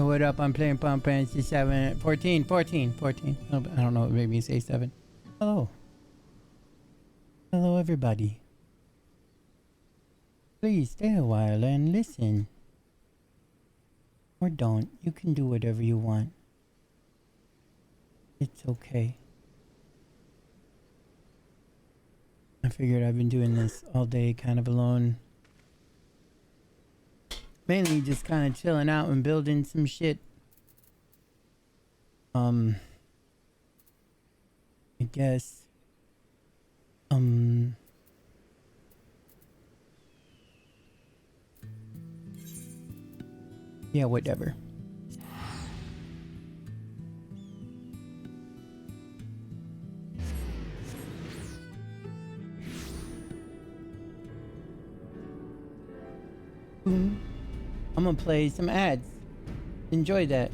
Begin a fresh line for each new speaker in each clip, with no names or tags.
Yo, what up? I'm playing Pump Fantasy 7. 14. I don't know what made me say 7. Hello. Hello, everybody. Please stay a while and listen. Or don't. You can do whatever you want. It's okay. I figured I've been doing this all day kind of alone. Mainly just kind of chilling out and building some shit. I guess. Yeah, whatever. I'm gonna play some ads. Enjoy that.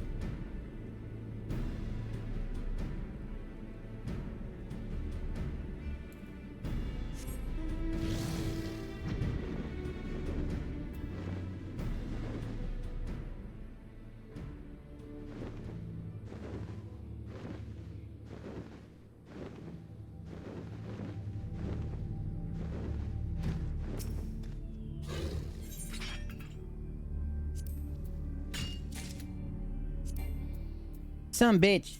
Some bitch.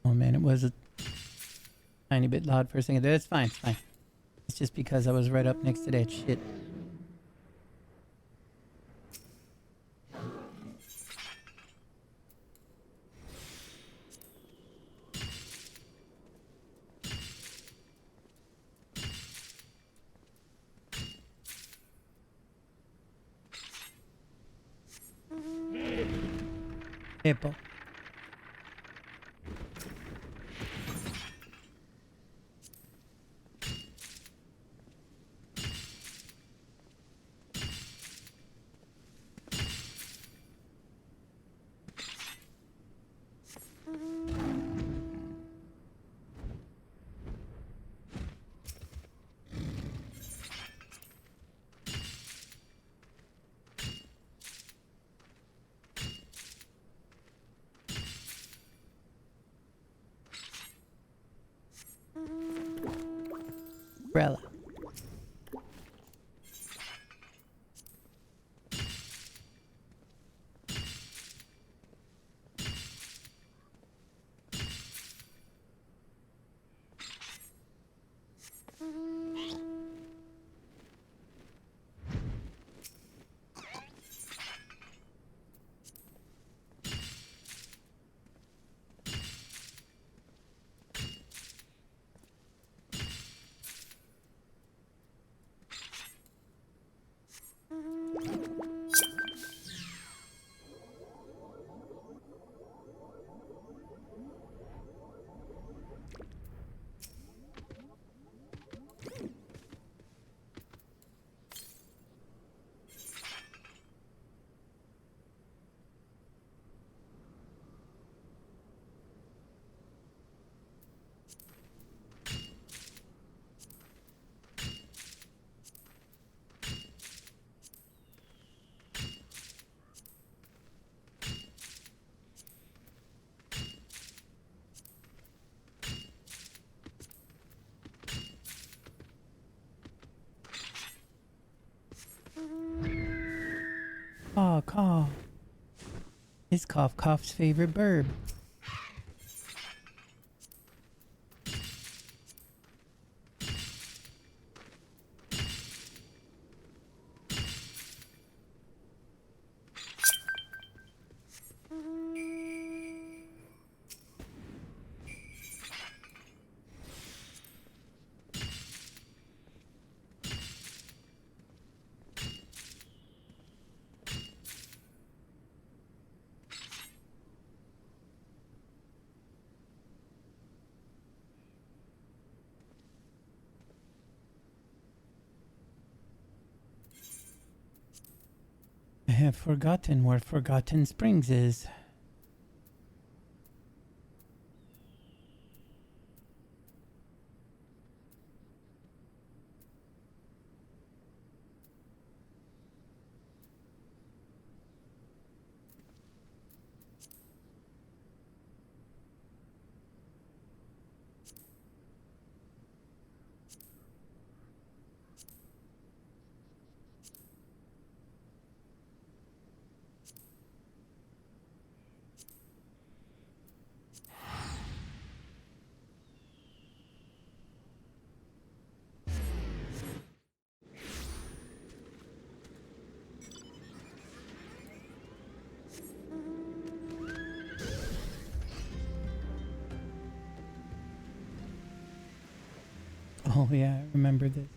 Oh man, it was a tiny bit loud for a second. That's fine, it's fine. It's just because I was right up next to that shit. Hippo. Umbrella. Caw, caw. It's Cough Cough's favorite bird. have forgotten where Forgotten Springs is. Oh yeah, I remember this.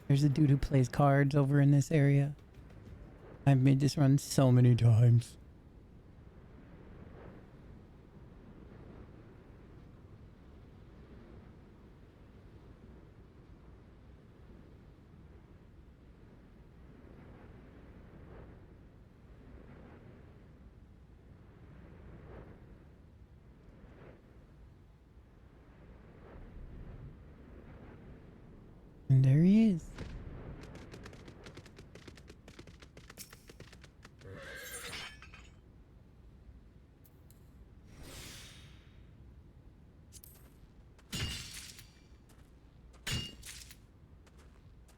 There's a dude who plays cards over in this area. I've made this run so many times. And there he is.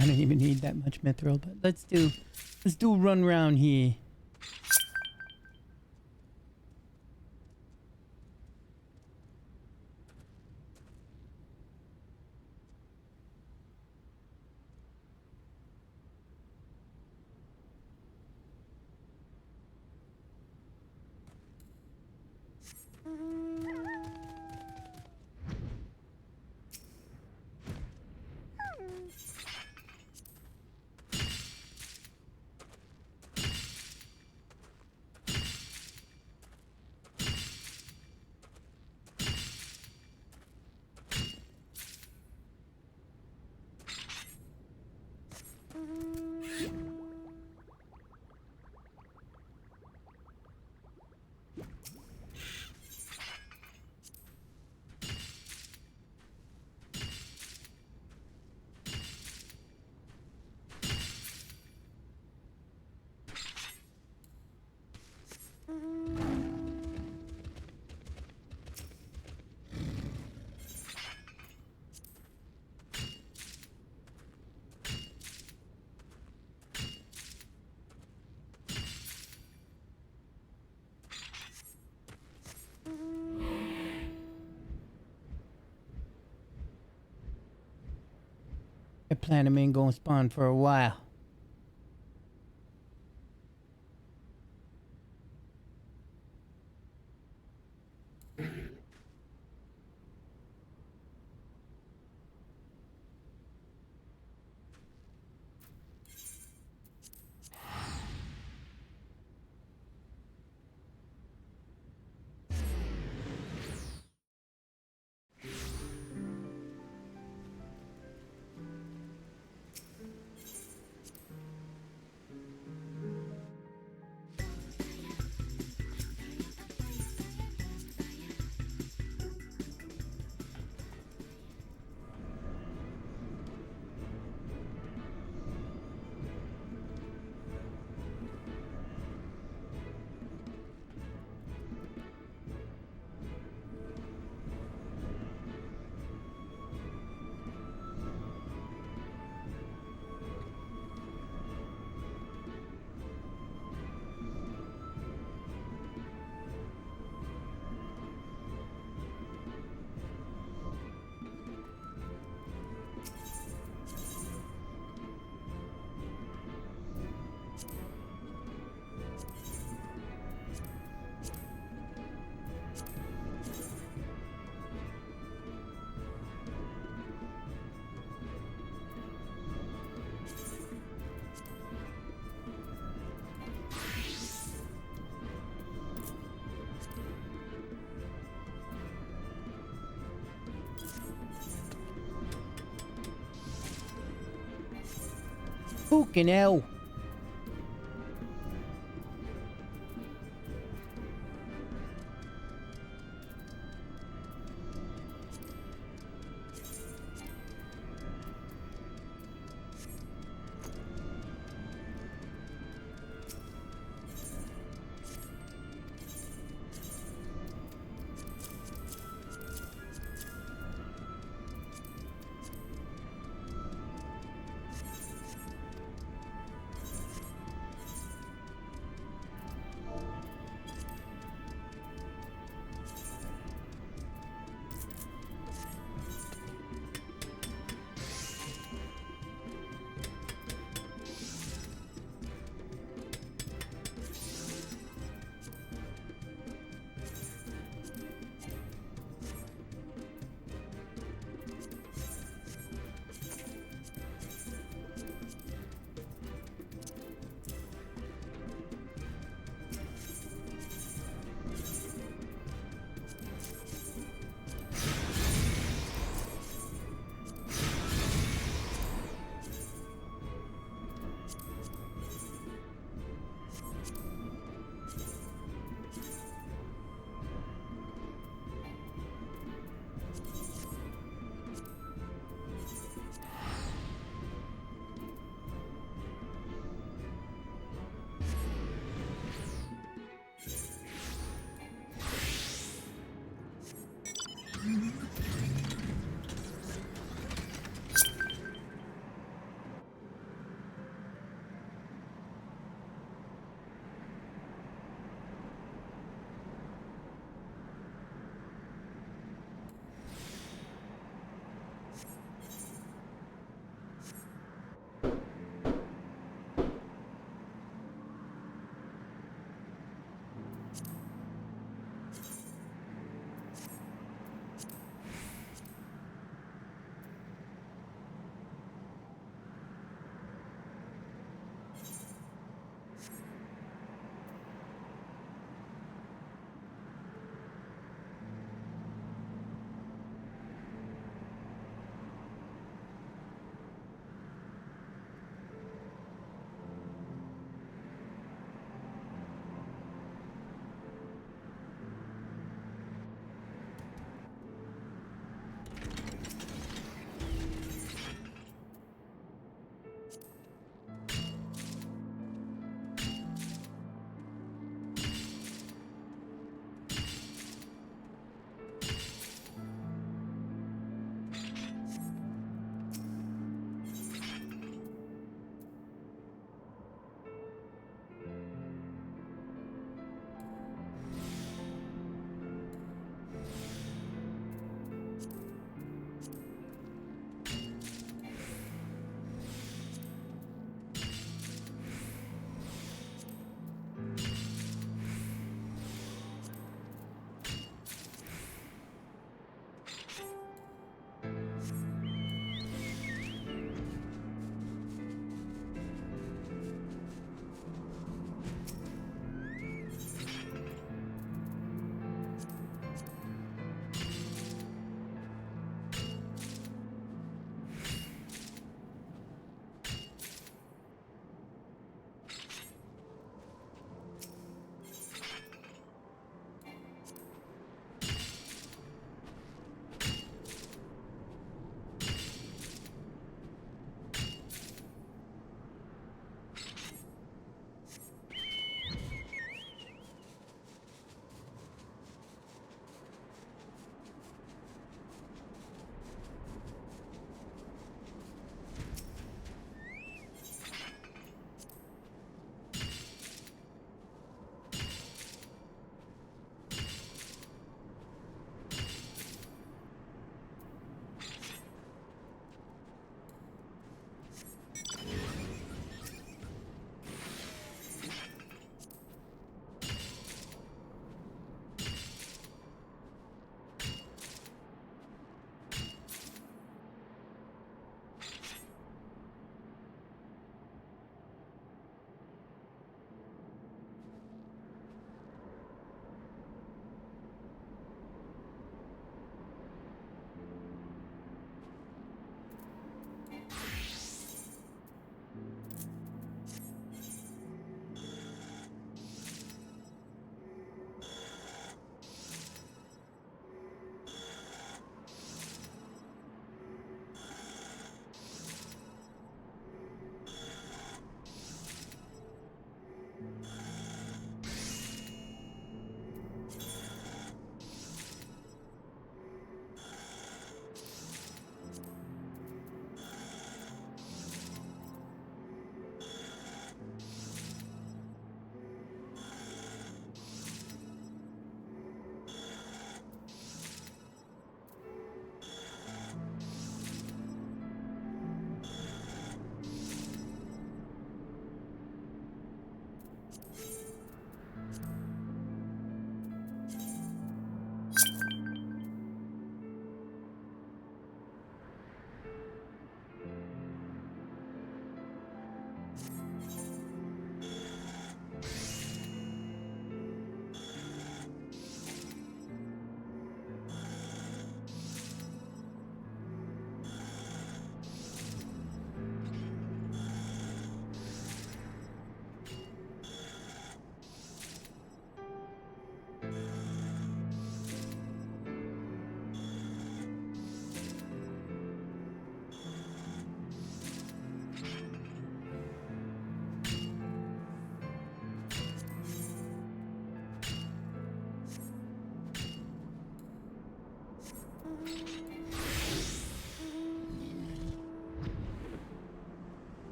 I don't even need that much mithril, but let's do a run round here. I plan him ain't gonna spawn for a while. Fucking hell.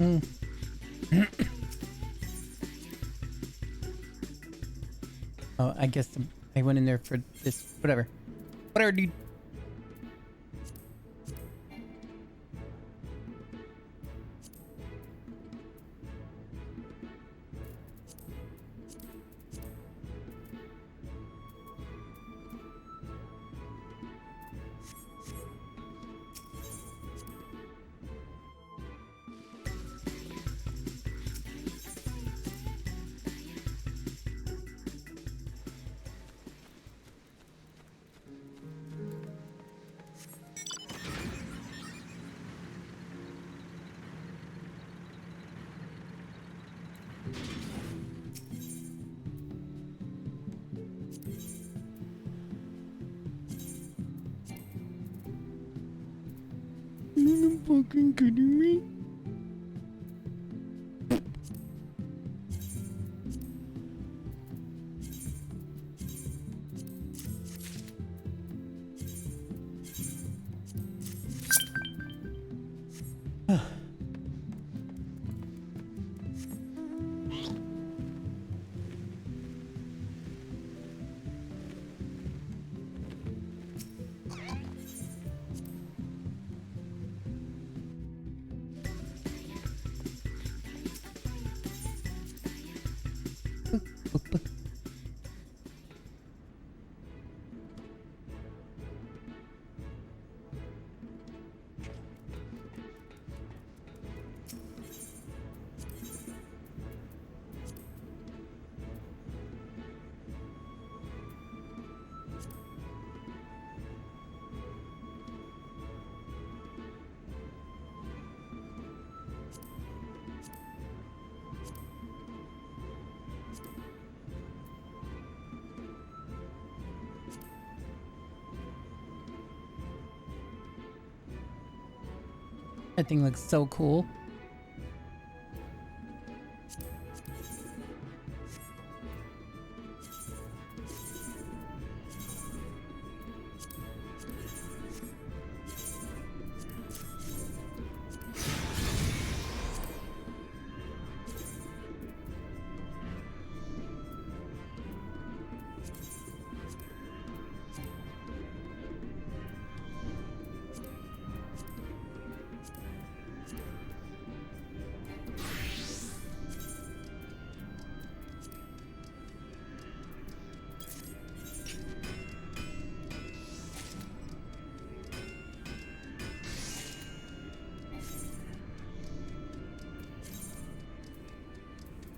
Mm. Oh, I guess I went in there for this. Whatever. Whatever, dude. You're fucking kidding me? That thing looks so cool.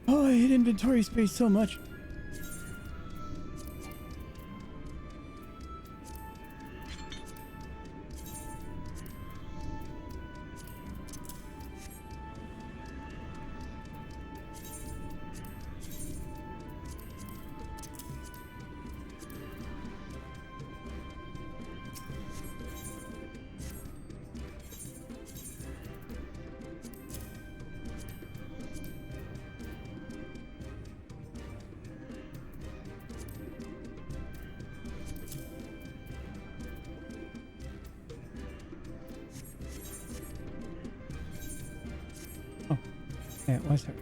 Oh, I hate inventory space so much. Oh, yeah, it was her.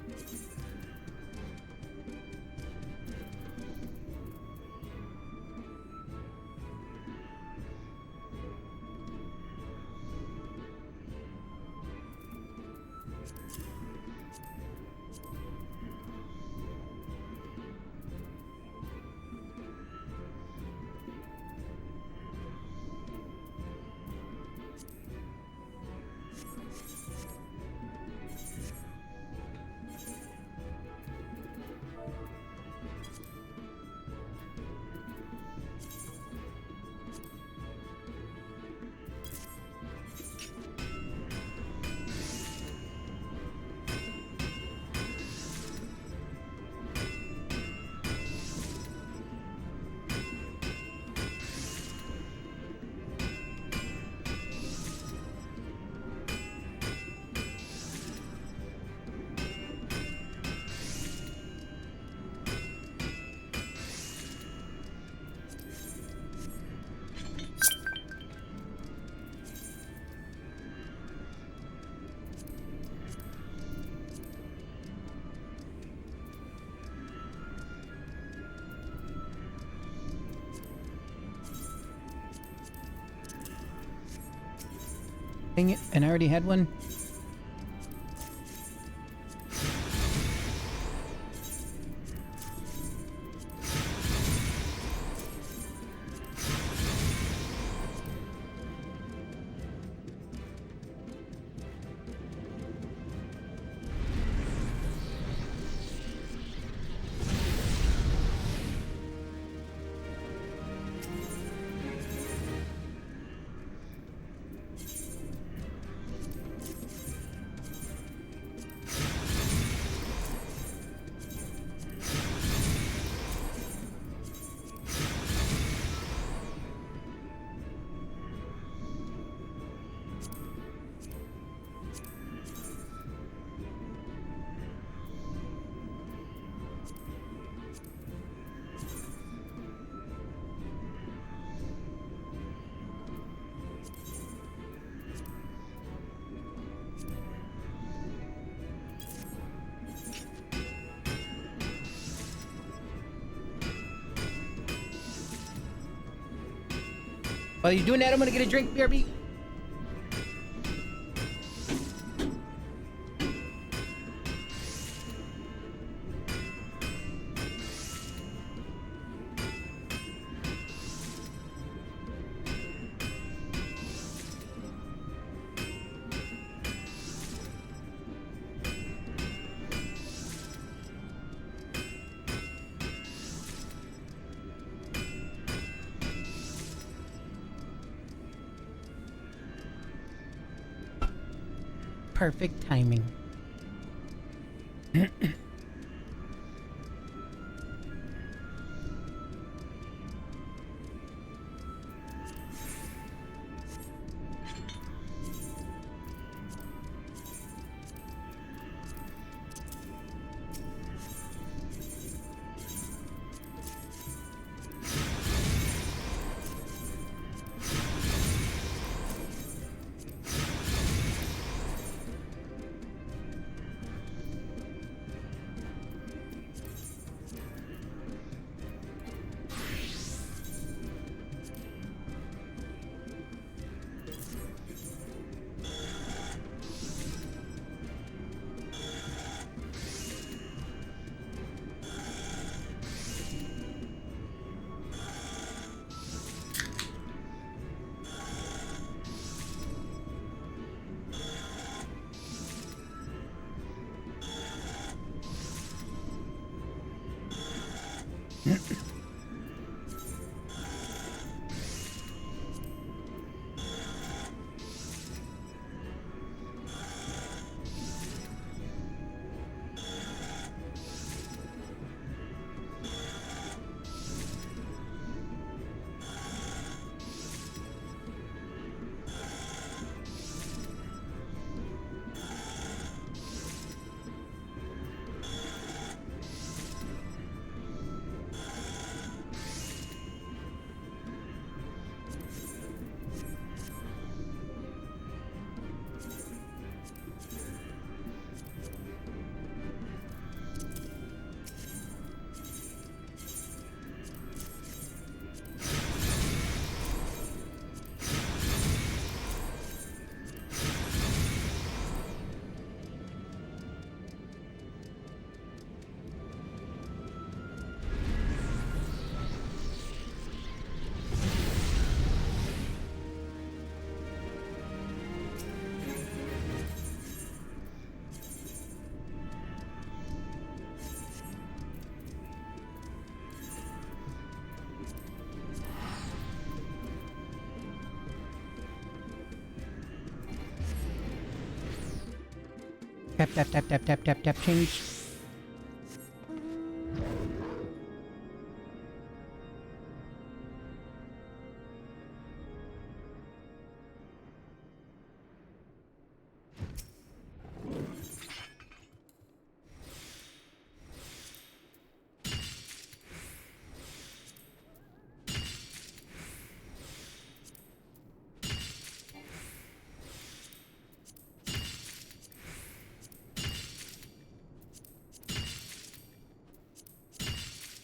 Dang it, and I already had one. While you're doing that, I'm gonna get a drink, BRB. Perfect timing. Tap, tap, tap, tap, tap, tap, tap, change.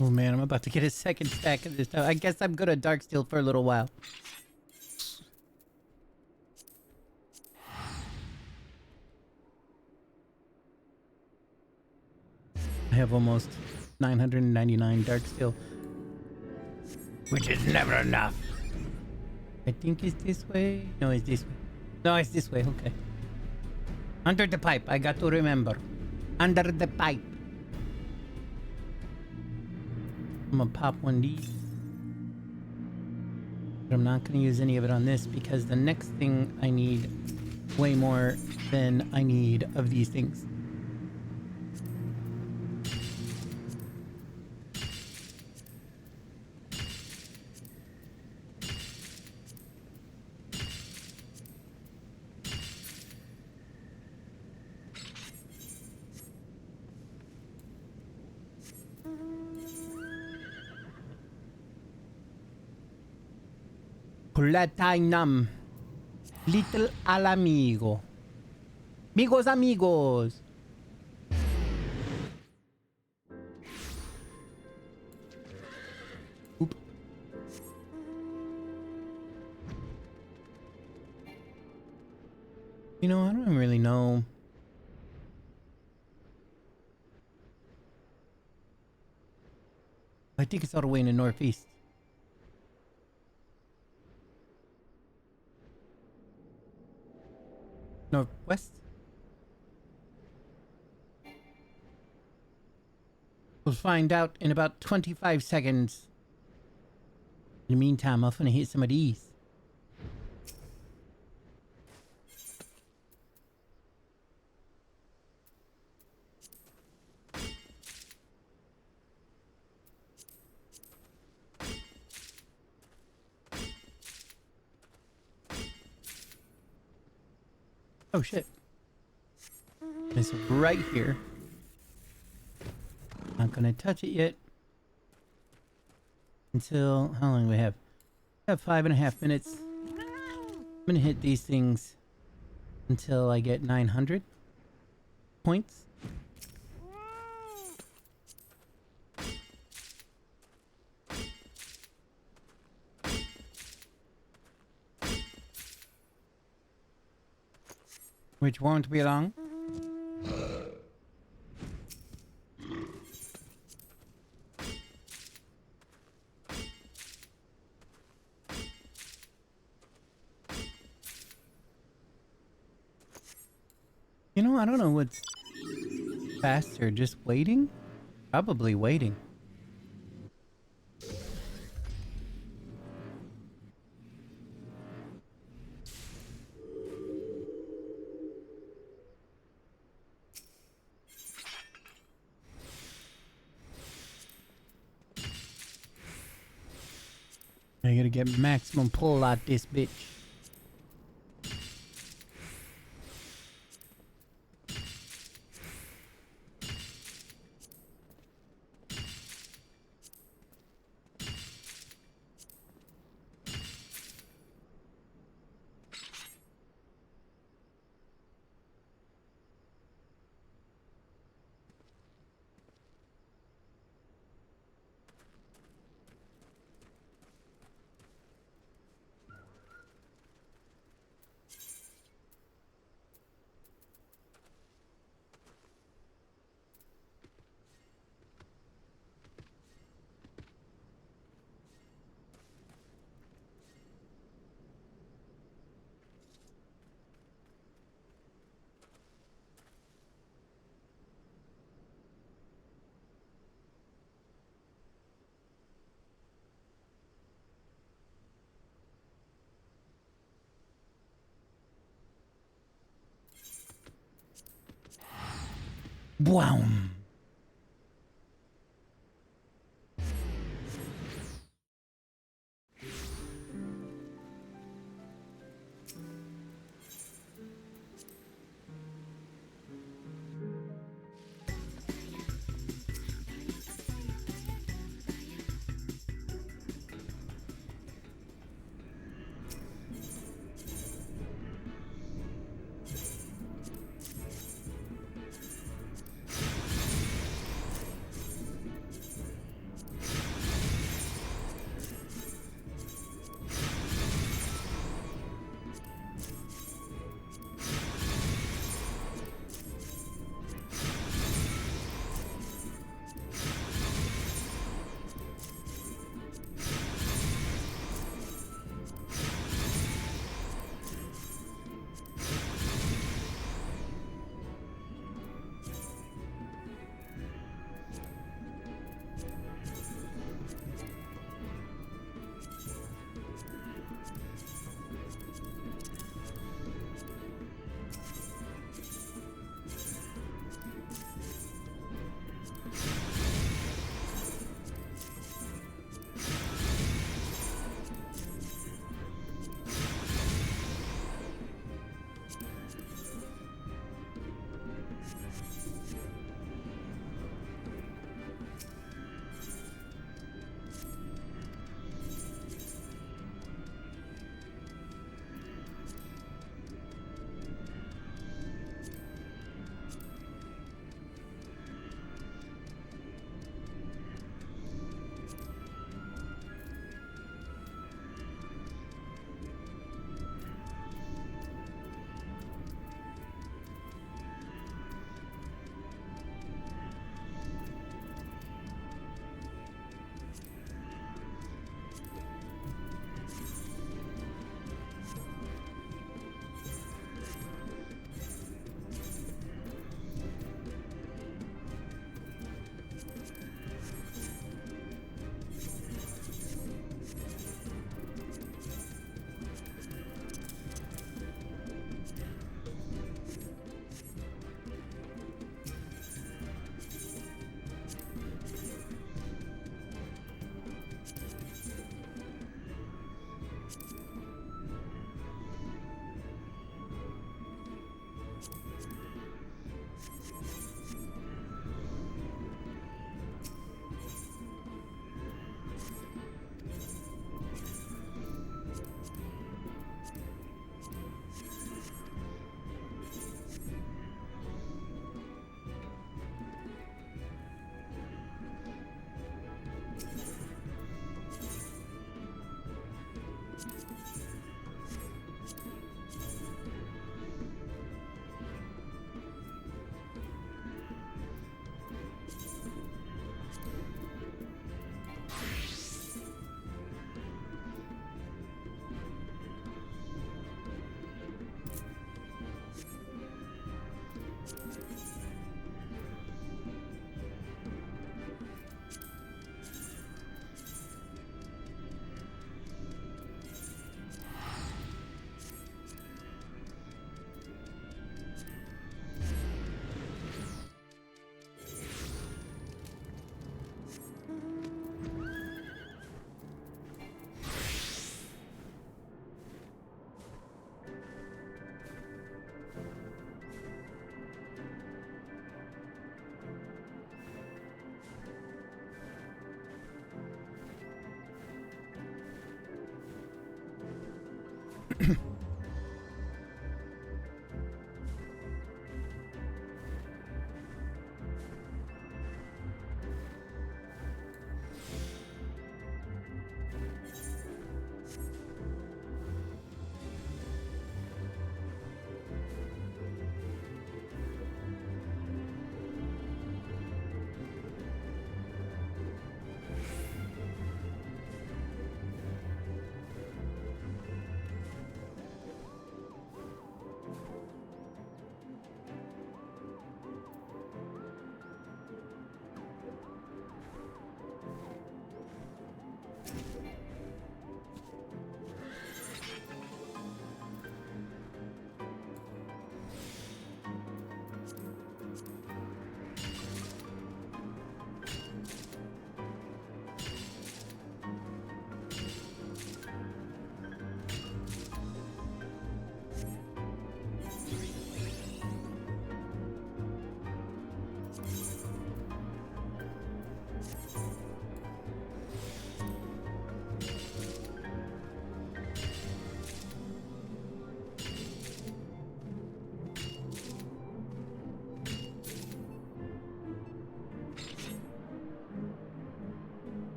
Oh man, I'm about to get a second stack of this stuff. I guess I'm gonna Darksteel for a little while. have almost 999 dark steel, which is never enough. I think it's this way. No, it's this way. No, it's this way. Okay. Under the pipe. I got to remember. Under the pipe. I'm gonna pop one of these. But I'm not gonna use any of it on this because the next thing I need way more than I need of these things. Platinum. Little al amigo. Amigos, amigos. Oop. You know, I don't really know. I think it's all the way in the northeast. Northwest? We'll find out in about 25 seconds. In the meantime, I'm gonna hit some of these. Oh shit. It's right here. Not gonna touch it yet. Until, how long do we have? We have 5.5 minutes. I'm gonna hit these things until I get 900 points. Which won't be long. You know, I don't know what's faster, just waiting? Probably waiting. I gotta get maximum pull out this bitch. Boom.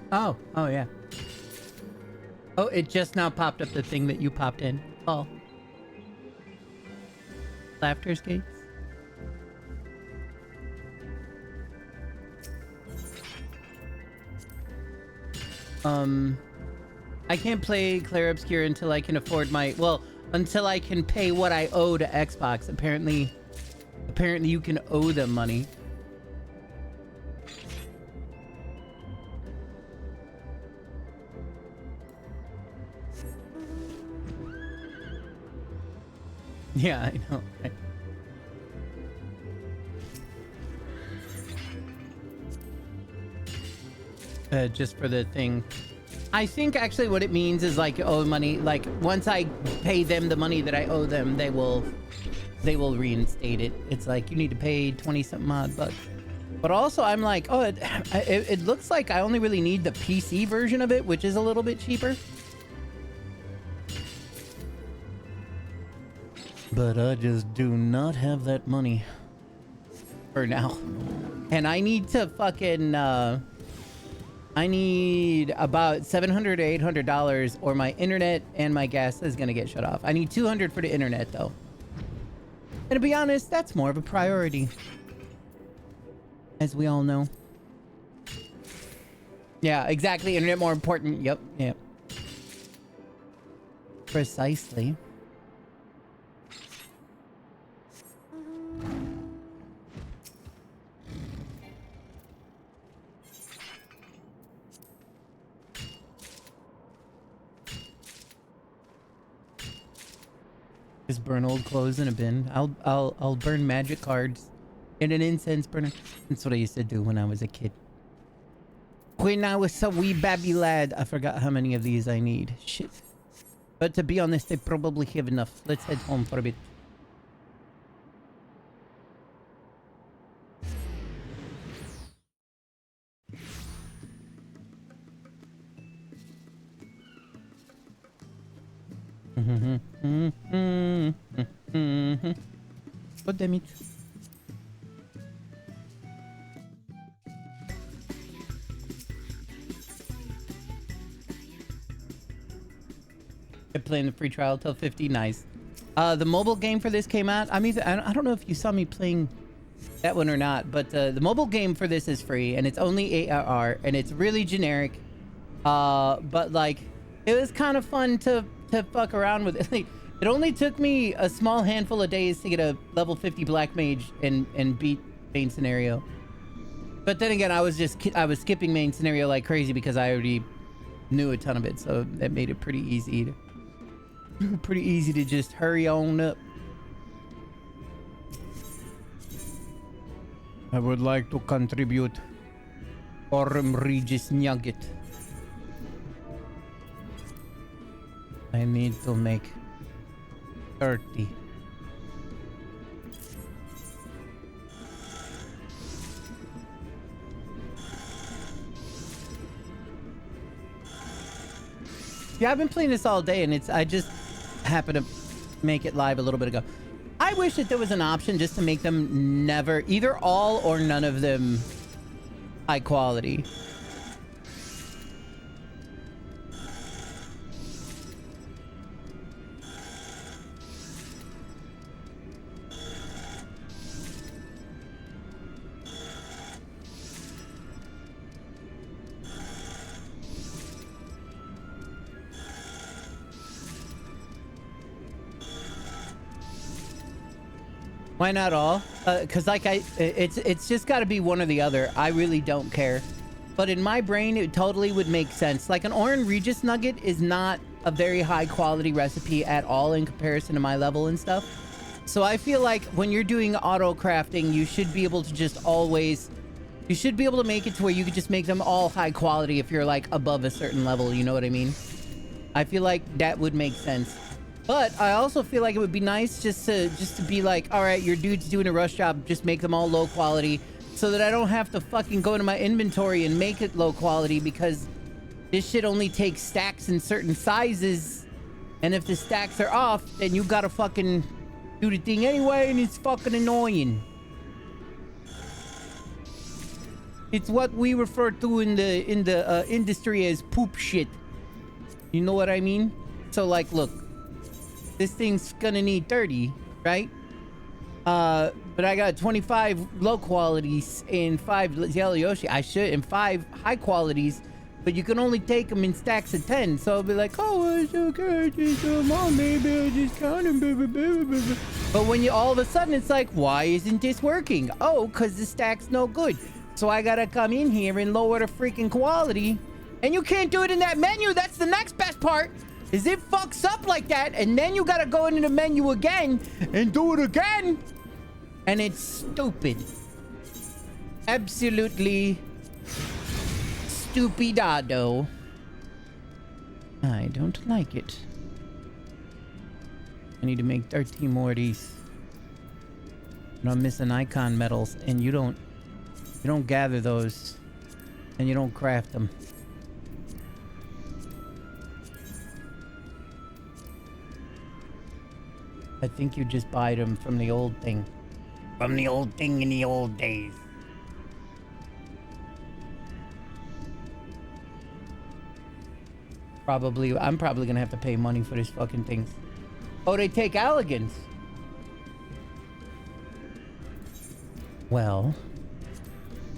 Oh yeah. Oh, it just now popped up the thing that you popped in. Oh. Laughter skates? I can't play Clair Obscur until I can afford my... Well, until I can pay what I owe to Xbox. Apparently you can owe them money. Yeah, I know. Just for the thing. I think actually what it means is like owe money. Like once I pay them the money that I owe them, they will reinstate it. It's like you need to pay 20 something odd bucks. But also I'm like, oh, it looks like I only really need the PC version of it, which is a little bit cheaper. But I just do not have that money for now. And I need to fucking, I need about $700 to $800 or my internet and my gas is gonna get shut off. I need $200 for the internet though. And to be honest, that's more of a priority. As we all know. Yeah, exactly. Internet more important. Yep, yep. Precisely. Just burn old clothes in a bin. I'll burn magic cards in an incense burner. That's what I used to do when I was a kid. When I was a wee babby lad. I forgot how many of these I need. Shit. But to be honest, I probably have enough. Let's head home for a bit. God damn it. I'm playing the free trial till 50. Nice. The mobile game for this came out. I mean, I don't know if you saw me playing that one or not, but the mobile game for this is free, and it's only ARR, and it's really generic. But like, it was kind of fun to fuck around with it. Like, it only took me a small handful of days to get a level 50 black mage and beat main scenario. But then again, I was skipping main scenario like crazy because I already knew a ton of it, so that made it pretty easy to just hurry on up. I would like to contribute Orm Regis Nugget. I need to make 30. Yeah, I've been playing this all day, and I just happened to make it live a little bit ago. I wish that there was an option just to make them never, either all or none of them high quality. Why not all? Because like it's just got to be one or the other. I really don't care. But in my brain, it totally would make sense. Like an Oran Regis Nugget is not a very high quality recipe at all in comparison to my level and stuff. So I feel like when you're doing auto crafting, you should be able to just always... You should be able to make it to where you could just make them all high quality if you're like above a certain level, you know what I mean? I feel like that would make sense. But I also feel like it would be nice just to be like, all right, your dude's doing a rush job, just make them all low quality so that I don't have to fucking go into my inventory and make it low quality because this shit only takes stacks in certain sizes. And if the stacks are off, then you gotta fucking do the thing anyway, and it's fucking annoying. It's what we refer to in the industry as poop shit. You know what I mean? So like, look. This thing's gonna need 30, right? But I got 25 low qualities and 5 Yellow Yoshi. I should, and 5 high qualities, but you can only take them in stacks of 10. So I'll be like, oh, it's okay, just come on, maybe I'll just count them. But when you all of a sudden, it's like, why isn't this working? Oh, because the stack's no good. So I gotta come in here and lower the freaking quality. And you can't do it in that menu. That's the next best part. Is it fucks up like that, and then you gotta go into the menu again and do it again, and it's stupid. Absolutely stupidado. I don't like it. I need to make 13 more of these. And I'm missing icon medals, and you don't gather those, and you don't craft them. I think you just buy them from the old thing. From the old thing in the old days. I'm probably gonna have to pay money for this fucking thing. Oh, they take elegance. Well,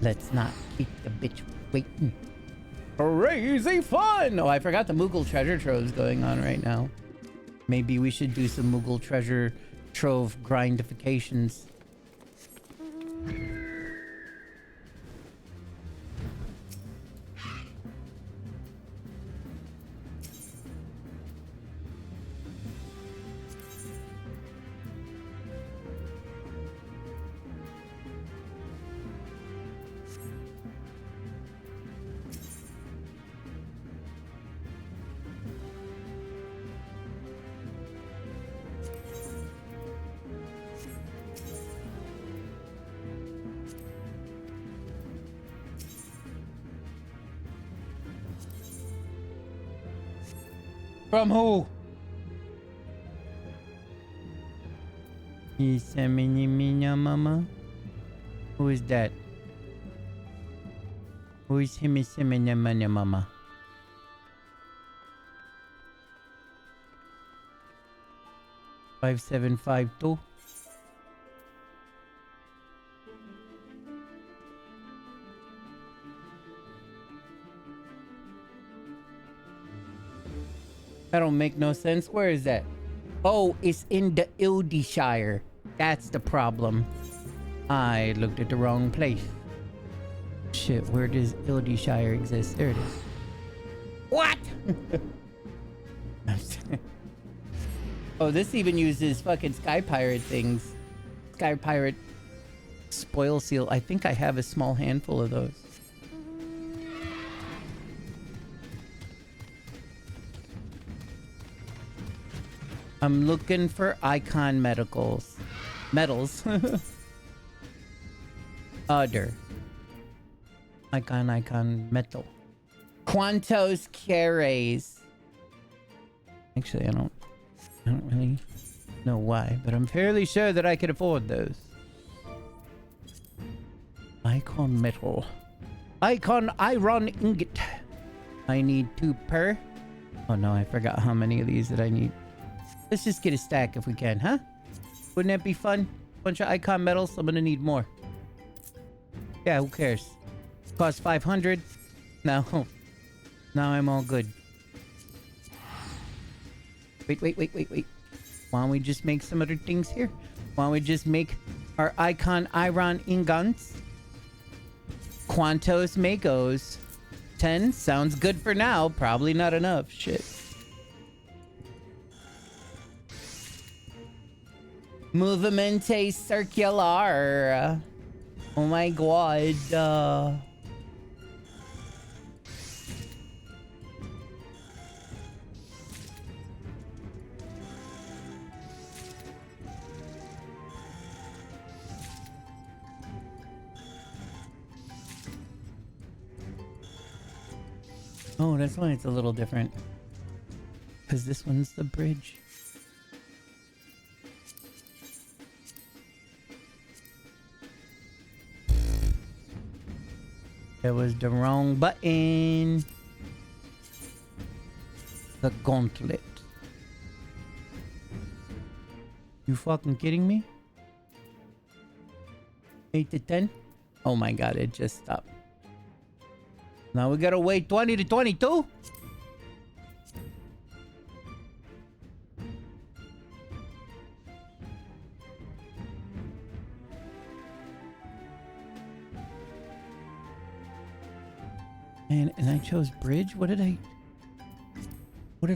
let's not keep the bitch waiting. Crazy fun! Oh, I forgot the Moogle treasure trove's going on right now. Maybe we should do some Moogle treasure trove grindifications. From who? Mama? Who is that? Who is Mama? 5752. That don't make no sense. Where is that? Oh, it's in the Ildishire. That's the problem. I looked at the wrong place. Shit, where does Ildishire exist? There it is. What? Oh, this even uses fucking Sky Pirate things. Sky Pirate spoil seal. I think I have a small handful of those. I'm looking for icon medals. Other. Icon metal. Quantos Cares. Actually, I don't really know why, but I'm fairly sure that I could afford those. Icon metal. Icon iron ingot. I need 2 per. Oh no, I forgot how many of these that I need. Let's just get a stack if we can, huh? Wouldn't that be fun? Bunch of icon metals. I'm gonna need more. Yeah, who cares? Cost 500. Now I'm all good. Wait. Why don't we just make some other things here? Why don't we just make our icon iron ingots? Quantos Makos. 10 sounds good for now. Probably not enough. Shit. Movimento circular. Oh my god. Oh, that's why it's a little different. Because this one's the bridge. That was the wrong button. The gauntlet. You fucking kidding me? 8 to 10? Oh my god, it just stopped. Now we gotta wait 20 to 22? Man, and I chose bridge? What did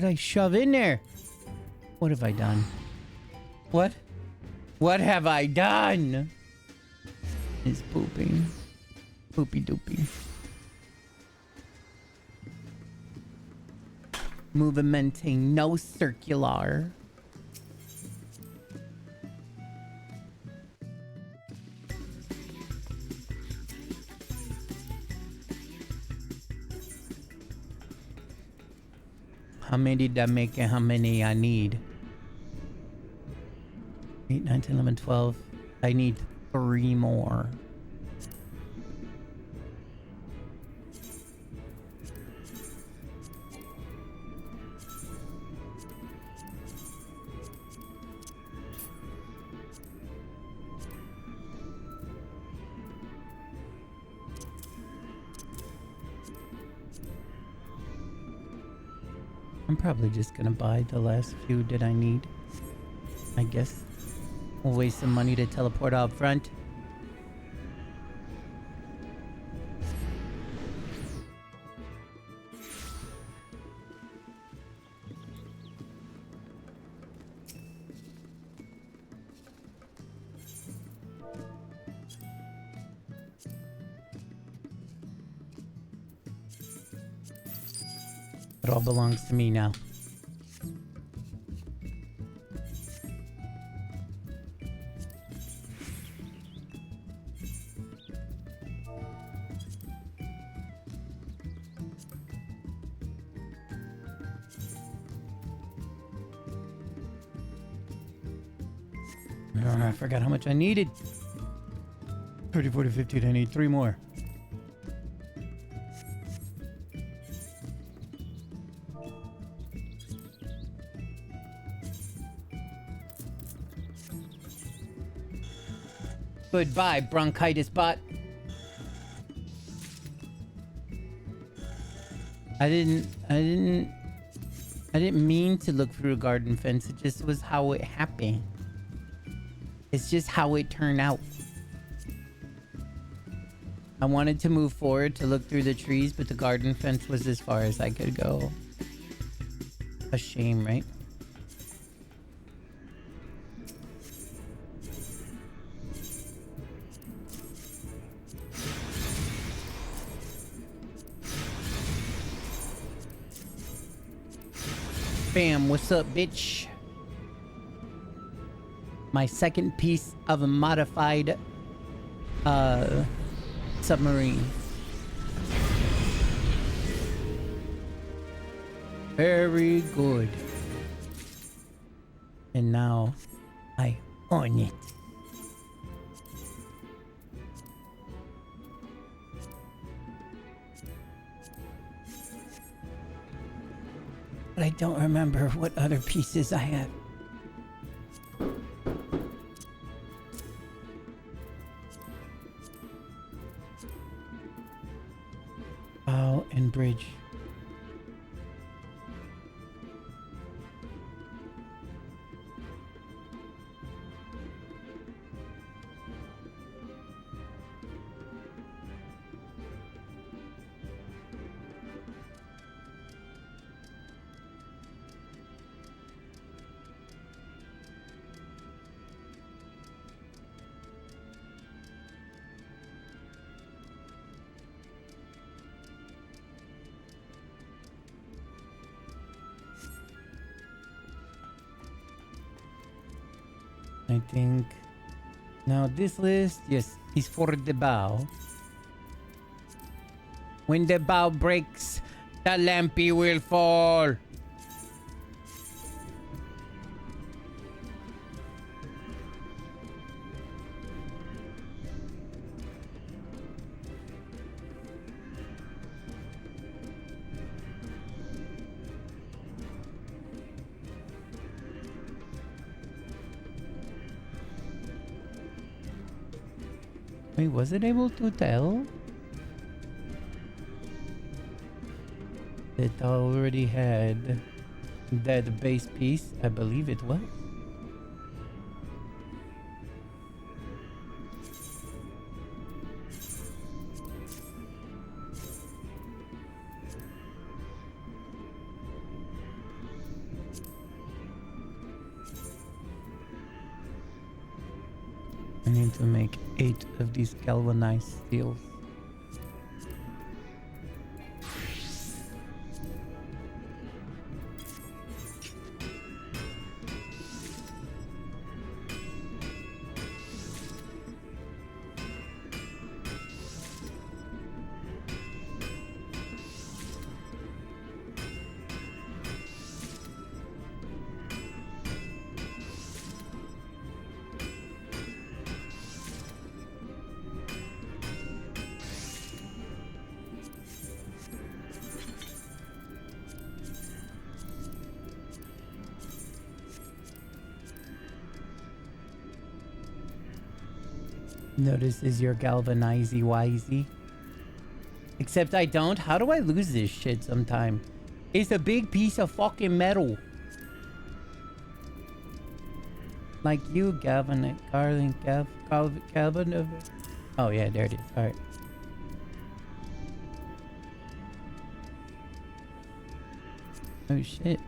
I shove in there? What have I done? What have I done? Is pooping. Poopy doopy. Movimento no circular. How many did I make and how many I need? 8, 9, 10, 11, 12. I need 3 more. I'm probably just gonna buy the last few that I need. I guess. We'll waste some money to teleport out front. It all belongs to me now. I forgot how much I needed. 30, 40, 50. I need 3 more. Goodbye, bronchitis bot. I didn't mean to look through a garden fence. It just was how it happened. It's just how it turned out. I wanted to move forward to look through the trees, but the garden fence was as far as I could go. A shame, right? Bam, what's up, bitch? My second piece of a modified submarine. Very good. And now I own it. But I don't remember what other pieces I have. Bow and bridge. I think now this list, yes, is for the bow. When the bow breaks, the lampy will fall. Wait, was it able to tell? It already had that base piece. I believe it was. I need to make 8 of these galvanized steels. Notices your galvanizy wisey. Except I don't. How do I lose this shit sometime? It's a big piece of fucking metal. Like you, Galvin, Garland, Calvin. Oh yeah, there it is. All right. Oh shit.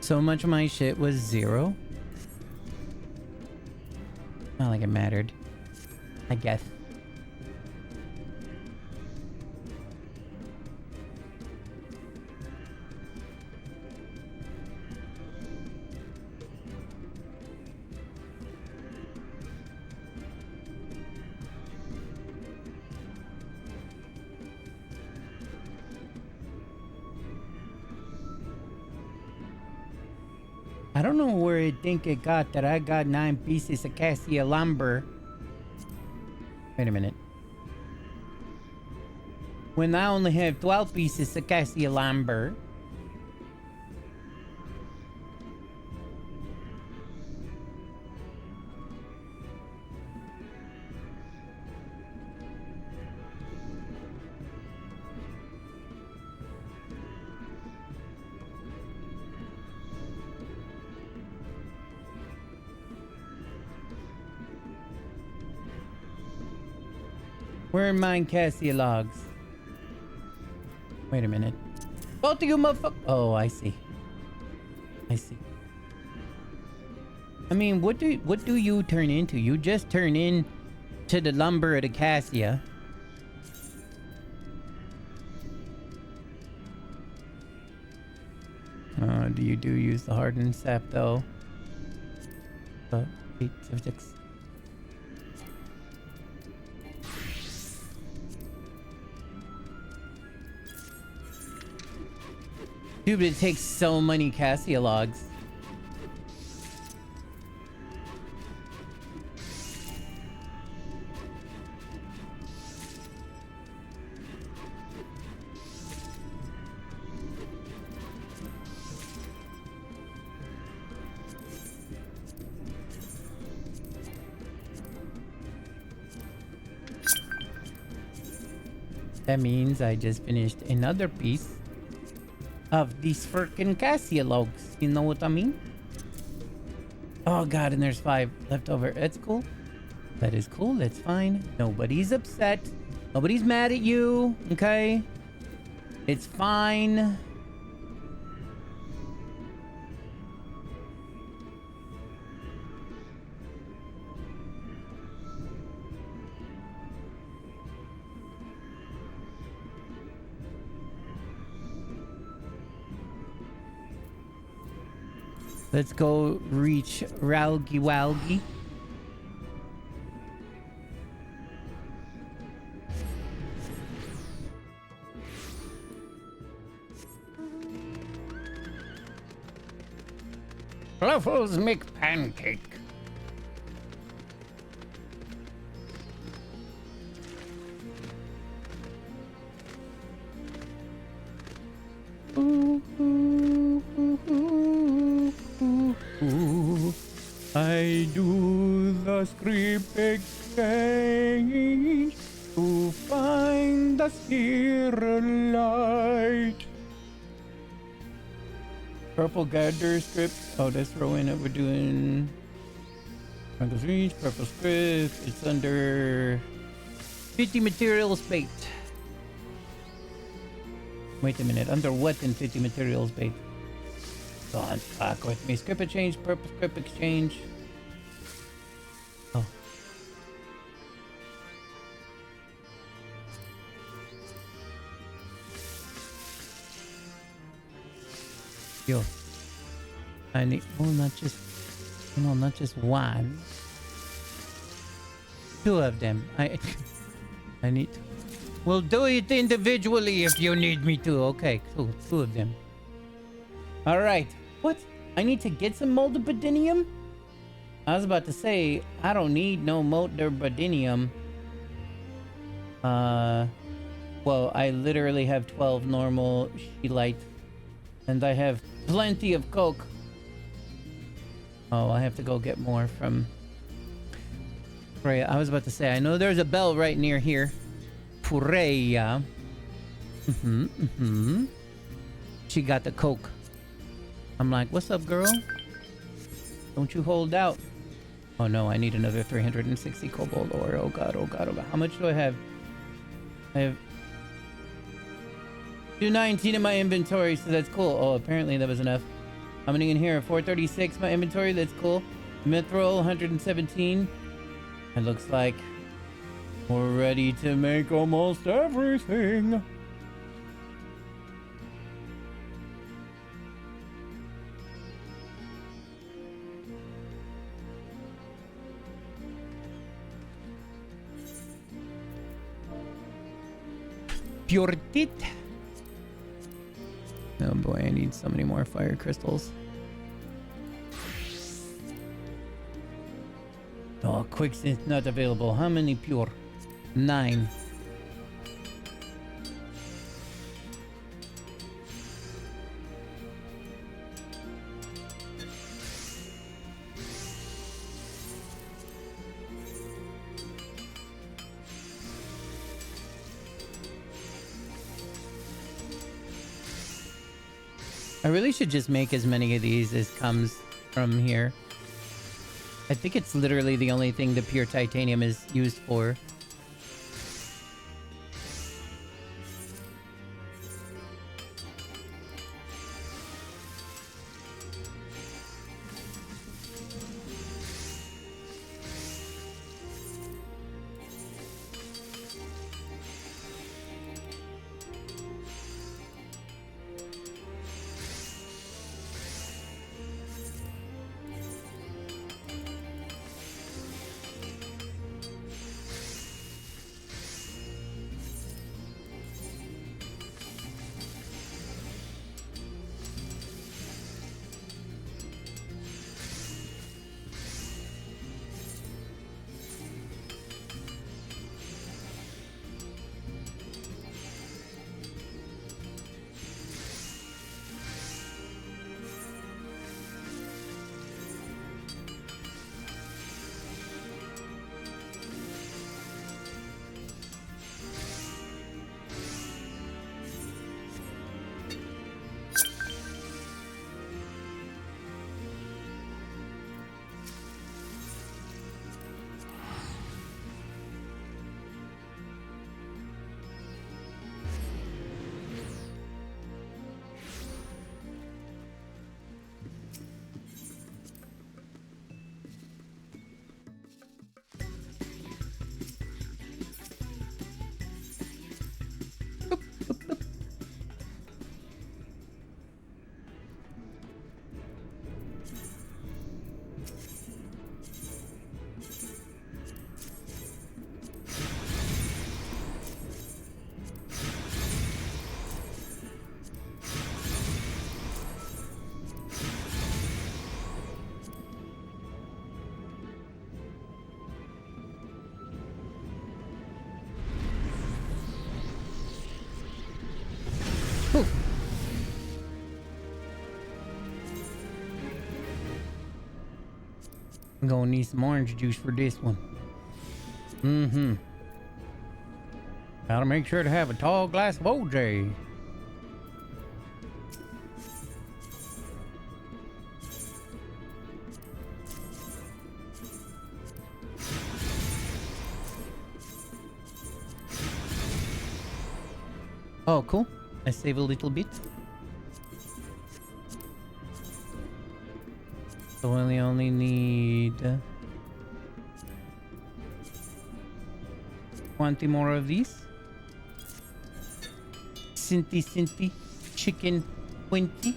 So much of my shit was 0. Not like it mattered. I guess. I don't know where it think it got that I got 9 pieces of cassia lumber. Wait a minute. When I only have 12 pieces of cassia lumber. Where are mine cassia logs? Wait a minute. Both of you motherfuckers. Oh, I see. I see. I mean, what do you turn into? You just turn in to the lumber of the cassia. Do you use the hardened sap though? 8, 7, 6. Dude, but it takes so many cassia logs. That means I just finished another piece of these freaking cassia logs. You know what I mean? Oh god, and there's 5 left over. That's cool. That is cool. That's fine. Nobody's upset. Nobody's mad at you. Okay? It's fine. Let's go reach Ralgi Walgi. Fluffles make pancake. I do the script exchange to find the spirit light. Purple gather script. Oh, let's throw in that we're doing Franklin's Reach, purple script. It's under 50 materials bait. Wait a minute, under what in 50 materials bait? Don't fuck with me. Script exchange, purple script exchange. Oh. Yo. I need, oh, not just, no, not just one. 2 of them. I need, we'll do it individually if you need me to. Okay, cool. 2 of them. All right. What? I need to get some molybdenum? I was about to say, I don't need no molybdenum. Well, I literally have 12 normal sheelite. And I have plenty of coke. Oh, I have to go get more from Freya. I was about to say, I know there's a bell right near here. Freya. She got the coke. I'm like, what's up, girl? Don't you hold out. Oh no, I need another 360 cobalt ore. Oh god, oh god, oh god. How much do I have? I have 219 in my inventory, so that's cool. Oh, apparently that was enough. How many in here? 436 my inventory, that's cool. Mithril, 117. It looks like we're ready to make almost everything. Pure tit. Oh boy, I need so many more fire crystals. Oh, quicksand's not available. How many pure? 9. I really should just make as many of these as comes from here. I think it's literally the only thing the pure titanium is used for. I'm gonna need some orange juice for this one. Mm-hmm. Gotta make sure to have a tall glass of OJ. Oh, cool. I save a little bit. So we only need 20 more of these. Cinti chicken 20.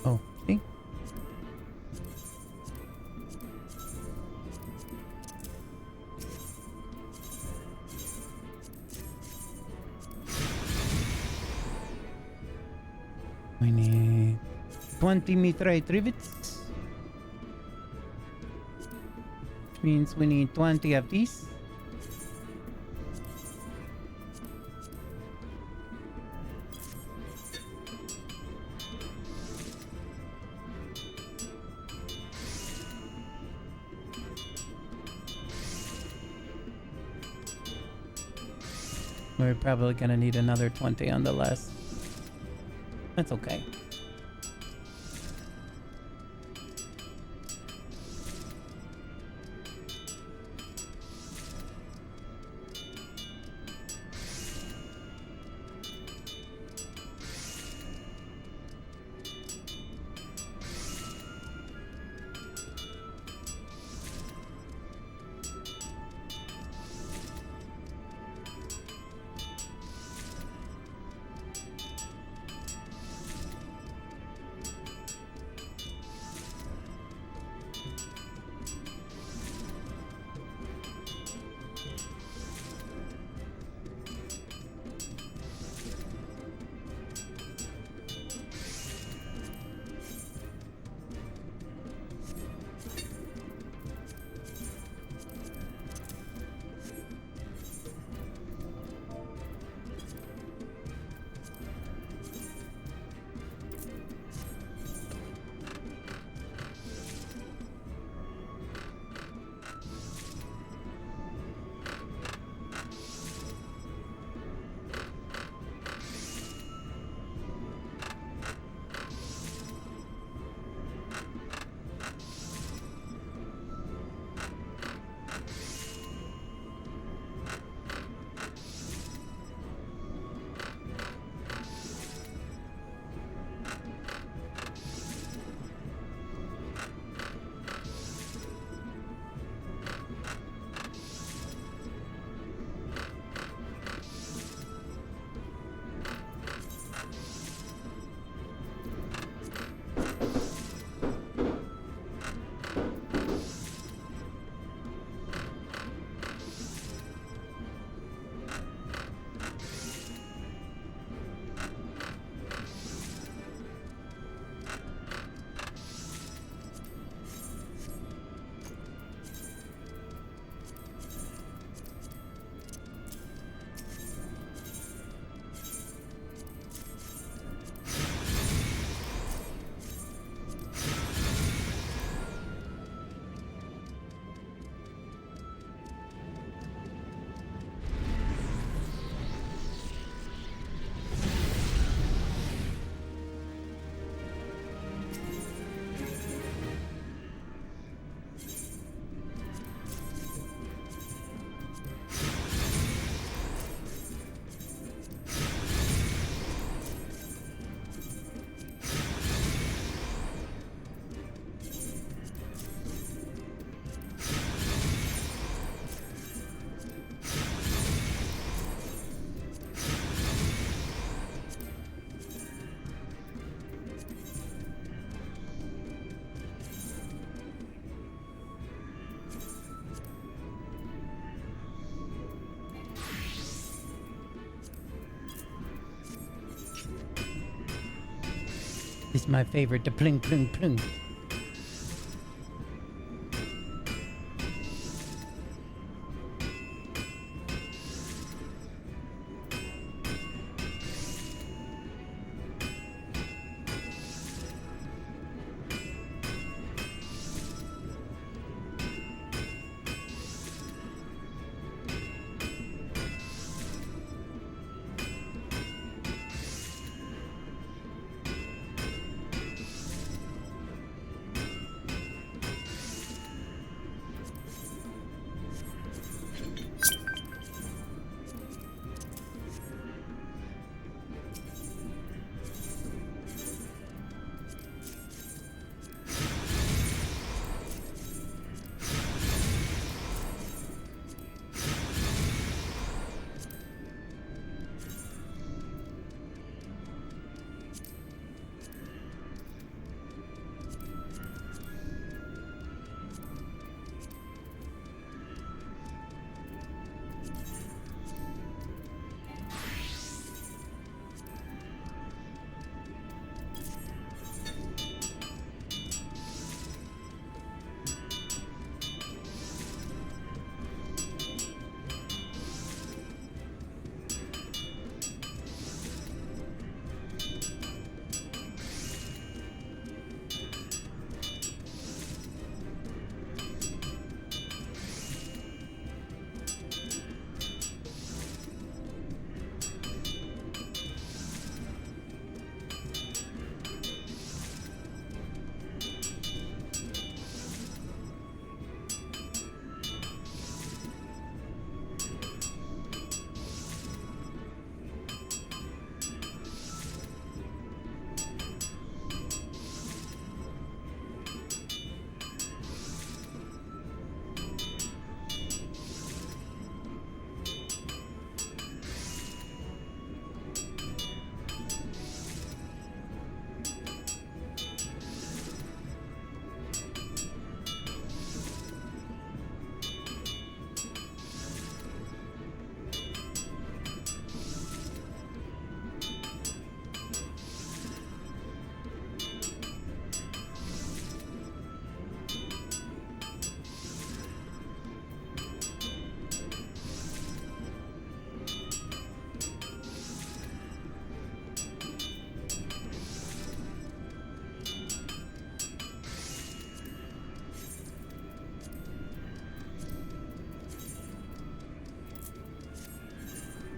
Oh, see? We need 20 mithrite rivets. Which means we need 20 of these. We're probably gonna need another 20 on the last. That's okay. This is my favorite, the pling pling pling.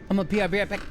I'm gonna pee. I'll be right back.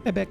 Hey, back.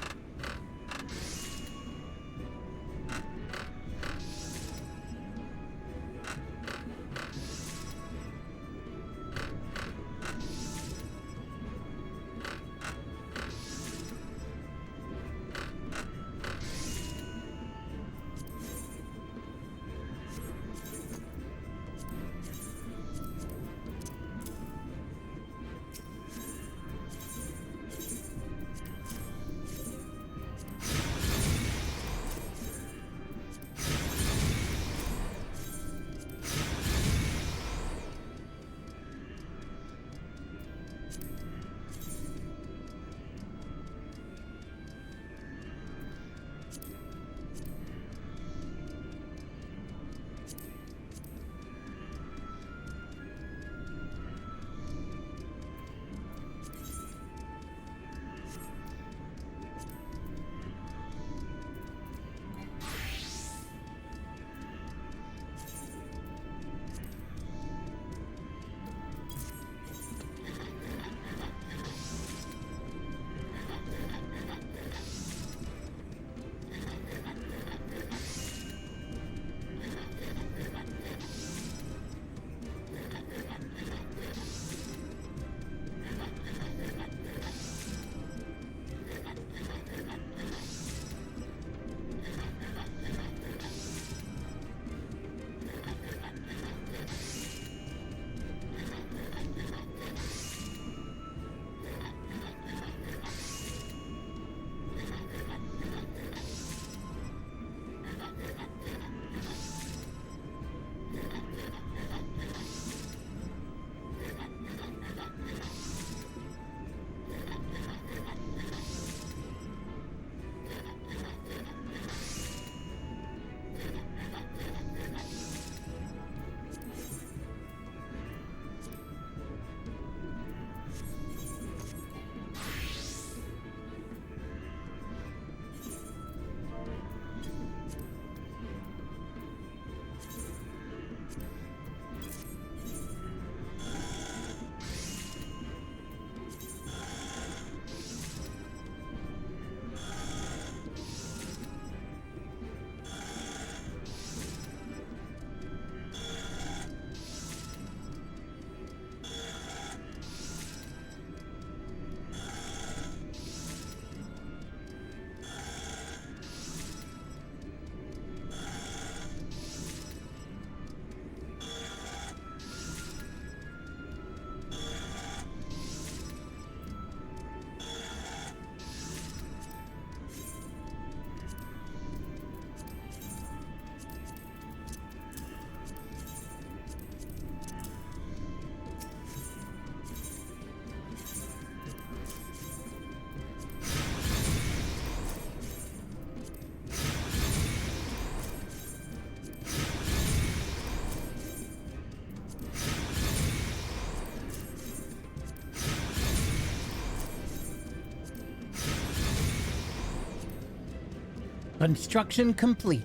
Construction complete.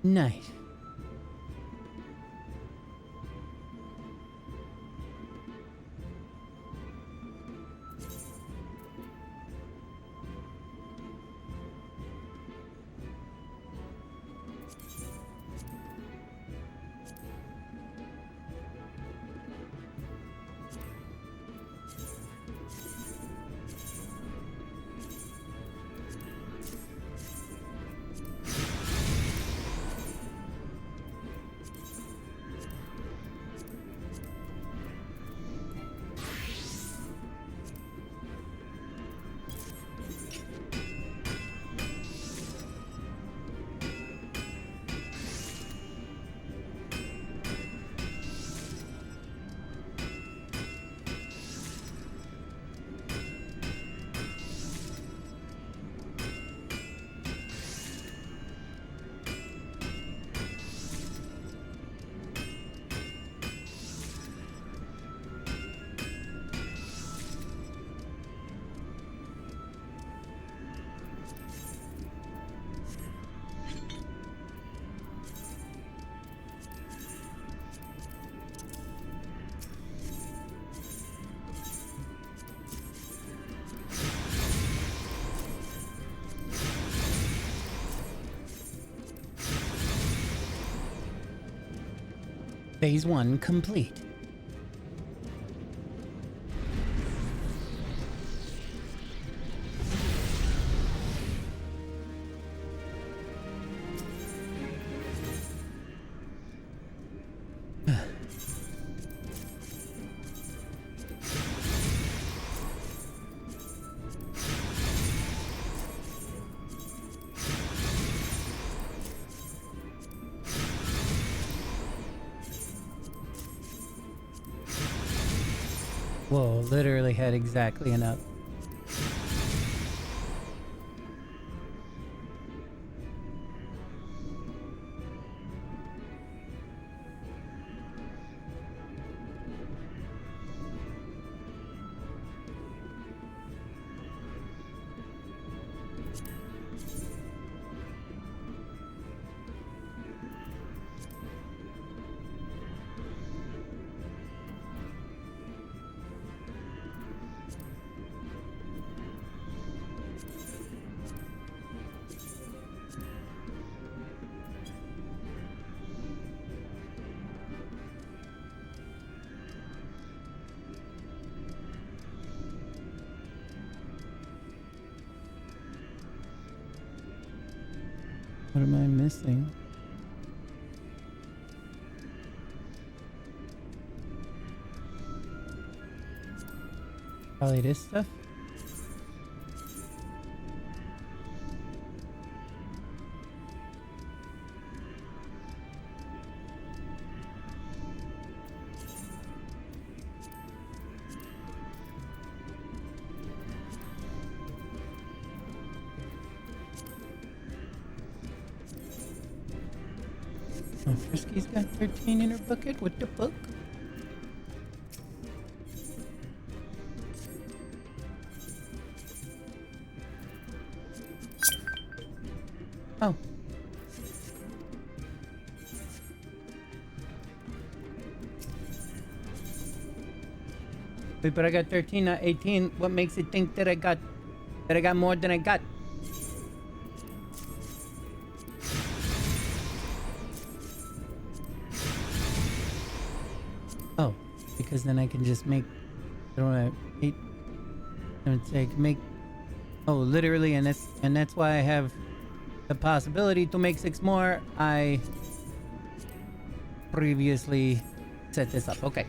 Nice. Phase 1 complete. Whoa, literally had exactly enough. What am I missing? Probably this stuff? Oh, Frisky's got 13 in her bucket? What the fuck? Oh. Wait, but I got 13, not 18. What makes it think that I got more than I got? Oh, because then I can just make, I don't know, 8. I would say I can make, oh, literally, and that's why I have the possibility to make 6 more. I previously set this up. Okay.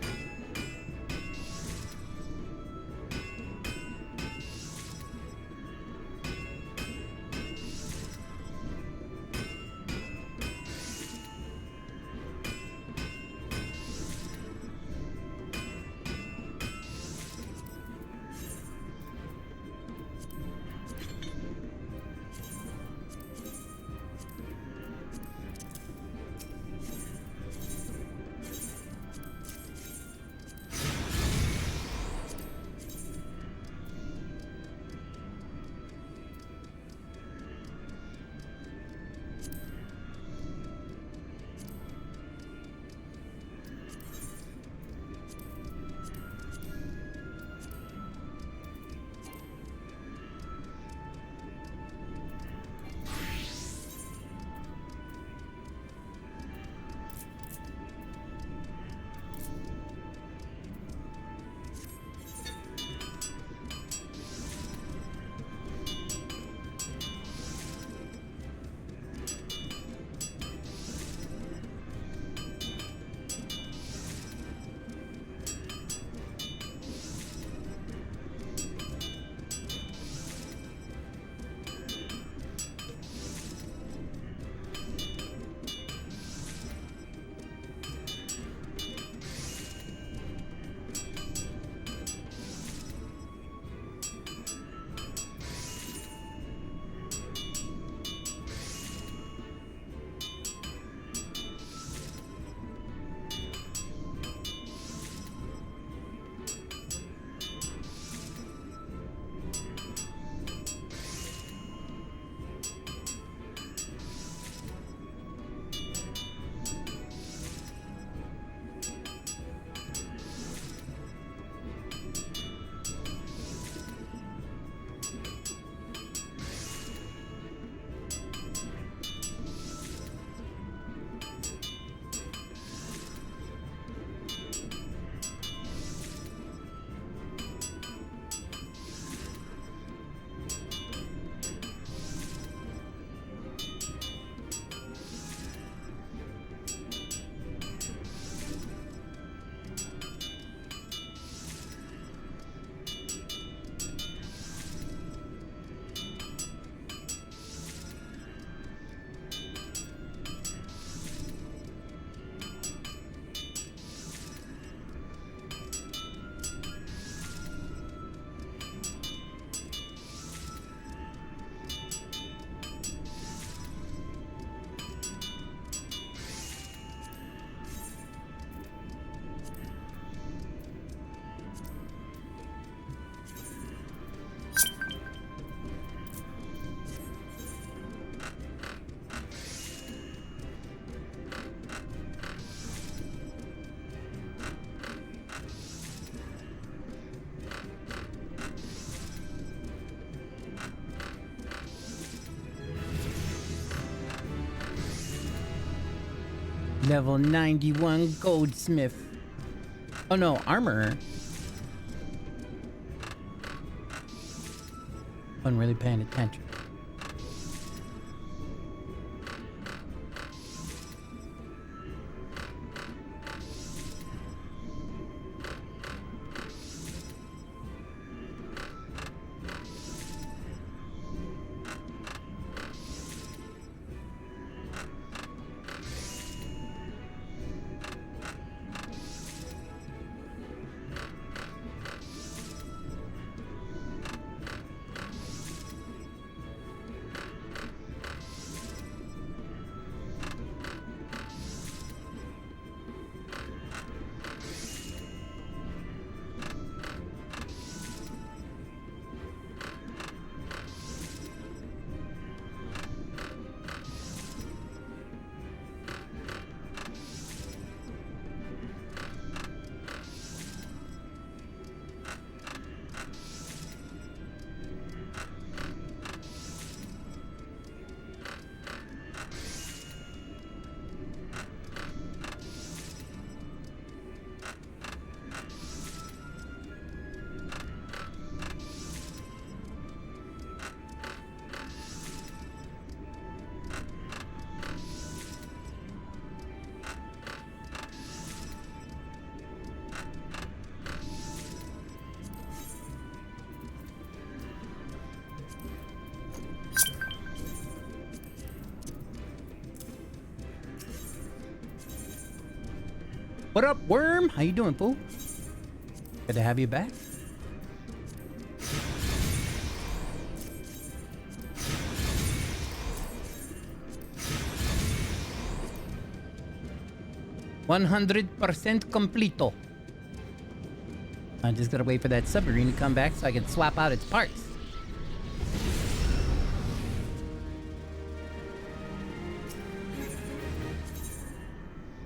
Level 91 goldsmith. Oh no, armor. Wasn't really paying attention. What up, worm? How you doing, fool? Good to have you back. "100% completo." I just gotta wait for that submarine to come back so I can swap out its parts.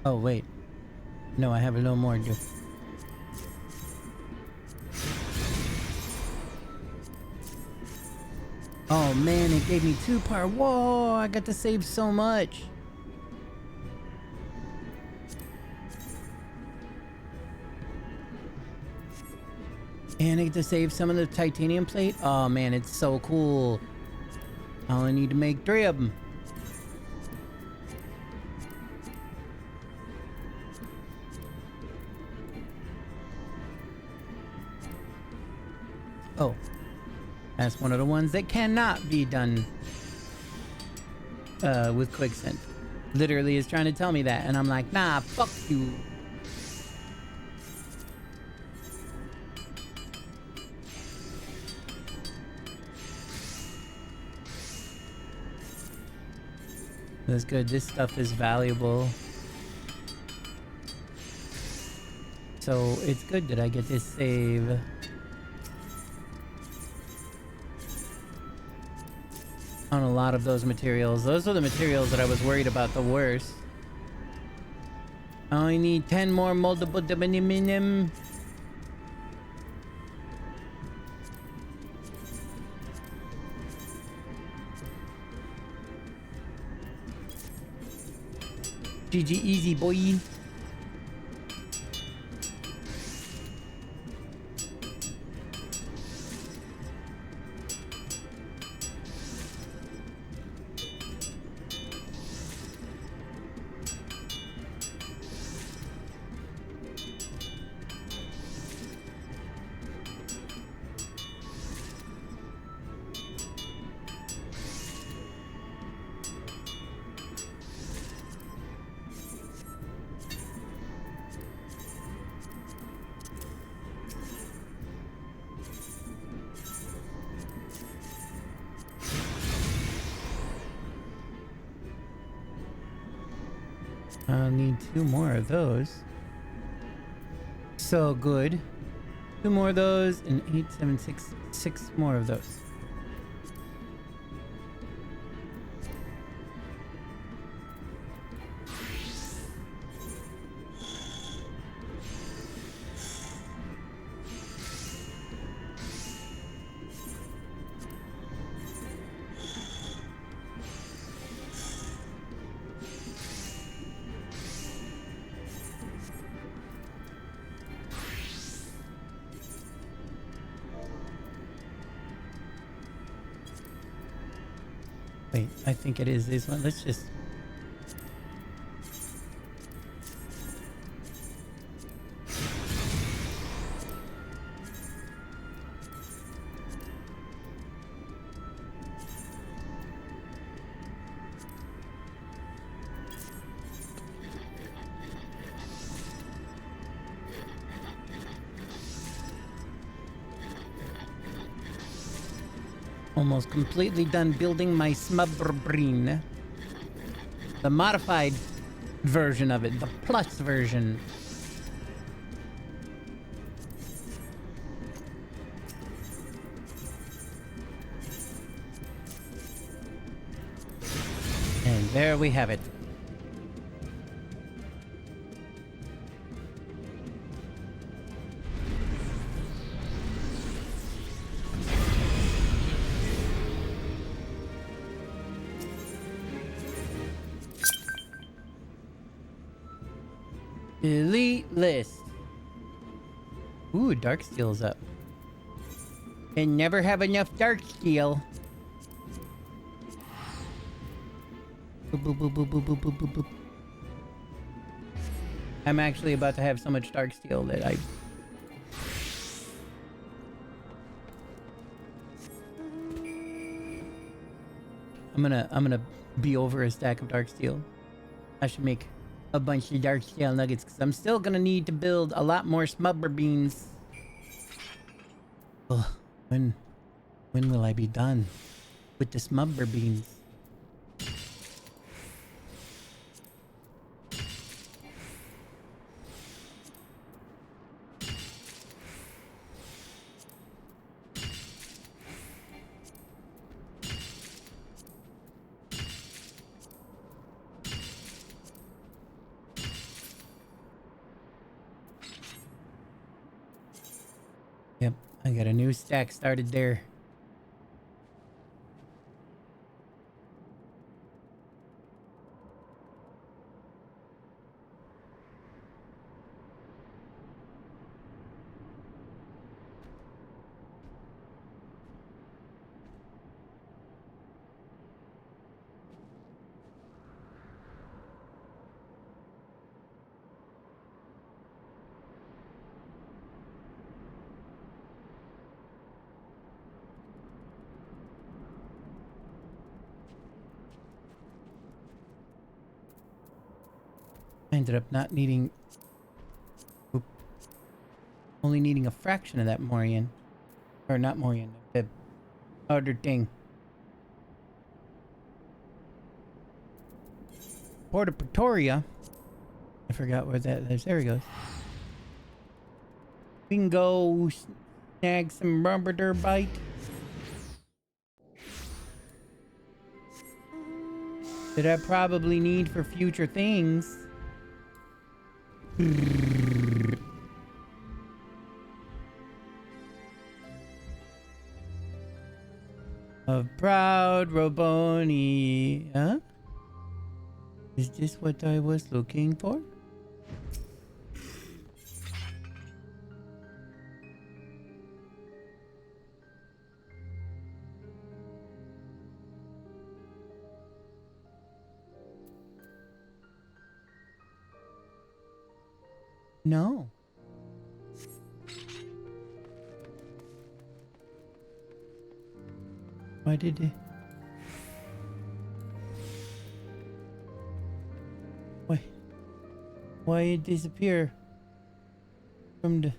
Oh, wait. No, I have a little more to do. Oh man, it gave me 2-part. Whoa, I got to save so much. And I get to save some of the titanium plate. Oh man, it's so cool. I only need to make 3 of them. Oh, that's one of the ones that cannot be done with quicksand. Literally is trying to tell me that, and I'm like, nah, fuck you. That's good. This stuff is valuable. So it's good that I get this save. On a lot of those materials. Those are the materials that I was worried about the worst. I only need 10 more moldable aluminum. GG easy, boy. I'll need 2 more of those. So good. 2 more of those and 8, 7, 6, 6 more of those. Wait, I think it is this one. Let's just... Almost completely done building my submarine. The modified version of it, the plus version. And there we have it. Delete list. Ooh, dark steel's up. Can never have enough dark steel. Boop, boop, boop, boop, boop, boop, boop, boop, boop. I'm actually about to have so much dark steel that I'm gonna be over a stack of dark steel. I should make a bunch of dark steel nuggets because I'm still gonna need to build a lot more smubber beans. Ugh, when will I be done with the smubber beans? Yep, I got a new stack started there. I ended up not needing... Oop. Only needing a fraction of that Morian. Or not Morian, the other thing. Port of Pretoria. I forgot where that is. There he goes. We can go snag some rubber bite. That I probably need for future things. Of proud Roboni. Huh? Is this what I was looking for? No. Why did it? Why it disappear from the...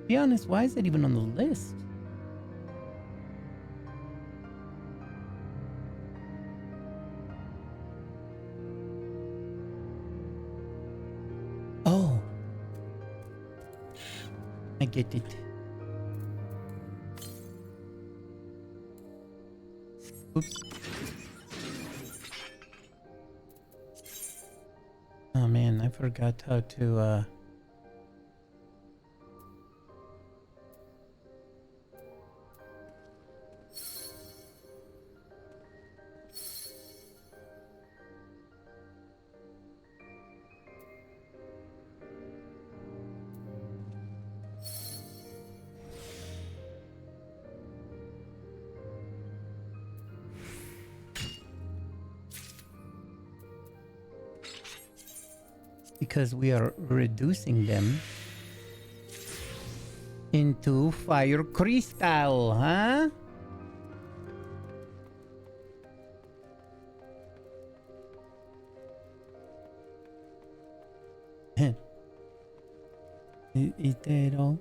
Be honest, why is it even on the list? Oh. I get it. Oops. Oh man, I forgot how to because we are reducing them into fire crystal, huh? Is that all?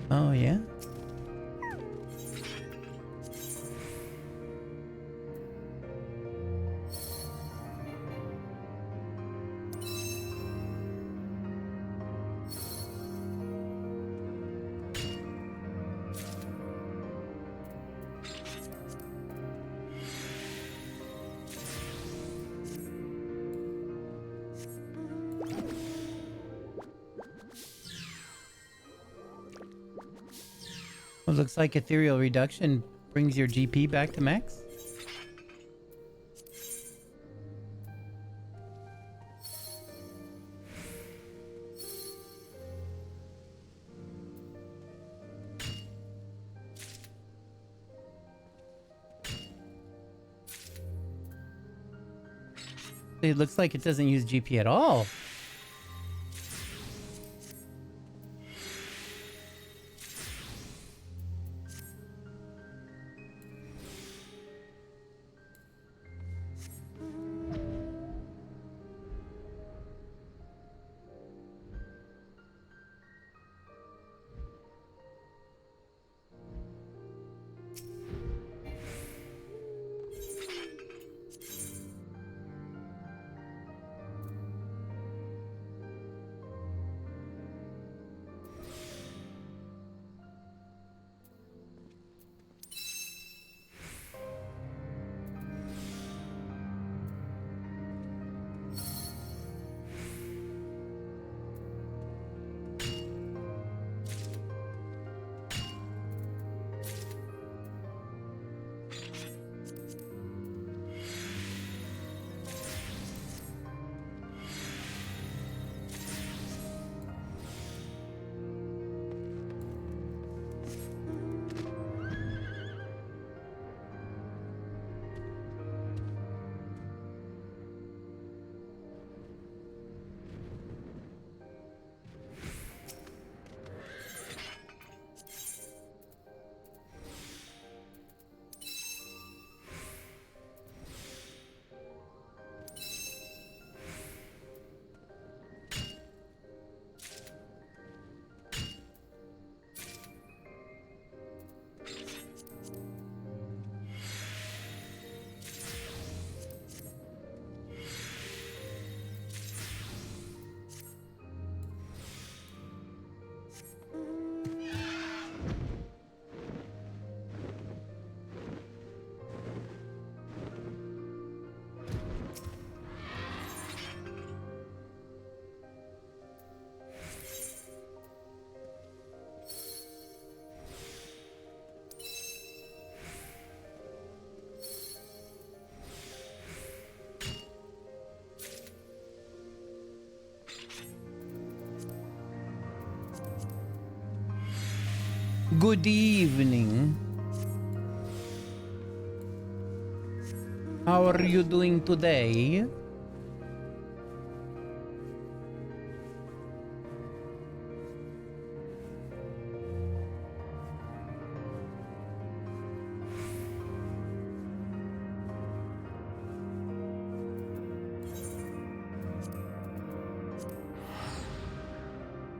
Oh, yeah? Well, looks like ethereal reduction brings your GP back to max. It looks like it doesn't use GP at all. Good evening. How are you doing today?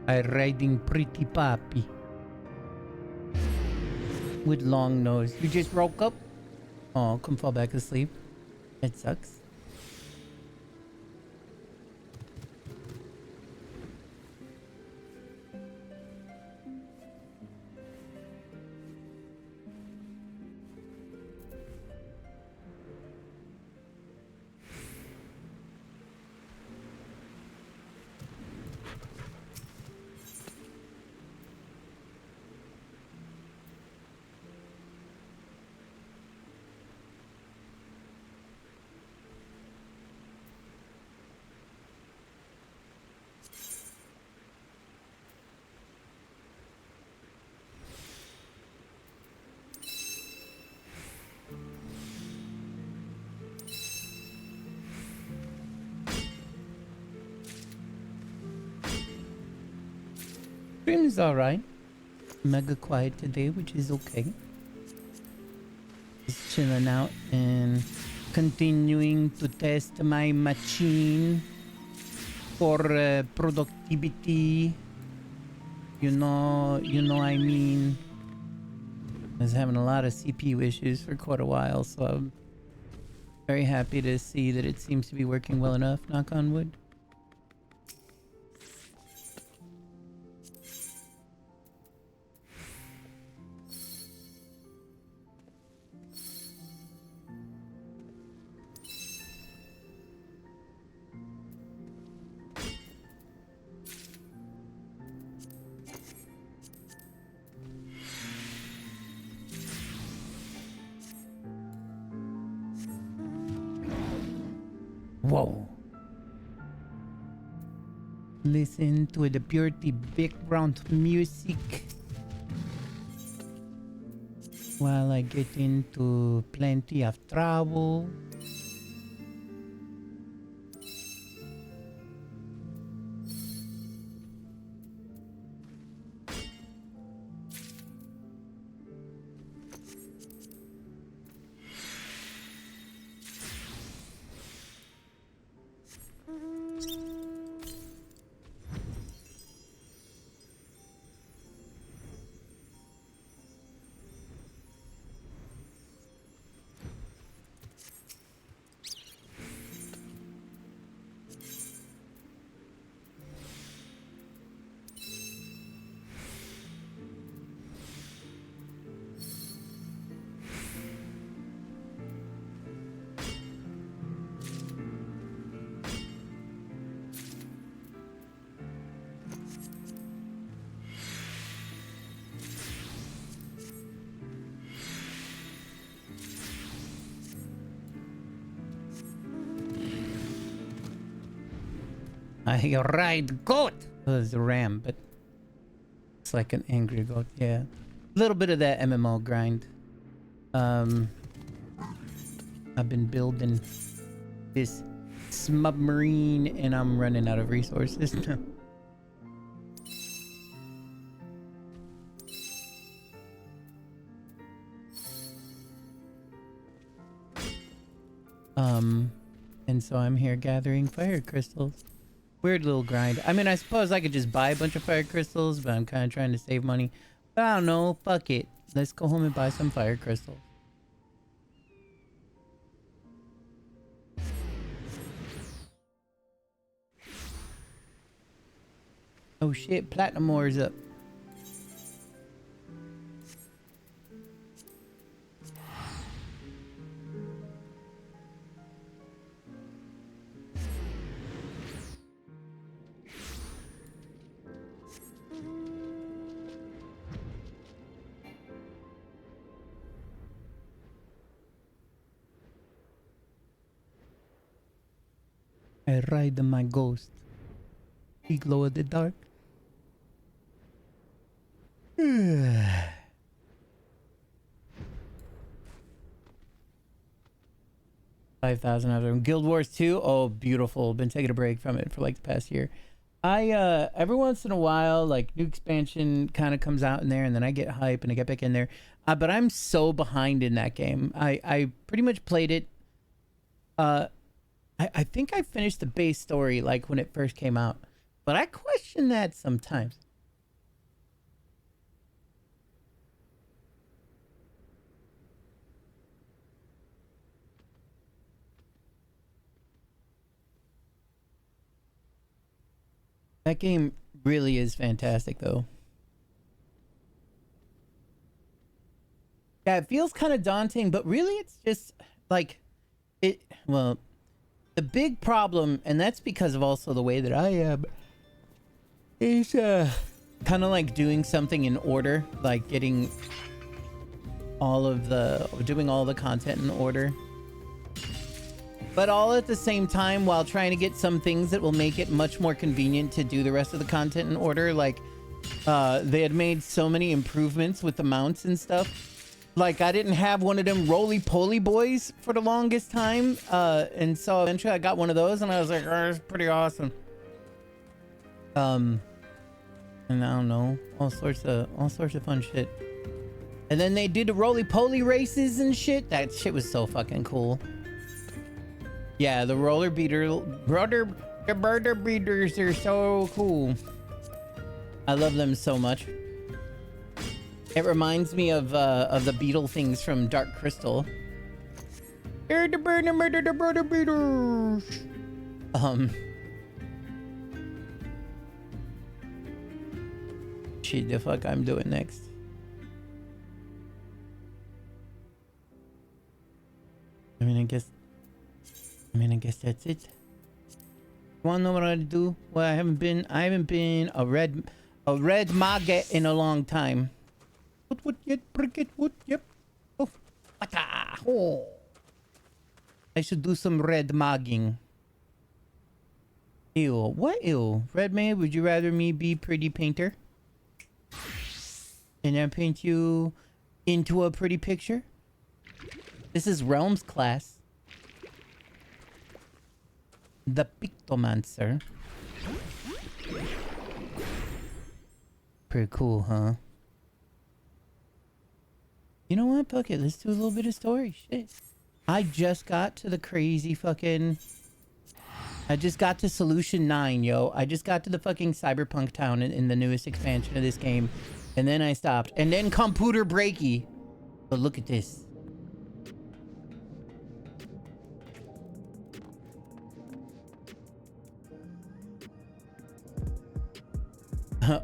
I'm riding pretty puppy with long nose. You just woke up? Oh, come fall back asleep. It sucks. Stream's alright. Mega quiet today, which is okay. Just chilling out and continuing to test my machine for productivity. You know I mean. I was having a lot of CPU issues for quite a while, so I'm very happy to see that it seems to be working well enough, knock on wood. Whoa. Listen to the purity background music while I get into plenty of trouble. I ride goat. Oh, it's a ram, but it's like an angry goat. Yeah, a little bit of that MMO grind. I've been building this submarine, and I'm running out of resources. And so I'm here gathering fire crystals. Weird little grind. I mean, I suppose I could just buy a bunch of fire crystals, but I'm kind of trying to save money. But I don't know. Fuck it. Let's go home and buy some fire crystals. Oh shit, platinum ore is up. I ride my ghost. He glow in the dark. 5,000 after Guild Wars 2. Oh, beautiful. Been taking a break from it for like the past year. I every once in a while, like new expansion kind of comes out in there, and then I get hype and I get back in there. But I'm so behind in that game. I pretty much played it. I think I finished the base story like when it first came out, but I question that sometimes. That game really is fantastic, though. Yeah, it feels kind of daunting, but really it's just like it. Well, the big problem, and that's because of also the way that I am, is kind of like doing something in order, like getting doing all the content in order, but all at the same time while trying to get some things that will make it much more convenient to do the rest of the content in order. Like they had made so many improvements with the mounts and stuff. Like, I didn't have one of them roly-poly boys for the longest time. And so eventually I got one of those, and I was like, oh, it's pretty awesome. And I don't know, all sorts of fun shit. And then they did the roly-poly races and shit. That shit was so fucking cool. Yeah, the roller beaters are so cool. I love them so much. It reminds me of the beetle things from Dark Crystal. Shit, the fuck I'm doing next. I mean, I guess that's it. Wanna know what I do? Well, I haven't been a red maggot in a long time. What yet? Bricket? What? Yep. Oh, oh. I should do some red mogging. Ew. What ew? Red man, would you rather me be pretty painter? And I paint you into a pretty picture? This is Realms class. The Pictomancer. Pretty cool, huh? You know what? Fuck it. Let's do a little bit of story. Shit. I just got to the crazy fucking... I just got to Solution 9, yo. I just got to the fucking cyberpunk town in the newest expansion of this game. And then I stopped. And then computer breaky. But look at this.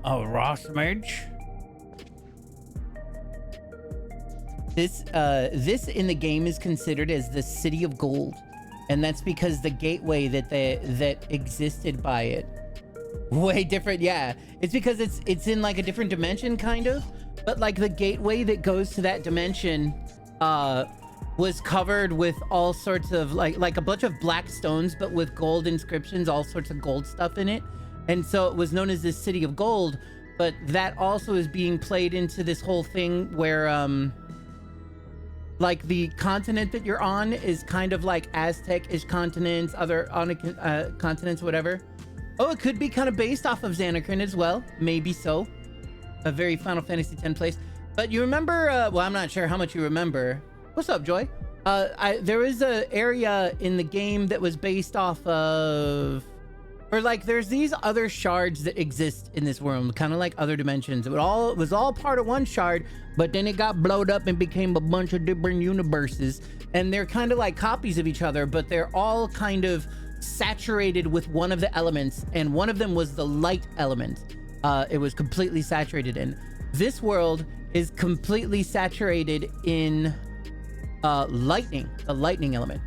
A Ross Mage? This in the game is considered as the City of Gold. And that's because the gateway that existed by it. Way different, yeah. It's because it's in like a different dimension, kind of. But like the gateway that goes to that dimension was covered with all sorts of like a bunch of black stones, but with gold inscriptions, all sorts of gold stuff in it. And so it was known as the City of Gold. But that also is being played into this whole thing where like the continent that you're on is kind of like Aztec-ish continents, other continents, whatever. Oh, it could be kind of based off of Xanarkand as well. Maybe so. A very Final Fantasy X place. But you remember, well, I'm not sure how much you remember. What's up, Joy? There is an area in the game that was based off of... Or like, there's these other shards that exist in this world, kind of like other dimensions. It was all part of one shard, but then it got blowed up and became a bunch of different universes. And they're kind of like copies of each other, but they're all kind of saturated with one of the elements. And one of them was the light element. It was completely saturated in. This world is completely saturated in lightning, the lightning element.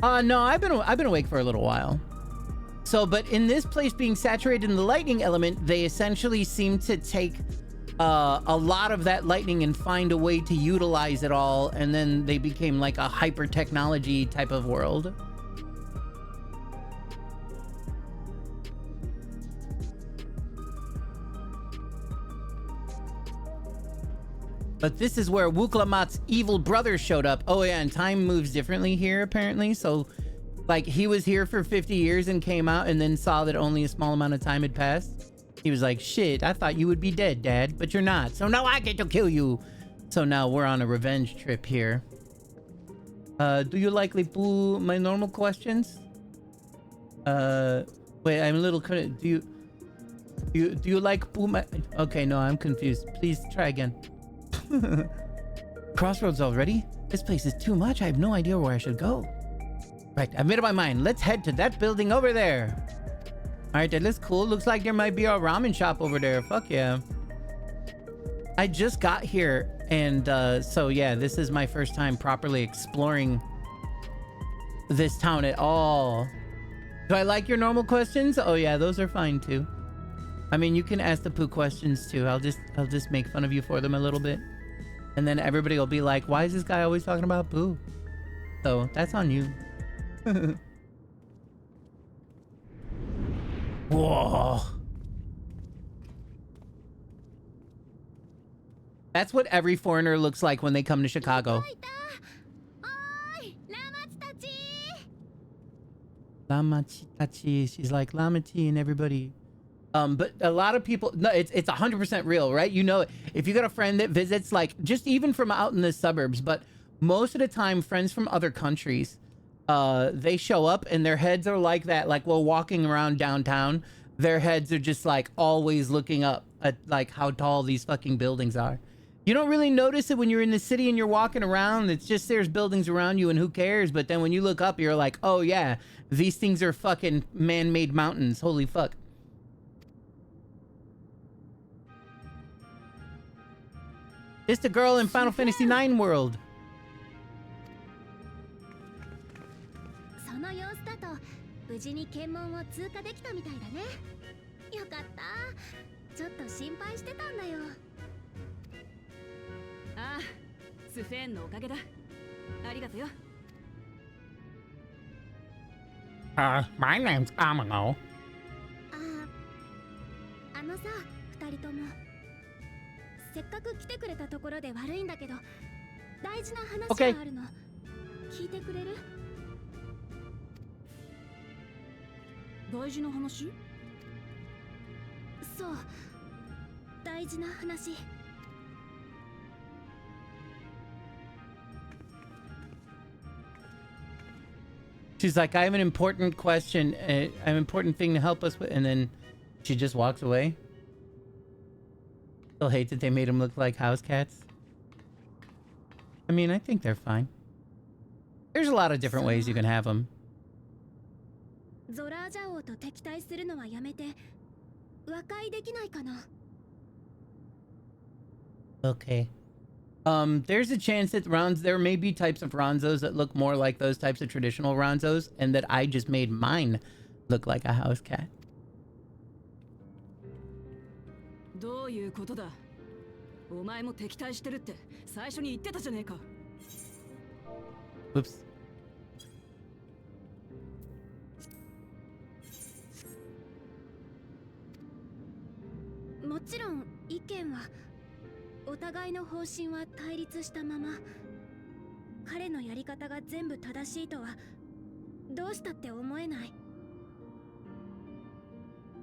No, I've been awake for a little while. So, but in this place being saturated in the lightning element, they essentially seem to take a lot of that lightning and find a way to utilize it all, and then they became like a hyper technology type of world. But this is where Wuklamat's evil brother showed up. Oh yeah, and time moves differently here apparently, so like he was here for 50 years and came out and then saw that only a small amount of time had passed. He was like, shit, I thought you would be dead, Dad, but you're not. So now I get to kill you. So now we're on a revenge trip here. Do you like my normal questions? Wait, I'm a little... Do you like my... Okay, no, I'm confused. Please try again. Crossroads already? This place is too much. I have no idea where I should go. Right, I've made up my mind. Let's head to that building over there. Alright, that looks cool. Looks like there might be a ramen shop over there. Fuck yeah. I just got here, and so yeah, this is my first time properly exploring this town at all. Do I like your normal questions? Oh yeah, those are fine too. I mean, you can ask the poo questions too. I'll just make fun of you for them a little bit. And then everybody will be like, why is this guy always talking about poo? So that's on you. Whoa. That's what every foreigner looks like when they come to Chicago. Lamachi. She's like Lamati and everybody. But a lot of people, no, it's 100% real, right? You know, if you got a friend that visits, like just even from out in the suburbs, but most of the time, friends from other countries, they show up and their heads are like that. Like while walking around downtown, their heads are just like always looking up at like how tall these fucking buildings are. You don't really notice it when you're in the city and you're walking around. It's just there's buildings around you and who cares? But then when you look up, you're like, oh yeah, these things are fucking man-made mountains. Holy fuck. It's the girl in Final Fantasy IX world.
その様子だと無事に検問を通過できたみたいだね。よかった。ちょっと心配してたんだよ。ああ、スフェーンのおかげだ。ありがとうよ。
My name's Amano.
あのさ、二人とも。せっかく来てくれたところで悪いんだけど、大事な話があるの。聞いてくれる？大事な話？そう、大事な話。
She's like, I have an important question, an important thing to help us with, and then she just walks away. Still hate that they made them look like house cats. I mean, I think they're fine. There's a lot of different ways you can have them.
ゾラージャ王と敵対するのはやめて、和解できないかな。
Okay. There's a chance that there may be types of Ronzos that look more like those types of traditional Ronzos, and that I just made mine look like a house cat.
どういうことだ？お前も敵対してるって最初に言ってたじゃねえか。
Oops.
もちろん意見はお互いの方針は対立したまま、彼のやり方が全部正しいとはどうしたって思えない。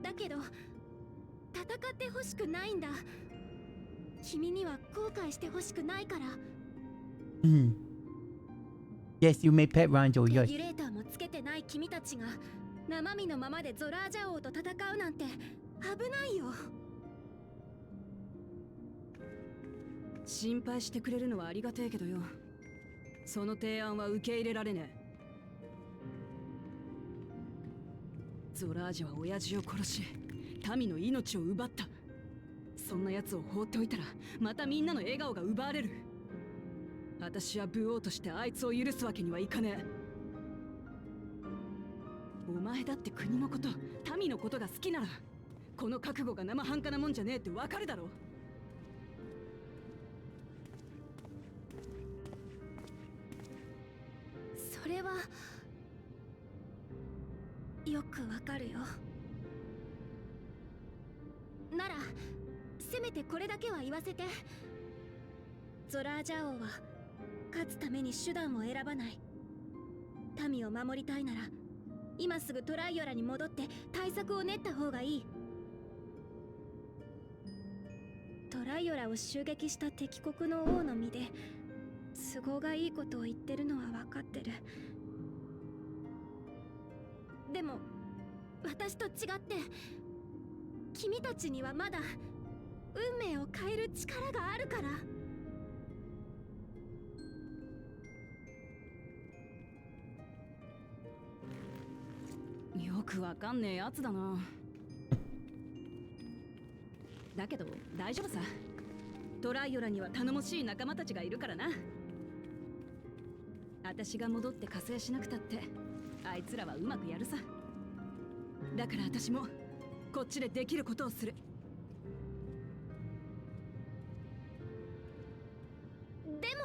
だけど戦ってほしくないんだ。君には後悔してほしくないから。
Yes, you may pet Ronzo,
レ
yes.
ギュレーターもつけてない君たちが生身のままでゾラージャ王と戦うなんて危ないよ。
心配してくれるのはありがてえけどよ。その提案は受け入れられねえ。ゾラージは親父を殺し、民の命を奪った。そんな奴を放っておいたら、またみんなの笑顔が奪われる。私は武王としてあいつを許すわけにはいかねえ。お前だって国のこと、民のことが好きなら、この覚悟が生半可なもんじゃねえってわかるだろ。
それはよくわかるよ。ならせめてこれだけは言わせて。ゾラージャ王は勝つために手段を選ばない。民を守りたいなら今すぐトライオラに戻って対策を練った方がいい。トライオラを襲撃した敵国の王の身で都合がいいことを言ってるのは分かってる。でも私と違って君たちにはまだ運命を変える力があるから。
よくわかんねえやつだな。だけど大丈夫さ。トライオラには頼もしい仲間たちがいるからな。私が戻って加勢しなくたってあいつらはうまくやるさ。だから私もこっちでできることをする。
でも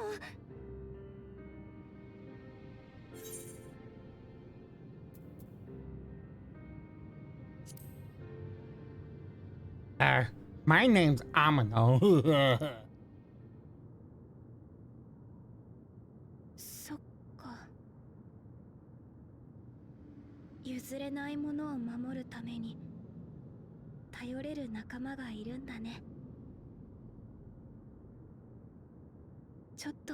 My name's Amano.
そっか。譲れないものを守るために頼れる仲間がいるんだね。ちょっと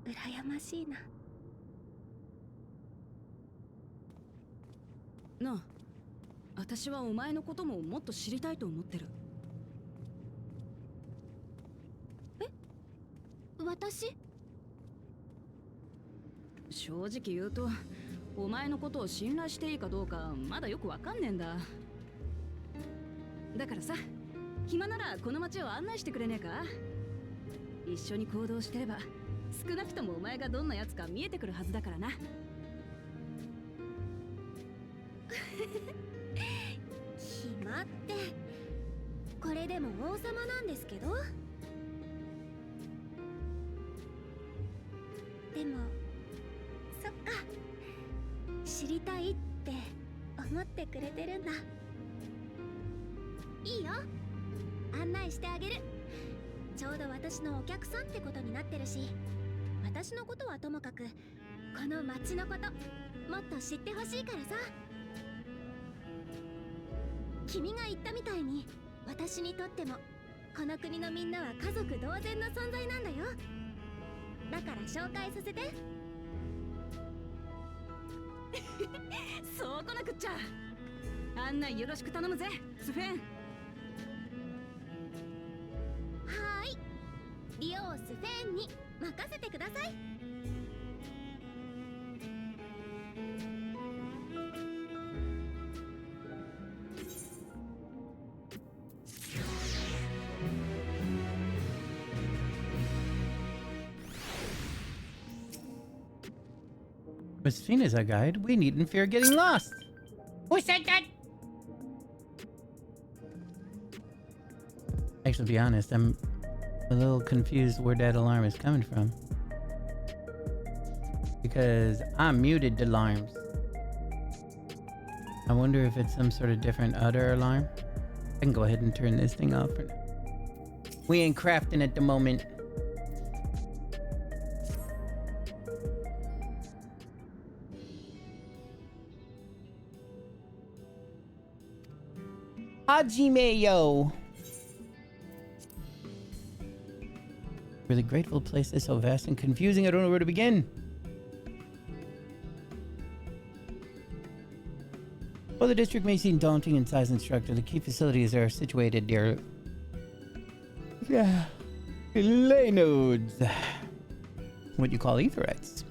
羨ましいな。
なあ、私はお前のことももっと知りたいと思ってる。
私？
正直言うと、お前のことを信頼していいかどうかまだよくわかんねえんだ。だからさ、暇ならこの街を案内してくれねえか？一緒に行動してれば少なくともお前がどんなやつか見えてくるはずだからな。
暇って、これでも王様なんですけど。でもそっか、知りたいって思ってくれてるんだ。いいよ、案内してあげる。ちょうど私のお客さんってことになってるし、私のことはともかくこの街のこともっと知ってほしいからさ。君が言ったみたいに、私にとってもこの国のみんなは家族同然の存在なんだよ。だから紹介させて。
そうこなくっちゃ。案内よろしく頼むぜ、スフェン。
はーい、リオースフェンに任せてください。
With Sphene as our guide, we needn't fear getting lost. Who said that? Actually, to be honest, I'm a little confused where that alarm is coming from. Because I muted the alarms. I wonder if it's some sort of different other alarm. I can go ahead and turn this thing off for now. We ain't crafting at the moment. Hajime yo. Really grateful the place is so vast and confusing, I don't know where to begin. While the district may seem daunting in size and structure, the key facilities are situated near ley nodes. What you call etherites.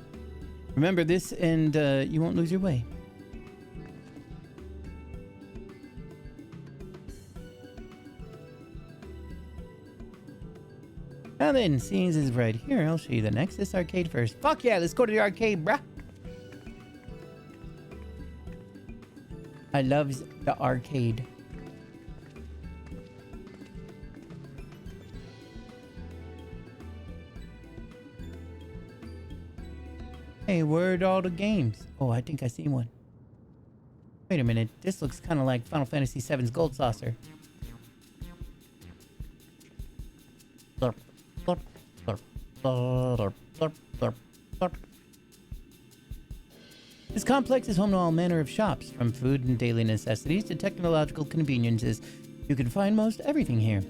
Remember this and you won't lose your way. Now then, seeing as it's right here, I'll show you the Nexus arcade first. Fuck yeah, let's go to the arcade, bruh. I love the arcade. Hey, where'd all the games? Oh, I think I see one. Wait a minute, this looks kind of like Final Fantasy VII's Gold Saucer. Slurp, slurp, slurp, slurp, slurp, slurp, slurp. This complex is home to all manner of shops, from food and daily necessities to technological conveniences. You can find most everything here.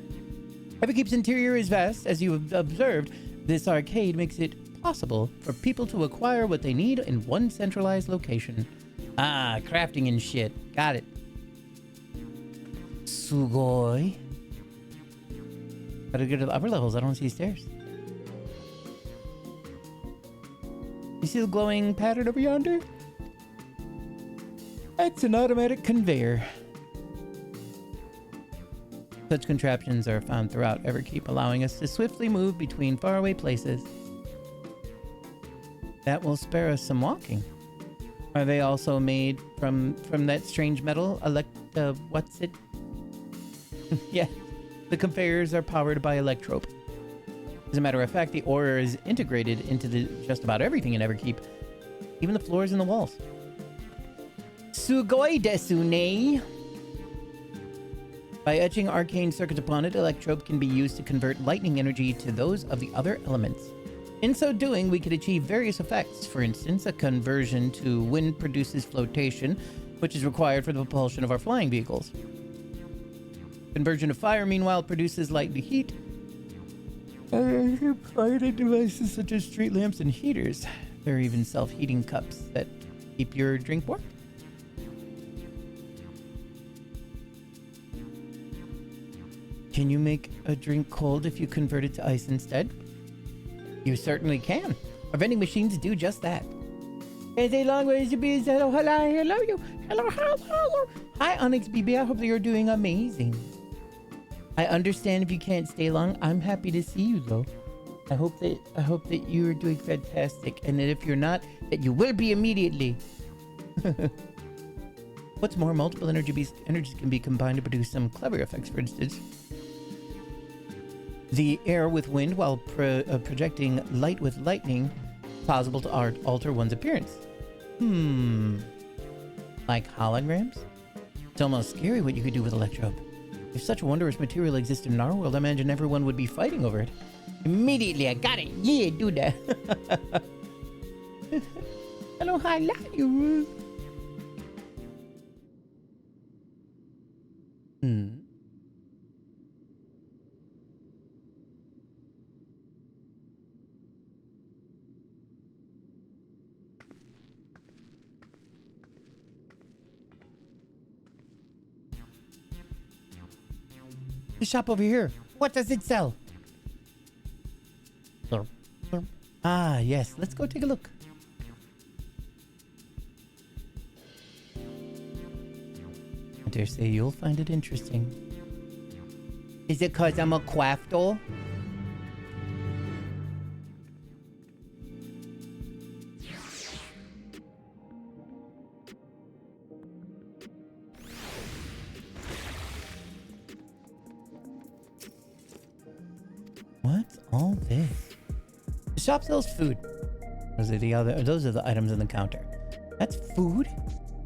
Everkeep's interior is vast. As you have observed, this arcade makes it possible for people to acquire what they need in one centralized location. Ah, crafting and shit. Got it. Sugoi. Gotta go to the upper levels. I don't see stairs. You see the glowing pattern over yonder? That's an automatic conveyor. Such contraptions are found throughout Everkeep, allowing us to swiftly move between faraway places. That will spare us some walking. Are they also made from that strange metal? What's it? Yeah, the conveyors are powered by electrope. As a matter of fact, the ore is integrated into just about everything in Everkeep, even the floors and the walls. Sugoi desu ne. By etching arcane circuits upon it, electrope can be used to convert lightning energy to those of the other elements. In so doing, we could achieve various effects. For instance, a conversion to wind produces flotation, which is required for the propulsion of our flying vehicles. Conversion of fire, meanwhile, produces light to heat. Applied devices such as street lamps and heaters. There are even self-heating cups that keep your drink warm. Can you make a drink cold if you convert it to ice instead? You certainly can. Our vending machines do just that. It's a long ways to be. Hello, hello, you. Hello, hello. Hi, Onyx BB. I hope that you're doing amazing. I understand if you can't stay long. I'm happy to see you though. I hope that you are doing fantastic, and that if you're not, that you will be immediately. What's more, multiple energies can be combined to produce some clever effects. For instance, the air with wind while projecting light with lightning, possible to alter one's appearance. Like holograms? It's almost scary what you could do with electrope. If such wondrous material existed in our world, I imagine everyone would be fighting over it. Immediately, I got it. Yeah, do that. Hello, hi, love you. The shop over here. What does it sell? Ah, yes. Let's go take a look. I dare say you'll find it interesting. Is it 'cause I'm a quaffle? What's all this? The shop sells food. Those are the items on the counter. That's food?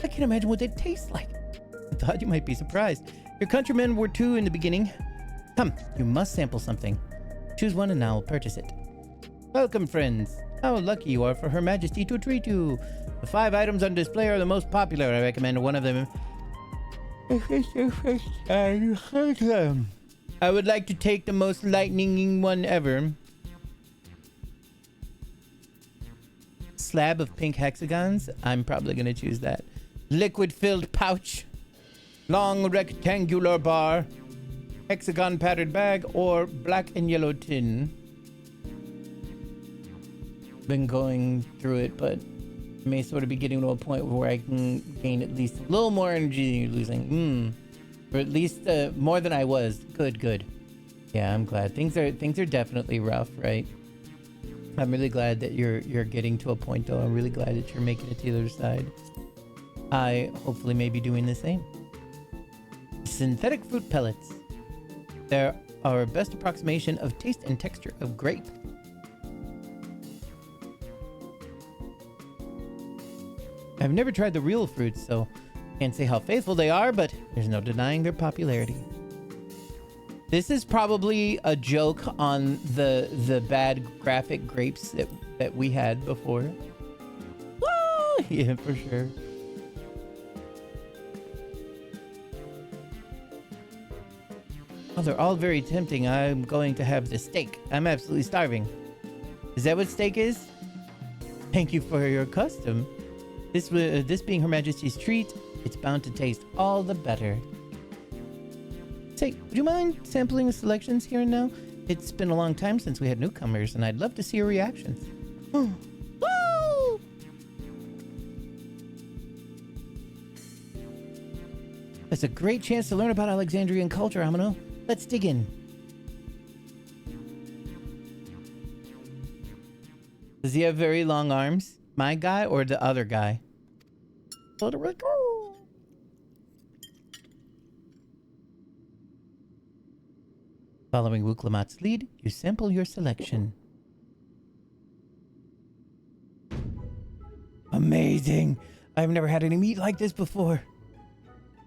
I can't imagine what they taste like. I thought you might be surprised. Your countrymen were too in the beginning. Come, you must sample something. Choose one and I'll purchase it. Welcome, friends. How lucky you are for Her Majesty to treat you. The 5 items on display are the most popular. I recommend one of them. I would like to take the most lightning one ever. Slab of pink hexagons. I'm probably going to choose that. Liquid-filled pouch. Long rectangular bar. Hexagon patterned bag. Or black and yellow tin. Been going through it, but I may sort of be getting to a point where I can gain at least a little more energy than you're losing. Or at least more than I was. Good. Yeah, I'm glad. Things are definitely rough, right? I'm really glad that you're getting to a point, though. I'm really glad that you're making it to the other side. I hopefully may be doing the same. Synthetic fruit pellets. They're our best approximation of taste and texture of grape. I've never tried the real fruits, so can't say how faithful they are, but there's no denying their popularity. This is probably a joke on the bad graphic grapes that we had before. Woo! Yeah, for sure. Oh, they're all very tempting. I'm going to have the steak. I'm absolutely starving. Is that what steak is? Thank you for your custom. This being Her Majesty's treat, it's bound to taste all the better. Say, would you mind sampling the selections here and now? It's been a long time since we had newcomers, and I'd love to see your reactions. Woo! That's a great chance to learn about Alexandrian culture, Amino. Let's dig in. Does he have very long arms? My guy or the other guy? Following Wuklamat's lead, you sample your selection. Amazing! I've never had any meat like this before.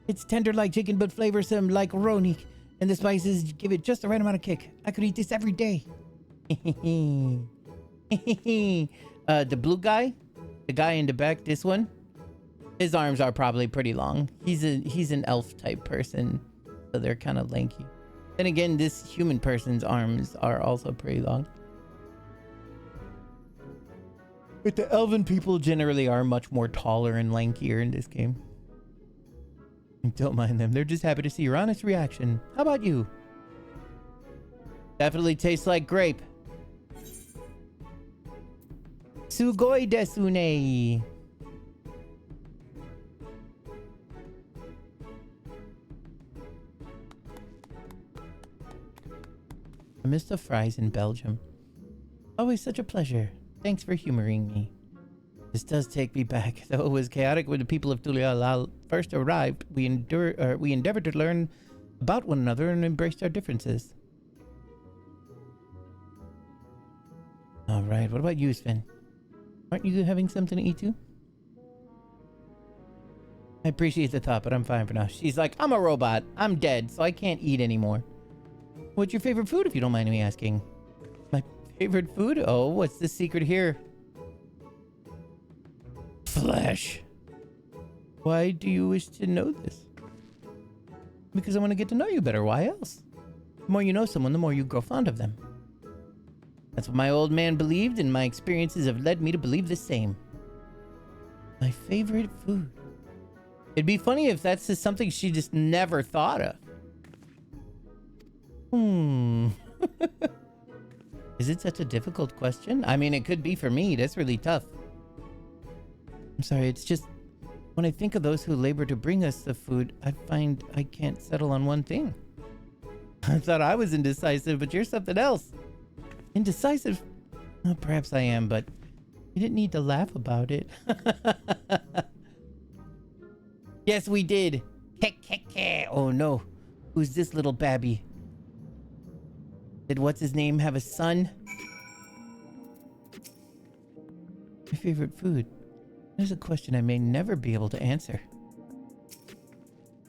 It's tender like chicken, but flavorsome like roni. And the spices give it just the right amount of kick. I could eat this every day. The blue guy? The guy in the back, this one? His arms are probably pretty long. He's an elf type person. So they're kind of lanky. Then again, this human person's arms are also pretty long. But the elven people generally are much more taller and lankier in this game. Don't mind them. They're just happy to see your honest reaction. How about you? Definitely tastes like grape. Sugoi desune. I miss the fries in Belgium. Always such a pleasure. Thanks for humoring me. This does take me back. Though it was chaotic when the people of Tulialal first arrived, we endeavored to learn about one another and embraced our differences. Alright, what about you, Sven? Aren't you having something to eat too? I appreciate the thought, but I'm fine for now. She's like, I'm a robot. I'm dead, so I can't eat anymore. What's your favorite food, if you don't mind me asking? My favorite food? Oh, what's the secret here? Flesh. Why do you wish to know this? Because I want to get to know you better. Why else? The more you know someone, the more you grow fond of them. That's what my old man believed, and my experiences have led me to believe the same. My favorite food. It'd be funny if that's just something she just never thought of. Is it such a difficult question? I mean, it could be for me. That's really tough. I'm sorry, it's just when I think of those who labor to bring us the food, I find I can't settle on one thing. I thought I was indecisive, but you're something else. Indecisive? Well, perhaps I am, but you didn't need to laugh about it. Yes, we did. Oh no. Who's this little babby? Did what's his name have a son? My favorite food. There's a question I may never be able to answer.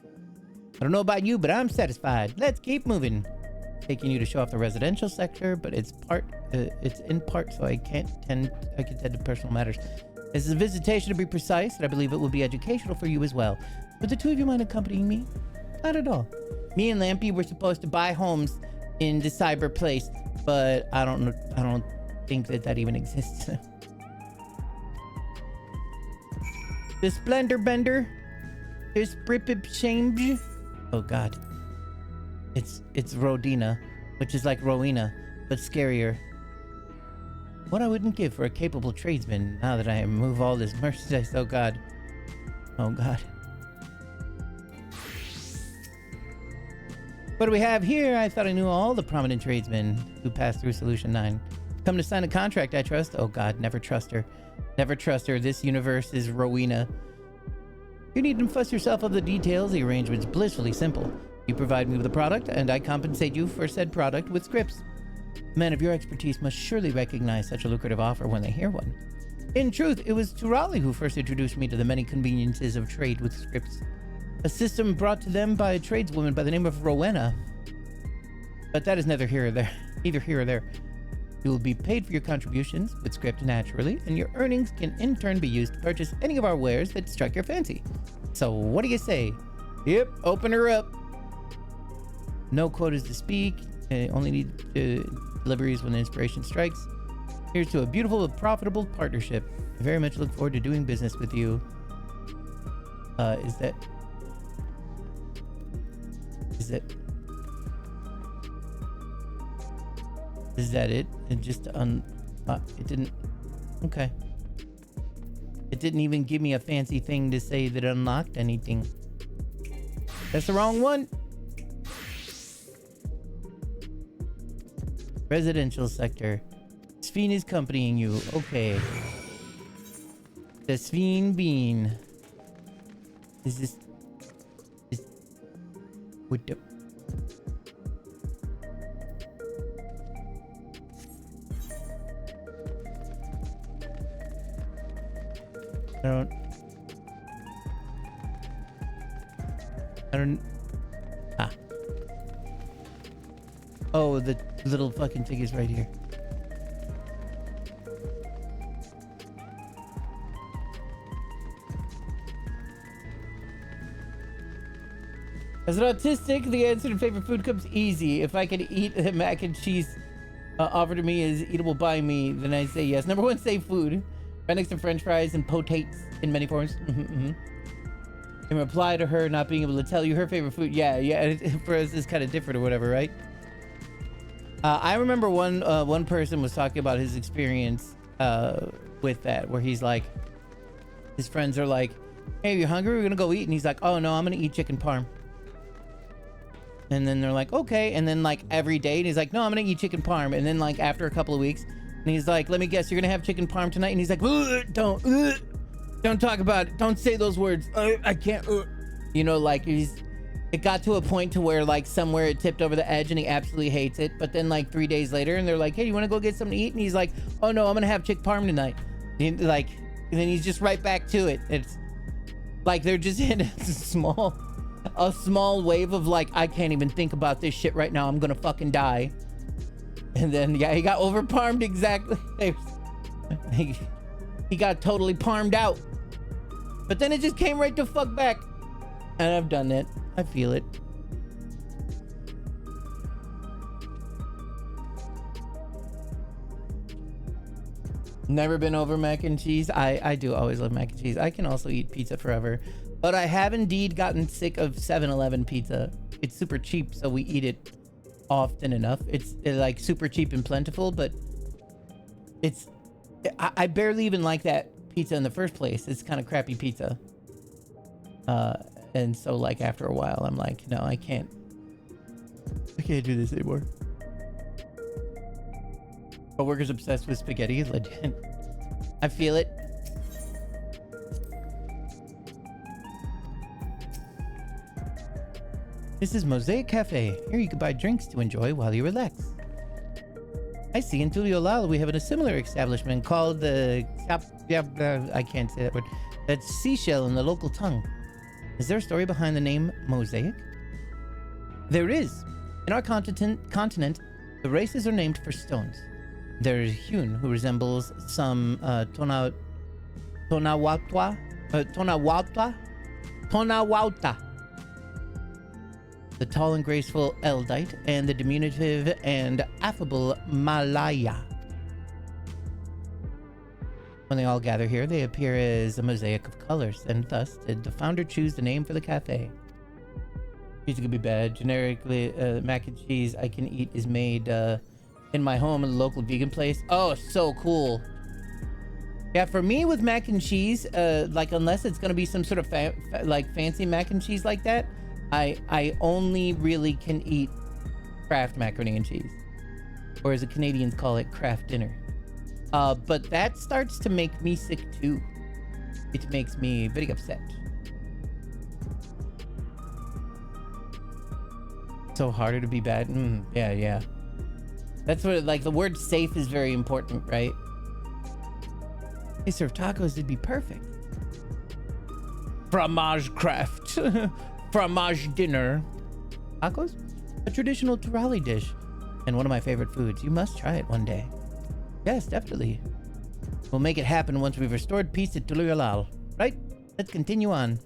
I don't know about you, but I'm satisfied. Let's keep moving. Taking you to show off the residential sector, but it's in part, so I can tend to personal matters. This is a visitation to be precise, and I believe it will be educational for you as well. Would the two of you mind accompanying me? Not at all. Me and Lampy were supposed to buy homes in the cyber place, but I don't think that even exists. The Splendor Bender. There's Change. Oh god. It's Rodina, which is like Rowena, but scarier. What I wouldn't give for a capable tradesman now that I move all this merchandise. Oh god. Oh god. What do we have here? I thought I knew all the prominent tradesmen who passed through Solution 9. Come to sign a contract, I trust. Oh god, never trust her. Never trust her. This universe is Rowena. You needn't fuss yourself over the details. The arrangement's blissfully simple. You provide me with a product, and I compensate you for said product with scripts. Men of your expertise must surely recognize such a lucrative offer when they hear one. In truth, it was Turali who first introduced me to the many conveniences of trade with scripts. A system brought to them by a tradeswoman by the name of Rowena. But that is neither here or there. Either here or there. You will be paid for your contributions with script naturally, and your earnings can in turn be used to purchase any of our wares that strike your fancy. So what do you say? Yep, open her up. No quotas to speak. Only need deliveries when the inspiration strikes. Here's to a beautiful and profitable partnership. I very much look forward to doing business with you. Is that it? It just it didn't. Okay. It didn't even give me a fancy thing to say that unlocked anything. That's the wrong one. Residential sector. Sven is accompanying you. Okay. The Sven Bean. Is this... What the... I don't... Ah. Oh, the little fucking thing is right here. As an autistic, the answer to favorite food comes easy. If I can eat the mac and cheese offered to me is eatable by me, then I say yes. Number one, safe food. Right next to french fries and potates in many forms. In reply to her not being able to tell you her favorite food. Yeah, for us it's kind of different or whatever, right? I remember one person was talking about his experience with that, where he's like, his friends are like, hey, you hungry? We're gonna go eat. And he's like, oh no, I'm gonna eat chicken parm. And then they're like, okay. And then like every day, and he's like, no, I'm gonna eat chicken parm. And then like after a couple of weeks, and he's like, let me guess, you're gonna have chicken parm tonight? And he's like, don't talk about it. Don't say those words. I can't. You know, like it got to a point to where like somewhere it tipped over the edge and he absolutely hates it. But then like 3 days later, and they're like, hey, you want to go get something to eat? And he's like, oh no, I'm gonna have chicken parm tonight. And like, and then he's just right back to it. It's like they're just in a small wave of like, I can't even think about this shit right now. I'm gonna fucking die. And then yeah, he got over parmed exactly. He got totally parmed out. But then it just came right to fuck back. And I've done that. I feel it. Never been over mac and cheese. I do always love mac and cheese. I can also eat pizza forever. But I have indeed gotten sick of 7-Eleven pizza. It's super cheap, so we eat it often enough. It's like super cheap and plentiful, but I barely even like that pizza in the first place. It's kind of crappy pizza. And so like after a while, I'm like, no, I can't do this anymore. Coworkers obsessed with spaghetti, legit. I feel it. This is Mosaic Cafe. Here you can buy drinks to enjoy while you relax. I see in Tuliolala we have a similar establishment called the... I can't say that word. That's seashell in the local tongue. Is there a story behind the name Mosaic? There is. In our continent, the races are named for stones. There is hewn, who resembles some Tonawauta, the tall and graceful Eldite, and the diminutive and affable Malaya. When they all gather here, they appear as a mosaic of colors, and thus did the founder choose the name for the cafe. Pizza could be bad. Generically, mac and cheese I can eat is made in my home in a local vegan place. Oh, so cool. Yeah, for me with mac and cheese, like unless it's gonna be some sort of fancy mac and cheese like that, I only really can eat Kraft macaroni and cheese, or as the Canadians call it, Kraft dinner. But that starts to make me sick too. It makes me very upset. So harder to be bad. Yeah. That's what, like, the word safe is very important, right? They serve tacos, it'd be perfect. Fromage Kraft. Fromage dinner. Tacos? A traditional Turali dish. And one of my favorite foods. You must try it one day. Yes, definitely. We'll make it happen once we've restored peace at Tuliolal. Right? Let's continue on.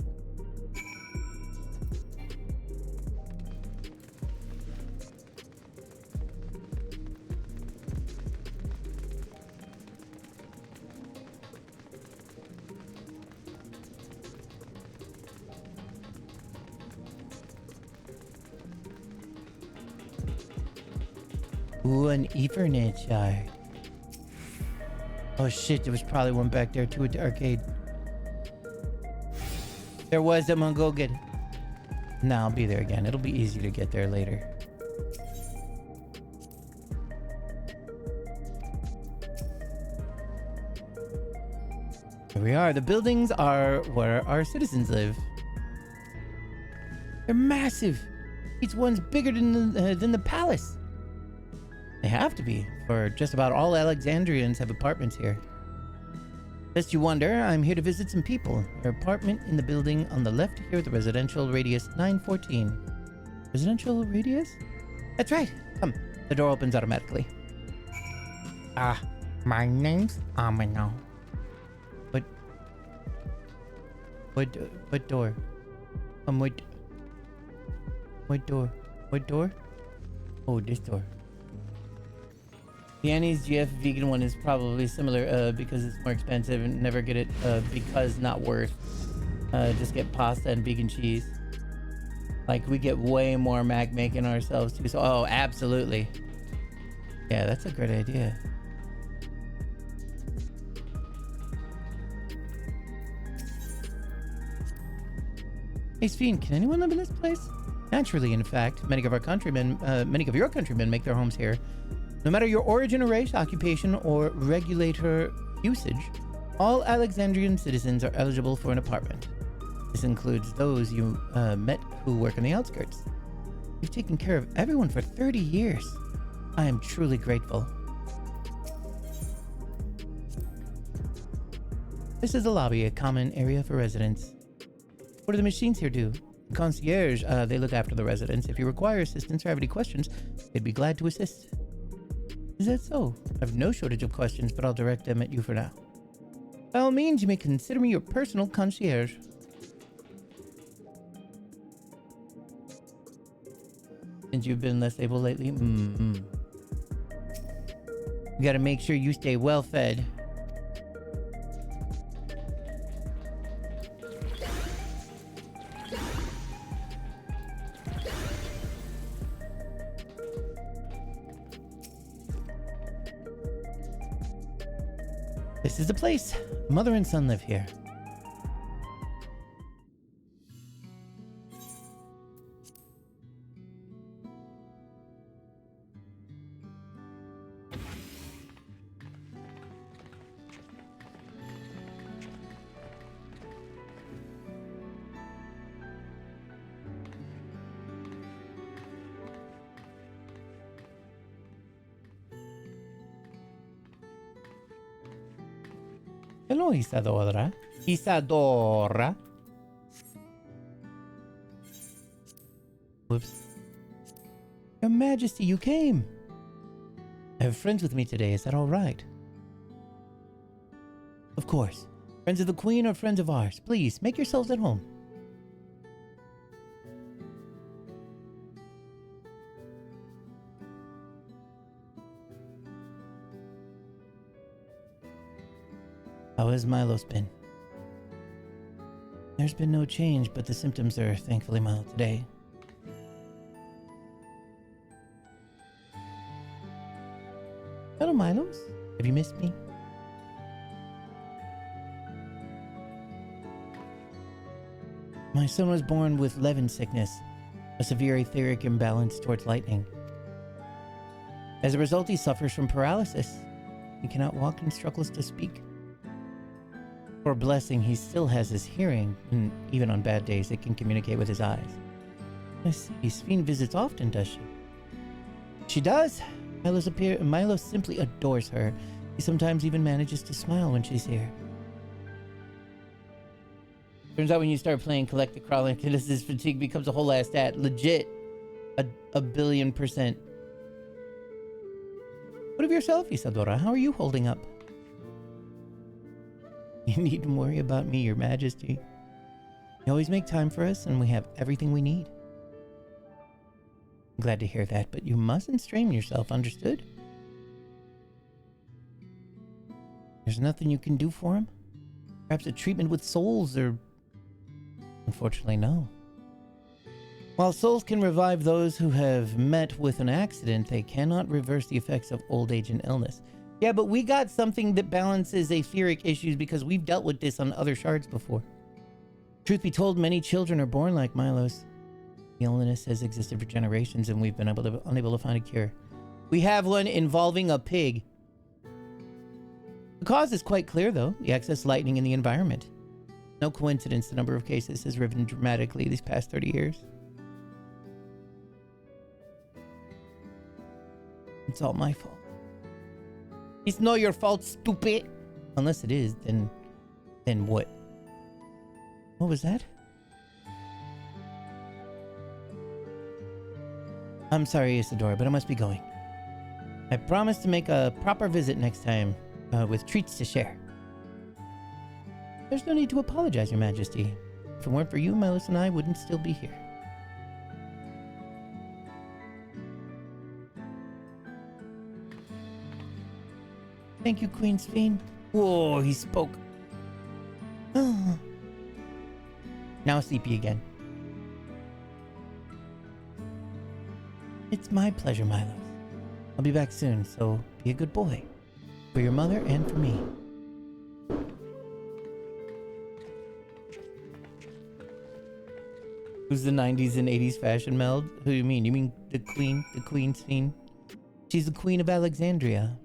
Ooh, an Ethernet shard. Oh shit, there was probably one back there too at the arcade. There was. I'm gonna go get it. No, I'll be there again. It'll be easy to get there later. Here we are. The buildings are where our citizens live. They're massive. Each one's bigger than the palace. They have to be, for just about all Alexandrians have apartments here. Lest you wonder, I'm here to visit some people. Their apartment in the building on the left here with the residential radius 914. Residential radius? That's right. Come. The door opens automatically. My name's Amino. What door? What? What door? What door? Oh, this door. The Annie's GF vegan one is probably similar because it's more expensive and never get it because not worth. Just get pasta and vegan cheese. Like we get way more Mac making ourselves too. So, oh, absolutely. Yeah, that's a great idea. Hey, Sphene, can anyone live in this place? Naturally, in fact, many of your countrymen make their homes here. No matter your origin or race, occupation, or regulator usage, all Alexandrian citizens are eligible for an apartment. This includes those you met who work on the outskirts. You've taken care of everyone for 30 years. I am truly grateful. This is the lobby, a common area for residents. What do the machines here do? Concierge, they look after the residents. If you require assistance or have any questions, they'd be glad to assist. Is that so? I have no shortage of questions, but I'll direct them at you for now. By all means, you may consider me your personal concierge. Since you've been less able lately, You gotta make sure you stay well fed. This is the place. Mother and son live here. Hello, Isadora. Isadora. Whoops. Your Majesty, you came. I have friends with me today. Is that all right? Of course. Friends of the Queen or friends of ours. Please, make yourselves at home. How has Milos been? There's been no change, but the symptoms are thankfully mild today. Hello, Milos. Have you missed me? My son was born with Levin sickness, a severe etheric imbalance towards lightning. As a result, he suffers from paralysis. He cannot walk and struggles to speak. For a blessing, he still has his hearing, and even on bad days, it can communicate with his eyes. I see. Sphene visits often, does she? She does. Milos simply adores her. He sometimes even manages to smile when she's here. Turns out when you start playing Collect the Crawling, his fatigue becomes a whole ass stat. Legit. A billion %. What of yourself, Isadora? How are you holding up? You needn't worry about me, Your Majesty. You always make time for us, and we have everything we need. I'm glad to hear that, but you mustn't strain yourself, understood? There's nothing you can do for him? Perhaps a treatment with souls, or... Unfortunately, no. While souls can revive those who have met with an accident, they cannot reverse the effects of old age and illness. Yeah, but we got something that balances etheric issues because we've dealt with this on other shards before. Truth be told, many children are born like Milos. The illness has existed for generations and we've been unable to find a cure. We have one involving a pig. The cause is quite clear though, the excess lightning in the environment. No coincidence the number of cases has risen dramatically these past 30 years. It's all my fault. It's not your fault, stupid. Unless it is, then what? What was that? I'm sorry, Isadora, but I must be going. I promise to make a proper visit next time, with treats to share. There's no need to apologize, Your Majesty. If it weren't for you, Milos and I wouldn't still be here. Thank you, Queen Sphinx. Whoa, he spoke. Now sleepy again. It's my pleasure, Milo. I'll be back soon, so be a good boy. For your mother and for me. Who's the 90s and 80s fashion meld? Who do you mean? You mean the queen? The queen scene? She's the queen of Alexandria.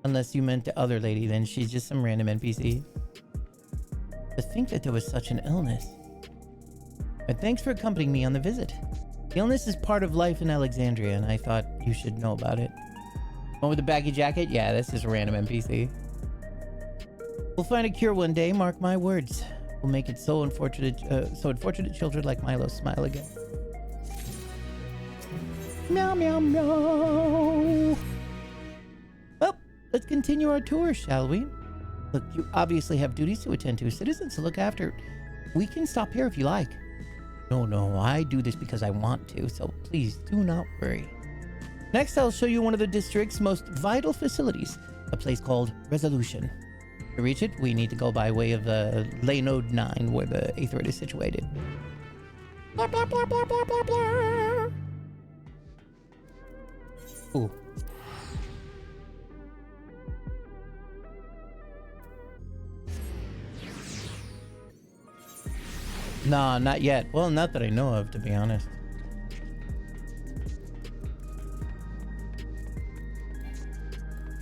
Unless you meant the other lady, then she's just some random NPC. To think that there was such an illness. But thanks for accompanying me on the visit. The illness is part of life in Alexandria, and I thought you should know about it. One with the baggy jacket? Yeah, this is a random NPC. We'll find a cure one day, mark my words. We'll make it so unfortunate children like Milo smile again. Meow, meow, meow. Well, let's continue our tour, shall we? Look, you obviously have duties to attend to, citizens to look after. We can stop here if you like. No, I do this because I want to, so please do not worry. Next, I'll show you one of the district's most vital facilities, a place called Resolution. To reach it, we need to go by way of Lay Node 9, where the Aetheroid is situated. Blah, blah, blah, blah, blah, blah, blah. Ooh. Nah, not yet. Well, not that I know of, to be honest.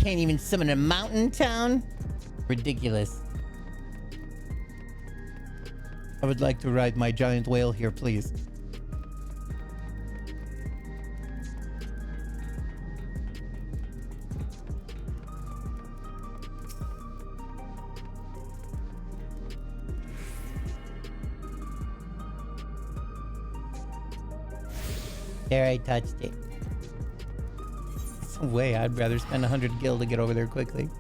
Can't even summon a mountain town? Ridiculous. I would like to ride my giant whale here, please. There, I touched it. It's no way. I'd rather spend 100 gil to get over there quickly.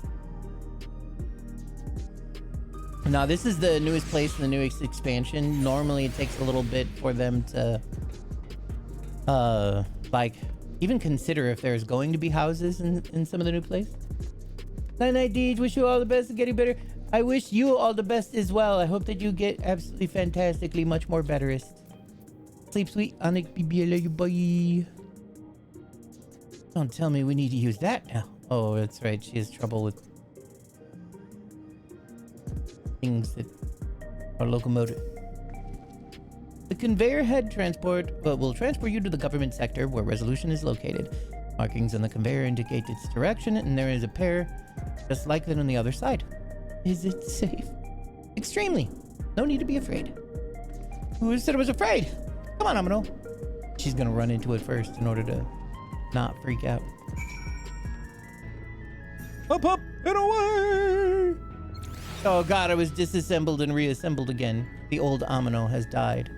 Now, this is the newest place in the newest expansion. Normally, it takes a little bit for them to, like, even consider if there's going to be houses in some of the new places. Night-night, Deej. Wish you all the best and getting better. I wish you all the best as well. I hope that you get absolutely fantastically much more betterest. Sleep sweet, Anik BBLA, you boy. Don't tell me we need to use that now. Oh, that's right. She has trouble with things that are locomotive. The conveyor head transport will transport you to the government sector where Resolution is located. Markings on the conveyor indicate its direction, and there is a pair just like that on the other side. Is it safe? Extremely. No need to be afraid. Who said I was afraid? Come on, Amino. She's gonna run into it first in order to not freak out. Up, and away! Oh god, I was disassembled and reassembled again. The old Amino has died.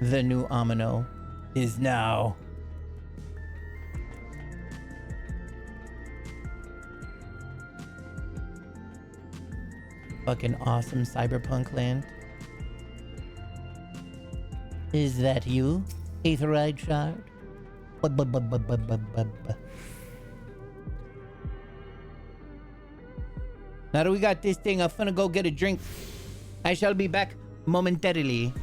The new Amino is now. Fucking awesome cyberpunk land. Is that you, Aetheroid Shard? Now that we got this thing, I'm finna go get a drink. I shall be back momentarily.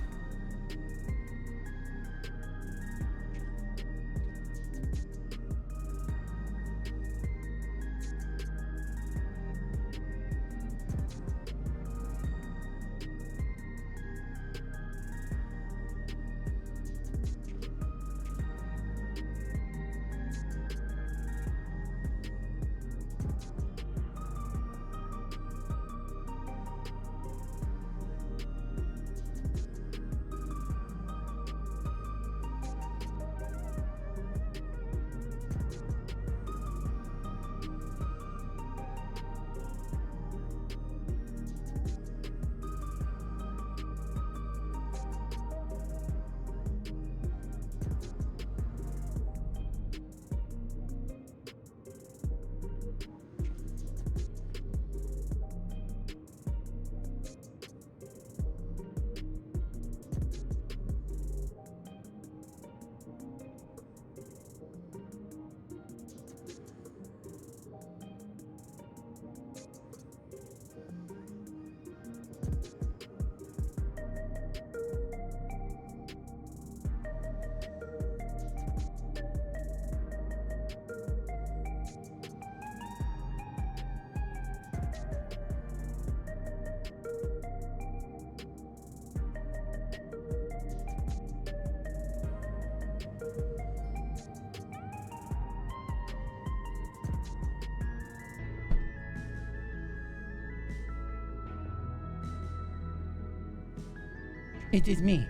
It is me.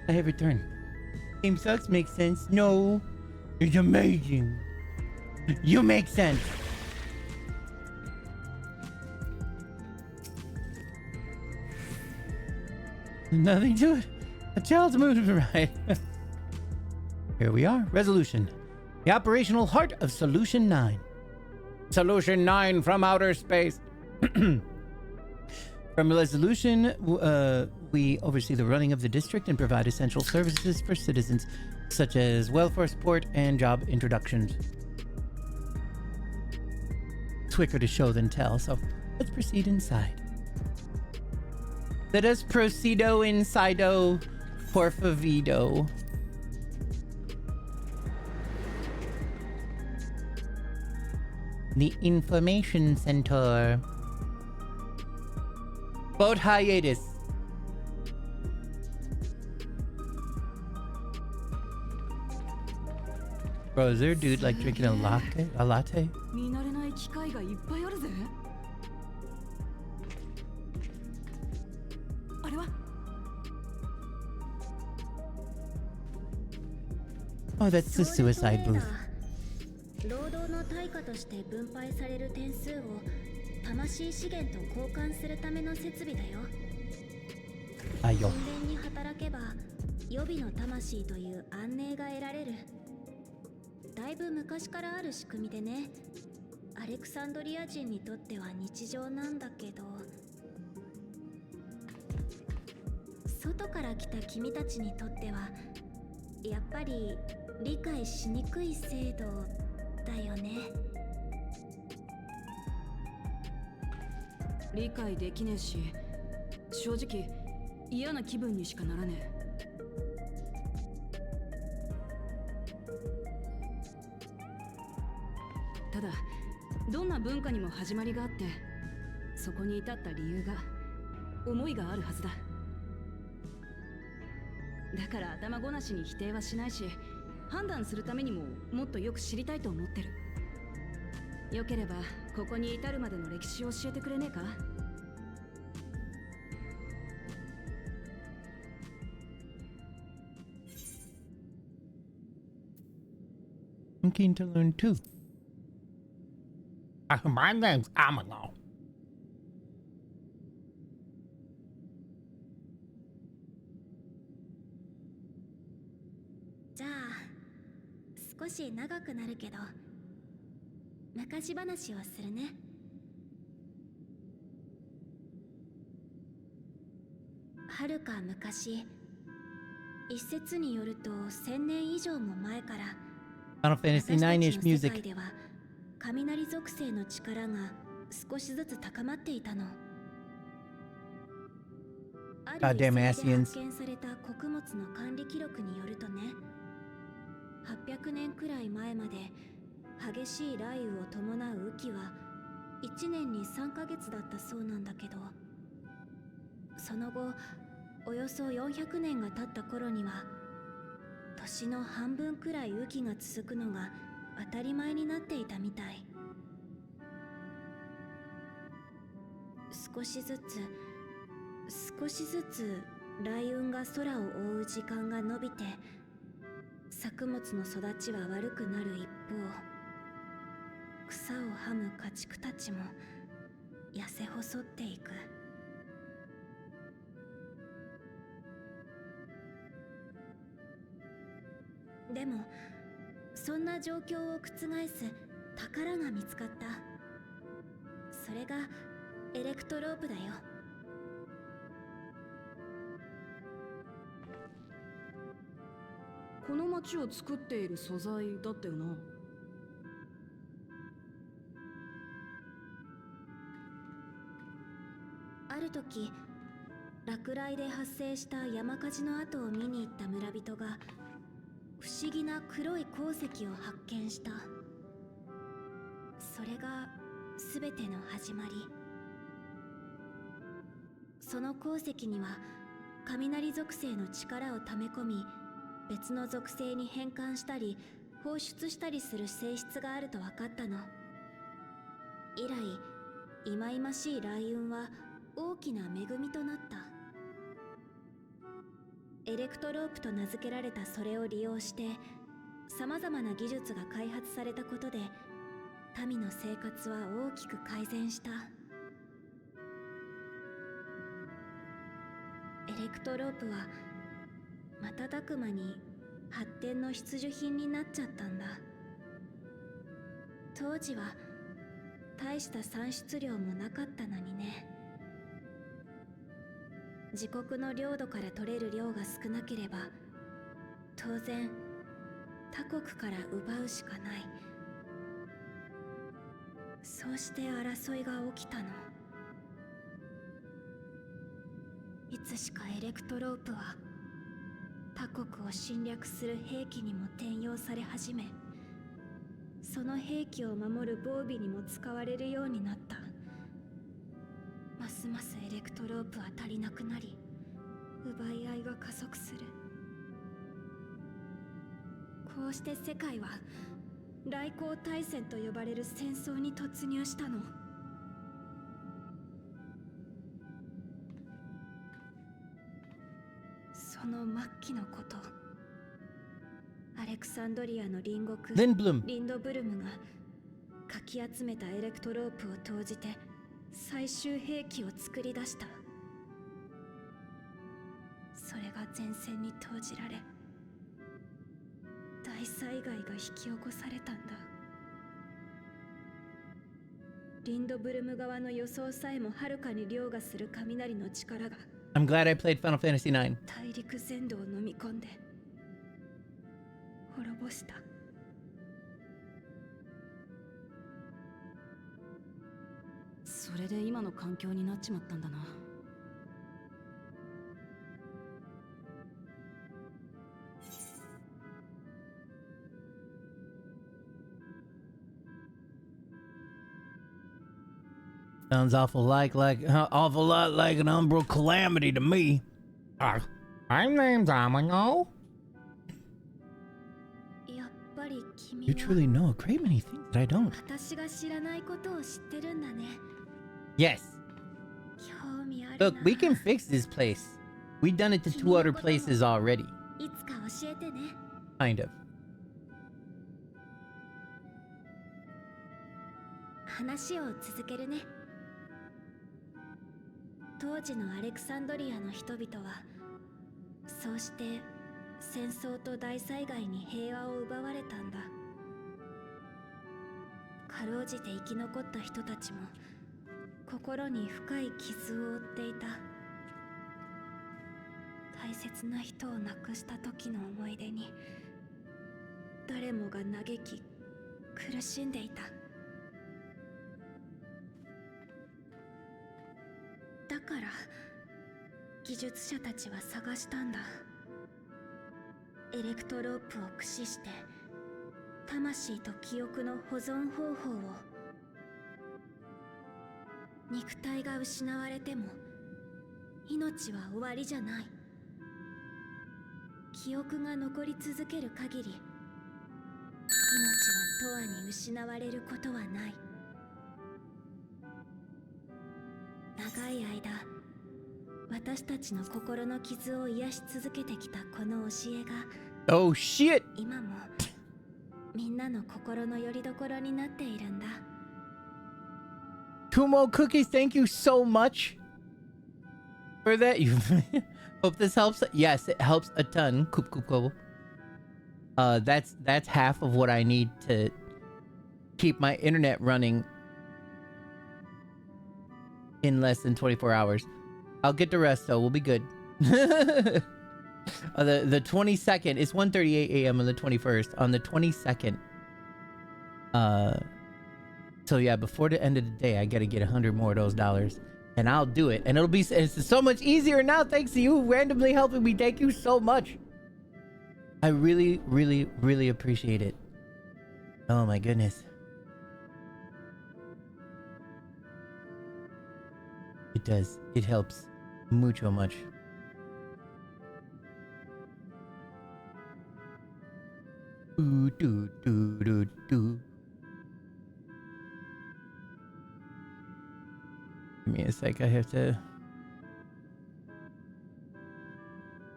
I have returned. Game sucks makes sense. No, it's amazing. You make sense. Nothing to it. A child's mood, right? Here we are. Resolution. The operational heart of Solution 9. Solution 9 from outer space. From Resolution, we oversee the running of the district and provide essential services for citizens, such as welfare support and job introductions. It's quicker to show than tell, so let's proceed inside. Let us proceedo insido, por favido. The Information Center. Boat hiatus. Bro, is there a dude like drinking a latte? A latte?
見慣れない機械がいっぱいあるぜ。あれは
Oh, that's the suicide booth.
労働の対価として分配される点数を魂資源と交換するための設備だよ。
あよ。
勤勉に働けば予備の魂という安寧が得られる。だいぶ昔からある仕組みでね。アレクサンドリア人にとっては日常なんだけど、外から来た君たちにとってはやっぱり理解しにくい制度だよね。
理解できねえし、正直嫌な気分にしかならねえ。ただどんな文化にも始まりがあって、そこに至った理由が、思いがあるはずだ。だから頭ごなしに否定はしないし、判断するためにももっとよく知りたいと思ってる。よければここに至るまでの歴史を教えてくれねえか？
I'm keen to learn too. My name's Amalo.
じゃあ少し長くなるけど昔話をするね。はるか昔、一説によると1000年以上も前から
Final Fantasy 9-ish
私たちの世
music.
界では雷属性の力が少しずつ高まっていたの。ある
Goddamn
遺跡で
Asians.
発見された穀物の管理記録によるとね、800年くらい前まで激しい雷雨を伴う雨季は1年に3ヶ月だったそうなんだけど、その後およそ400年が経った頃には年の半分くらい雨季が続くのが当たり前になっていたみたい。少しずつ雷雲が空を覆う時間が伸びて、作物の育ちは悪くなる一方、草をはむ家畜たちも痩せ細っていく。でもそんな状況を覆す宝が見つかった。それがエレクトロープだよ。
この街を作っている素材だったよな。
ある時、落雷で発生した山火事の跡を見に行った村人が不思議な黒い鉱石を発見した。それが全ての始まり。その鉱石には雷属性の力を溜め込み、別の属性に変換したり放出したりする性質があると分かったの。以来、忌々しい雷雲は大きな恵みとなった。エレクトロープと名付けられたそれを利用して様々な技術が開発されたことで民の生活は大きく改善した。エレクトロープは瞬く間に発展の必需品になっちゃったんだ。当時は大した産出量もなかったのにね。自国の領土から取れる量が少なければ当然他国から奪うしかない。そうして争いが起きたの。いつしかエレクトロープは他国を侵略する兵器にも転用され始め、その兵器を守る防備にも使われるようになった。ますますエレクトロープは足りなくなり、奪い合いが加速する。こうして世界は来航大戦と呼ばれる戦争に突入したの。その末期のこと、アレクサンドリアの隣国リンドブルムがかき集めたエレクトロープを投じて最終兵器を作り出した。それが前線に投じられ、大災害が引き起こされたんだ。リンドブルム側の予想さえもはるかに凌駕する雷の力が
I'm glad I played Final Fantasy IX.
大陸全土を飲み込んで滅ぼした。
それで今の環境になっちまったんだな。
Sounds awful awful lot like an umbral calamity to me. I'm named Domino.
やっぱり君
You
は
truly know a great many things that I don't.
私が知らないことを知ってるんだね。
Yes.
興味ある
Look,
な。
we can fix this place. We've done it to two other places already.
いつか教えてね。
Kind of.
話を続けるね。当時のアレクサンドリアの人々はそうして戦争と大災害に平和を奪われたんだ。かろうじて生き残った人たちも心に深い傷を負っていた。大切な人を亡くした時の思い出に誰もが嘆き苦しんでいた。だから技術者たちは探したんだ。エレクトロープを駆使して魂と記憶の保存方法を。肉体が失われても命は終わりじゃない。記憶が残り続ける限り命は永遠に失われることはない。長い間私たちの心の傷を癒し続けてきたこの教えが
Oh shit!
今もみんなの心の拠り所になっているんだ。
Kumo Cookies, thank you so much for that. You hope this helps. Yes, it helps a ton. Coop coop coop. That's half of what I need to keep my internet running in less than 24 hours. I'll get the rest though. We'll be good. The 22nd, it's 1:38 a.m. on the 21st. On the 22nd, so yeah, before the end of the day, I gotta get 100 more of those dollars, and I'll do it. And it's so much easier now thanks to you randomly helping me. Thank you so much. I really, really, really appreciate it. Oh my goodness. It does. It helps mucho much. Do do do do do. Give me a sec. I have to.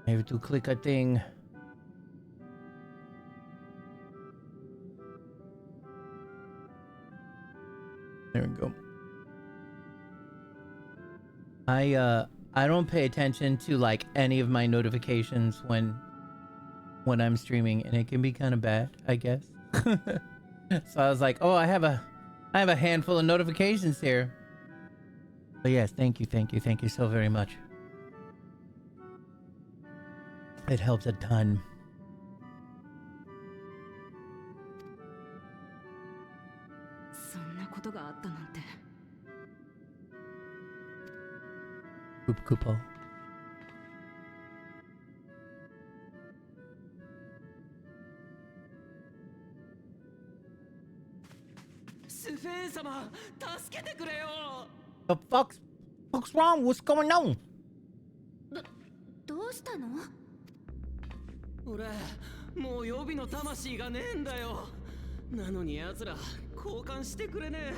I have to click a thing. There we go. I don't pay attention to like any of my notifications when I'm streaming, and it can be kind of bad, I guess. So I was like, oh, I have a handful of notifications here. But yes, thank you so very much. It helps a ton. Coop Koopo.
スフェン様、助けてくれよ。
The fuck's wrong? What's going on?
どうしたの？
俺、もう予備の魂がねえんだよ。なのに奴ら交換してくれねえ。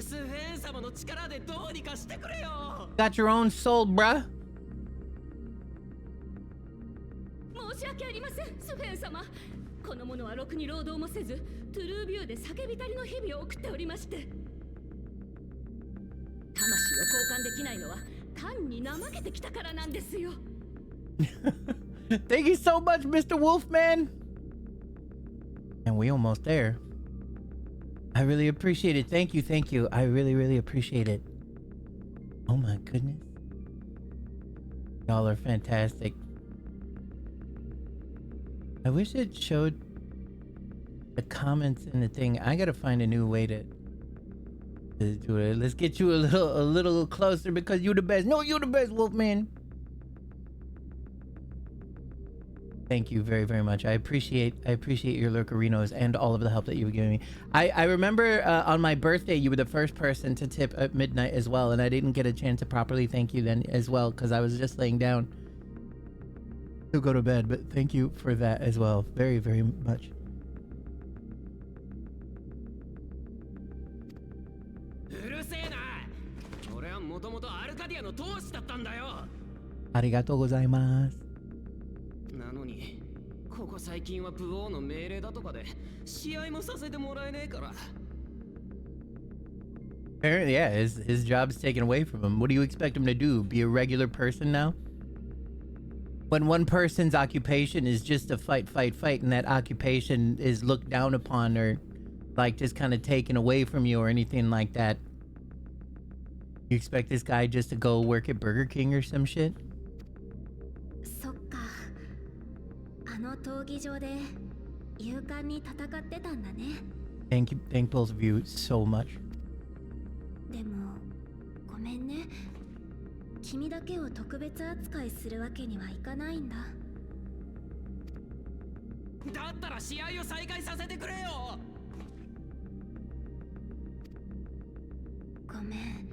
スフェン様の力でどうにかしてくれよ。
Got your own soul, bruh.
申し訳ありません、スフェン様。この者はろくに労働もせず、トゥルービューで叫びたりの日々を送っておりまして。魂を交換できないのは単に怠けてきたからなんですよ。
Thank you so much, Mr. Wolfman. And we almost there. I really appreciate it. Thank you. I really appreciate it. Oh my goodness. Y'all are fantastic. I wish it showed the comments in the thing. I gotta find a new way to do it. Let's get you a little closer because you're the best. No, you're the best, Wolfman. Thank you very much. I appreciate your lurkerinos and all of the help that you've given me. I remember on my birthday you were the first person to tip at midnight as well, and I didn't get a chance to properly thank you then as well because I was just laying down to go to bed. But thank you for that as well, very much.
うるせえな。俺はもともとアルカディアの当主だったんだよ。
ありがとうございます。
なのにここ最近はブオーの命令だとかで試合もさせてもらえねえから。
Apparently, yeah, his job's taken away from him. What do you expect him to do? Be a regular person now? When one person's occupation is just to fight, and that occupation is looked down upon or like just kind of taken away from you or anything like that, you expect this guy just to go work at Burger King or some shit?
そっか。あの闘技場で勇敢に戦ってたんだね。
Thank both of you so much.
でもごめんね。君だけを特別扱いするわけにはいかないんだ。
だったら試合を再開させてくれよ。
ごめん。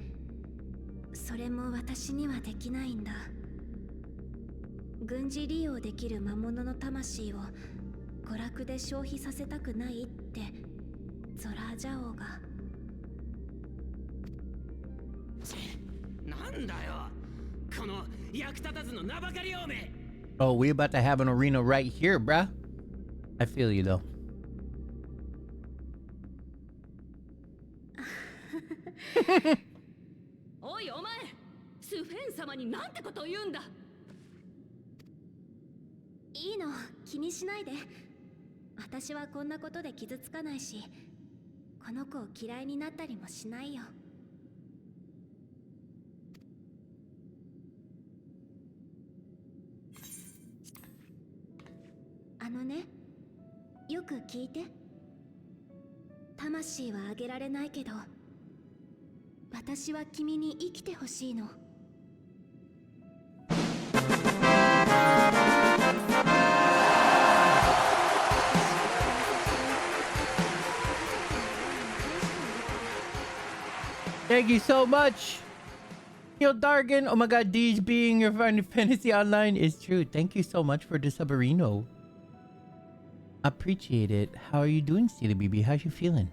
それも私にはできないんだ。軍事利用できる魔物の魂を娯楽で消費させたくないってゾラージャ王が。
なんだよ。この役立たずの名ばかりおめ。
Oh, we about to have an arena right here, bruh. I feel you though.
おいお前、スフェン様になんてことを言うんだ。いいの、気にしないで。私はこんなことで傷つかないし、この子を嫌いになったりもしないよ。あのね、よく聞いて。魂はあげられないけど、私は君に生きてほしいの。
Thank you so much. Yo, Dargan. Oh my god, Deej being your Final Fantasy Online is true. Thank you so much for the subarino. Appreciate it. How are you doing, Steely BB? How's you feeling?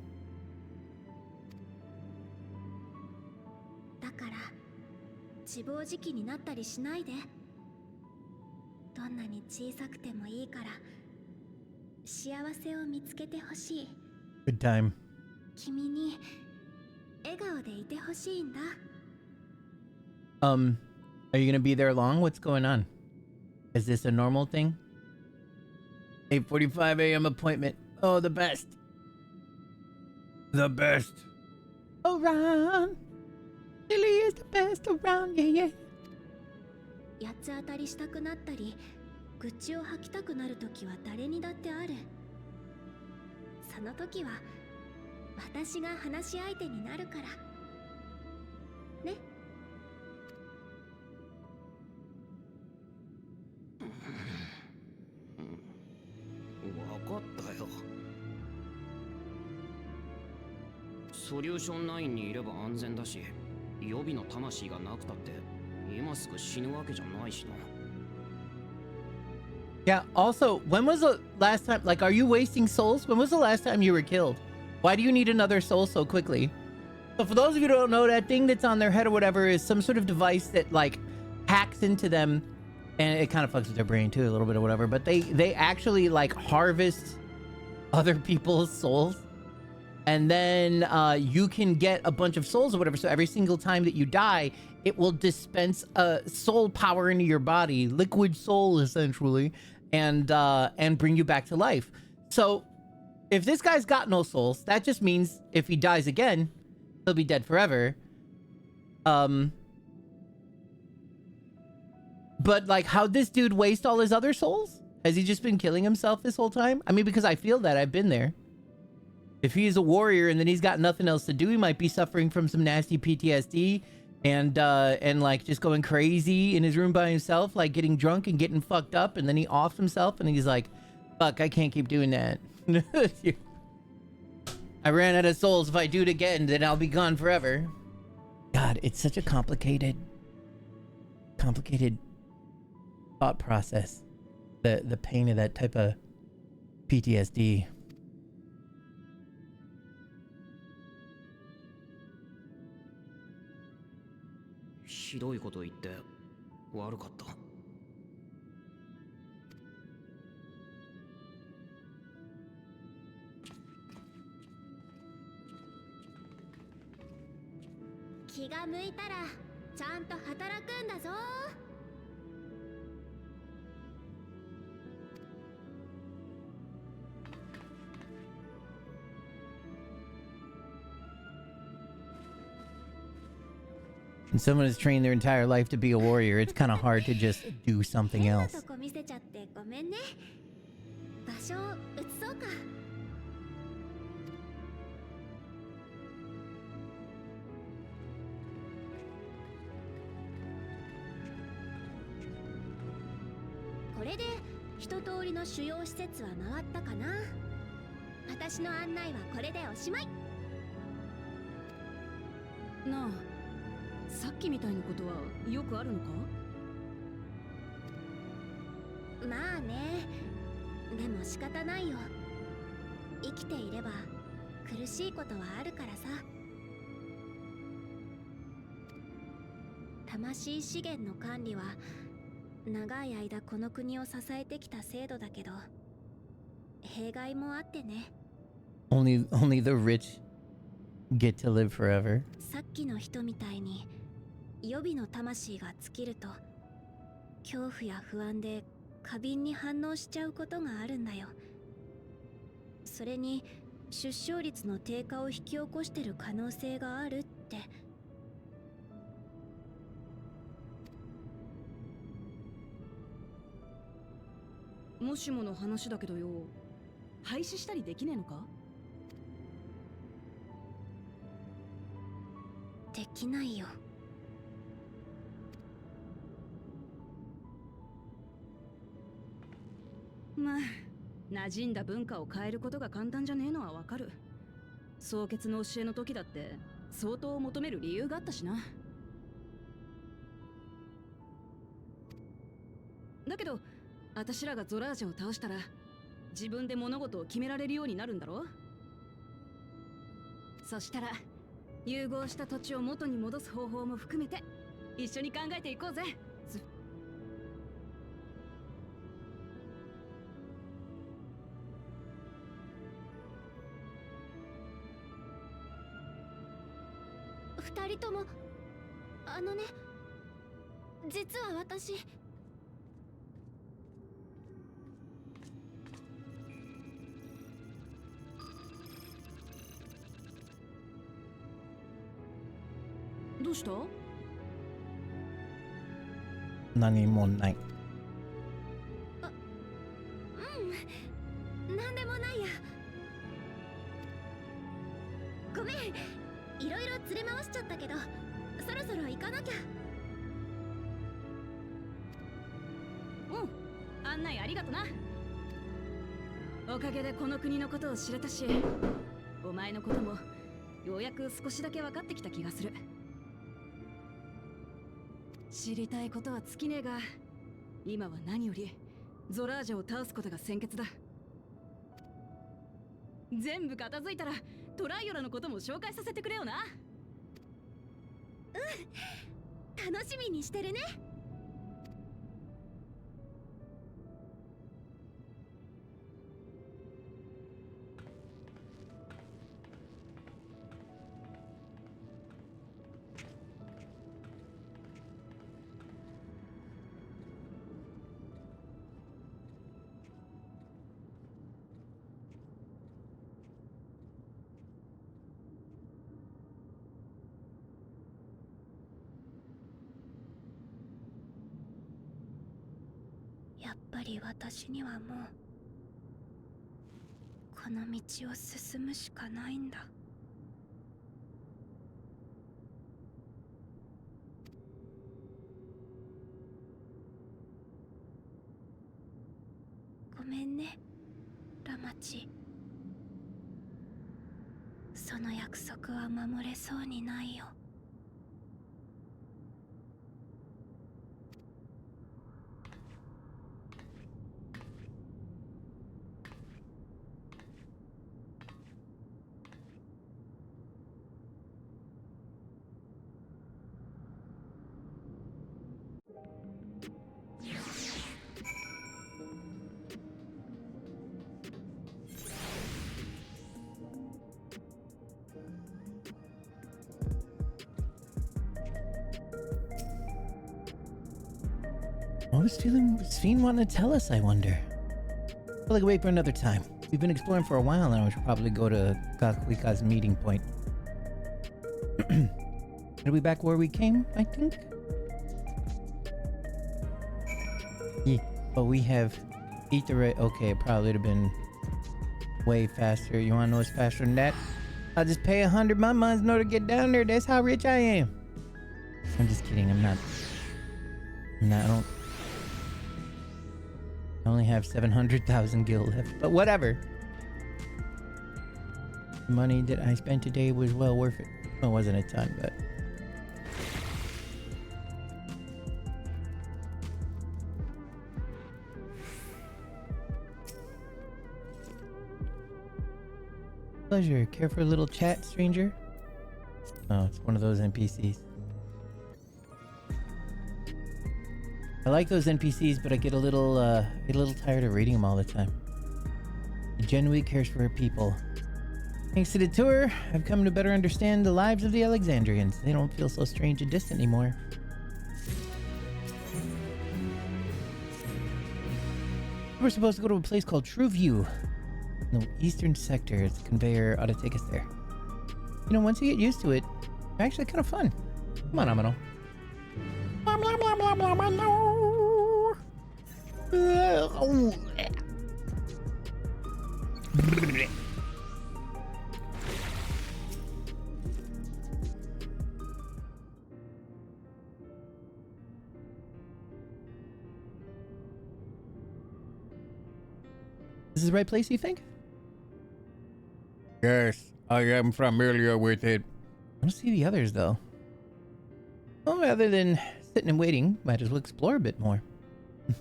だから自自暴自棄になったりしないで。どんなに小さくてもいいから幸せを見つけてほしい。
Good time.
君に笑顔でいてほしいんだ。
Are you gonna be there long? What's going on? Is this a normal thing? 8:45 a.m. appointment. Oh, the best. The best. Around. Lily is the best around, yeah, yeah.
八つ当たりしたくなったり愚痴を吐きたくなるときは誰にだってある。その時は私が話し相手になるからね。
分かったよ。ソリューション9にいれば安全だし、予備の魂がなくたって今すぐ死ぬわけじゃないしな。
Yeah, also, when was the last time, like, are you wasting souls? When was the last time you were killed? Why do you need another soul so quickly? So for those of you who don't know, that thing that's on their head or whatever is some sort of device that, like, hacks into them, and it kind of fucks with their brain too, a little bit or whatever, but they actually, like, harvest other people's souls, and then you can get a bunch of souls or whatever, so every single time that you die, it will dispense soul power into your body, liquid soul essentially, and bring you back to life. So if this guy's got no souls, that just means if he dies again, he'll be dead forever. But like, how'd this dude waste all his other souls? Has he just been killing himself this whole time? I mean, because I feel that I've been there. If he's a warrior and then he's got nothing else to do, he might be suffering from some nasty PTSD and like just going crazy in his room by himself, like getting drunk and getting fucked up, and then he offs himself and he's like, fuck, I can't keep doing that. I ran out of souls. If I do it again, then I'll be gone forever. God, it's such a complicated thought process. The pain of that type of PTSD.
ひどいこと言って悪かった。
気が向いたらちゃんと働くんだぞ。
When someone has trained their entire life to be a warrior, it's kind of hard to just do something
変な
else.
とこ見せちゃってごめんね。場所を移そうか。これで一通りの主要施設は回ったかな。私の案内はこれでおしまい。
なあ、さっきみたいなことはよくあるのか？
まあね、でも仕方ないよ。生きていれば苦しいことはあるからさ。魂資源の管理は長い間この国を支えてきた制度だけど、弊害もあってね。
Only the rich get to live forever.
さっきの人みたいに予備の魂が尽きると恐怖や不安で過敏に反応しちゃうことがあるんだよ。それに出生率の低下を引き起こしてる可能性があるって。
もしもの話だけどよ、廃止したりできねえのか？
できないよ。
まあ、馴染んだ文化を変えることが簡単じゃねえのはわかる。創決の教えの時だって相当を求める理由があったしな。だけど私らがゾラージャを倒したら自分で物事を決められるようになるんだろ。そしたら融合した土地を元に戻す方法も含めて一緒に考えていこうぜ。
二人ともあのね、実は私
どうした？
何もない。
なんでもないや。ごめん、いろいろ連れ回しちゃったけど、そろそろ行かなきゃ。
うん、案内ありがとな。おかげでこの国のことを知れたし、お前のこともようやく少しだけ分かってきた気がする。知りたいことは尽きねえが、今は何よりゾラージャを倒すことが先決だ。全部片付いたらトライオラのことも紹介させてくれよな。
楽しみにしてるね。やっぱり私にはもうこの道を進むしかないんだ。ごめんね、ラマチ。その約束は守れそうにないよ。
What was Fiend wanting to tell us, I wonder? I feel like wait for another time. We've been exploring for a while now. We should probably go to Kakuika's meeting point. Are we back where we came, I think? Yeah, but we have ether. Okay, it probably would have been way faster. You wanna know what's faster than that? I'll just pay 100 months in order to get down there. That's how rich I am. I'm just kidding. I don't. I only have 700,000 gil left, but whatever. The money that I spent today was well worth it. Well, it wasn't a ton, but... Pleasure. Care for a little chat, stranger? Oh, it's one of those NPCs. I like those NPCs, but I get a little tired of reading them all the time. He genuinely cares for her people. Thanks to the tour, I've come to better understand the lives of the Alexandrians. They don't feel so strange and distant anymore. We're supposed to go to a place called True View in the eastern sector. The conveyor ought to take us there. You know, once you get used to it, it's actually kind of fun. Come on, Amino. This is the right place, you think?
Yes, I am familiar with it.
I don't see the others, though. Well, rather than sitting and waiting, might as well explore a bit more.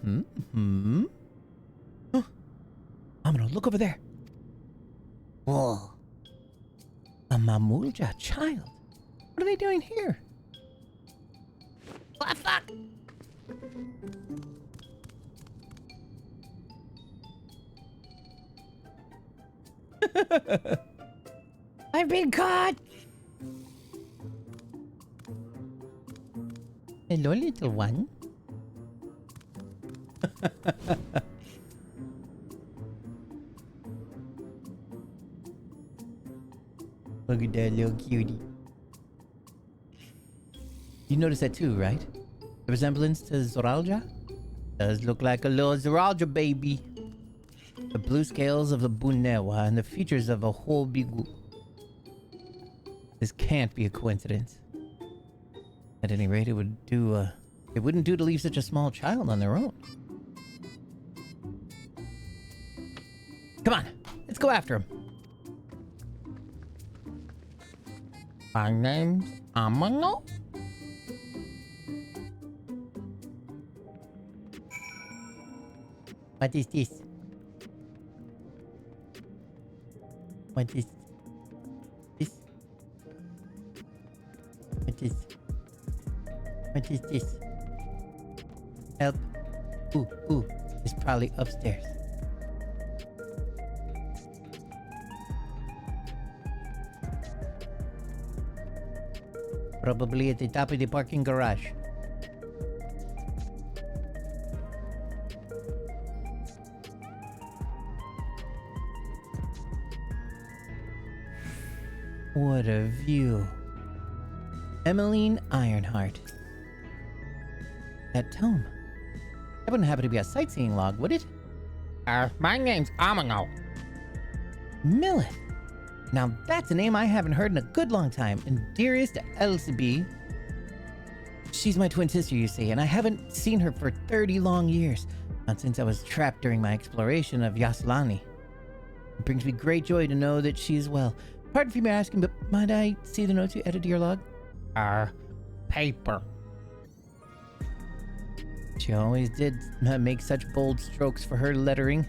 Oh, Amino, look over there. Whoa. A Mamulja child. What are they doing here? What the fuck? I've been caught! Hello, little one. Look at that little cutie. You noticed that too, right? The resemblance to Zoralja? Does look like a little Zoralja baby. The blue scales of the Bunewa and the features of a whole Bigu. This can't be a coincidence. At any rate, it wouldn't do to leave such a small child on their own. Come on, let's go after him. My name's Amano. What is this? What is this? What is? What is this? Help. Ooh, it's probably upstairs. Probably at the top of the parking garage. What a view. Emmeline Ironheart. That tome. That wouldn't happen to be a sightseeing log, would it?
My name's Amano.
Millet. Now that's a name I haven't heard in a good long time. And dearest Elsabe. She's my twin sister, you see, and I haven't seen her for 30 long years. Not since I was trapped during my exploration of Yaslani. It brings me great joy to know that she is well. Pardon for me asking, but might I see the notes you added to your log?
Paper.
She always did make such bold strokes for her lettering.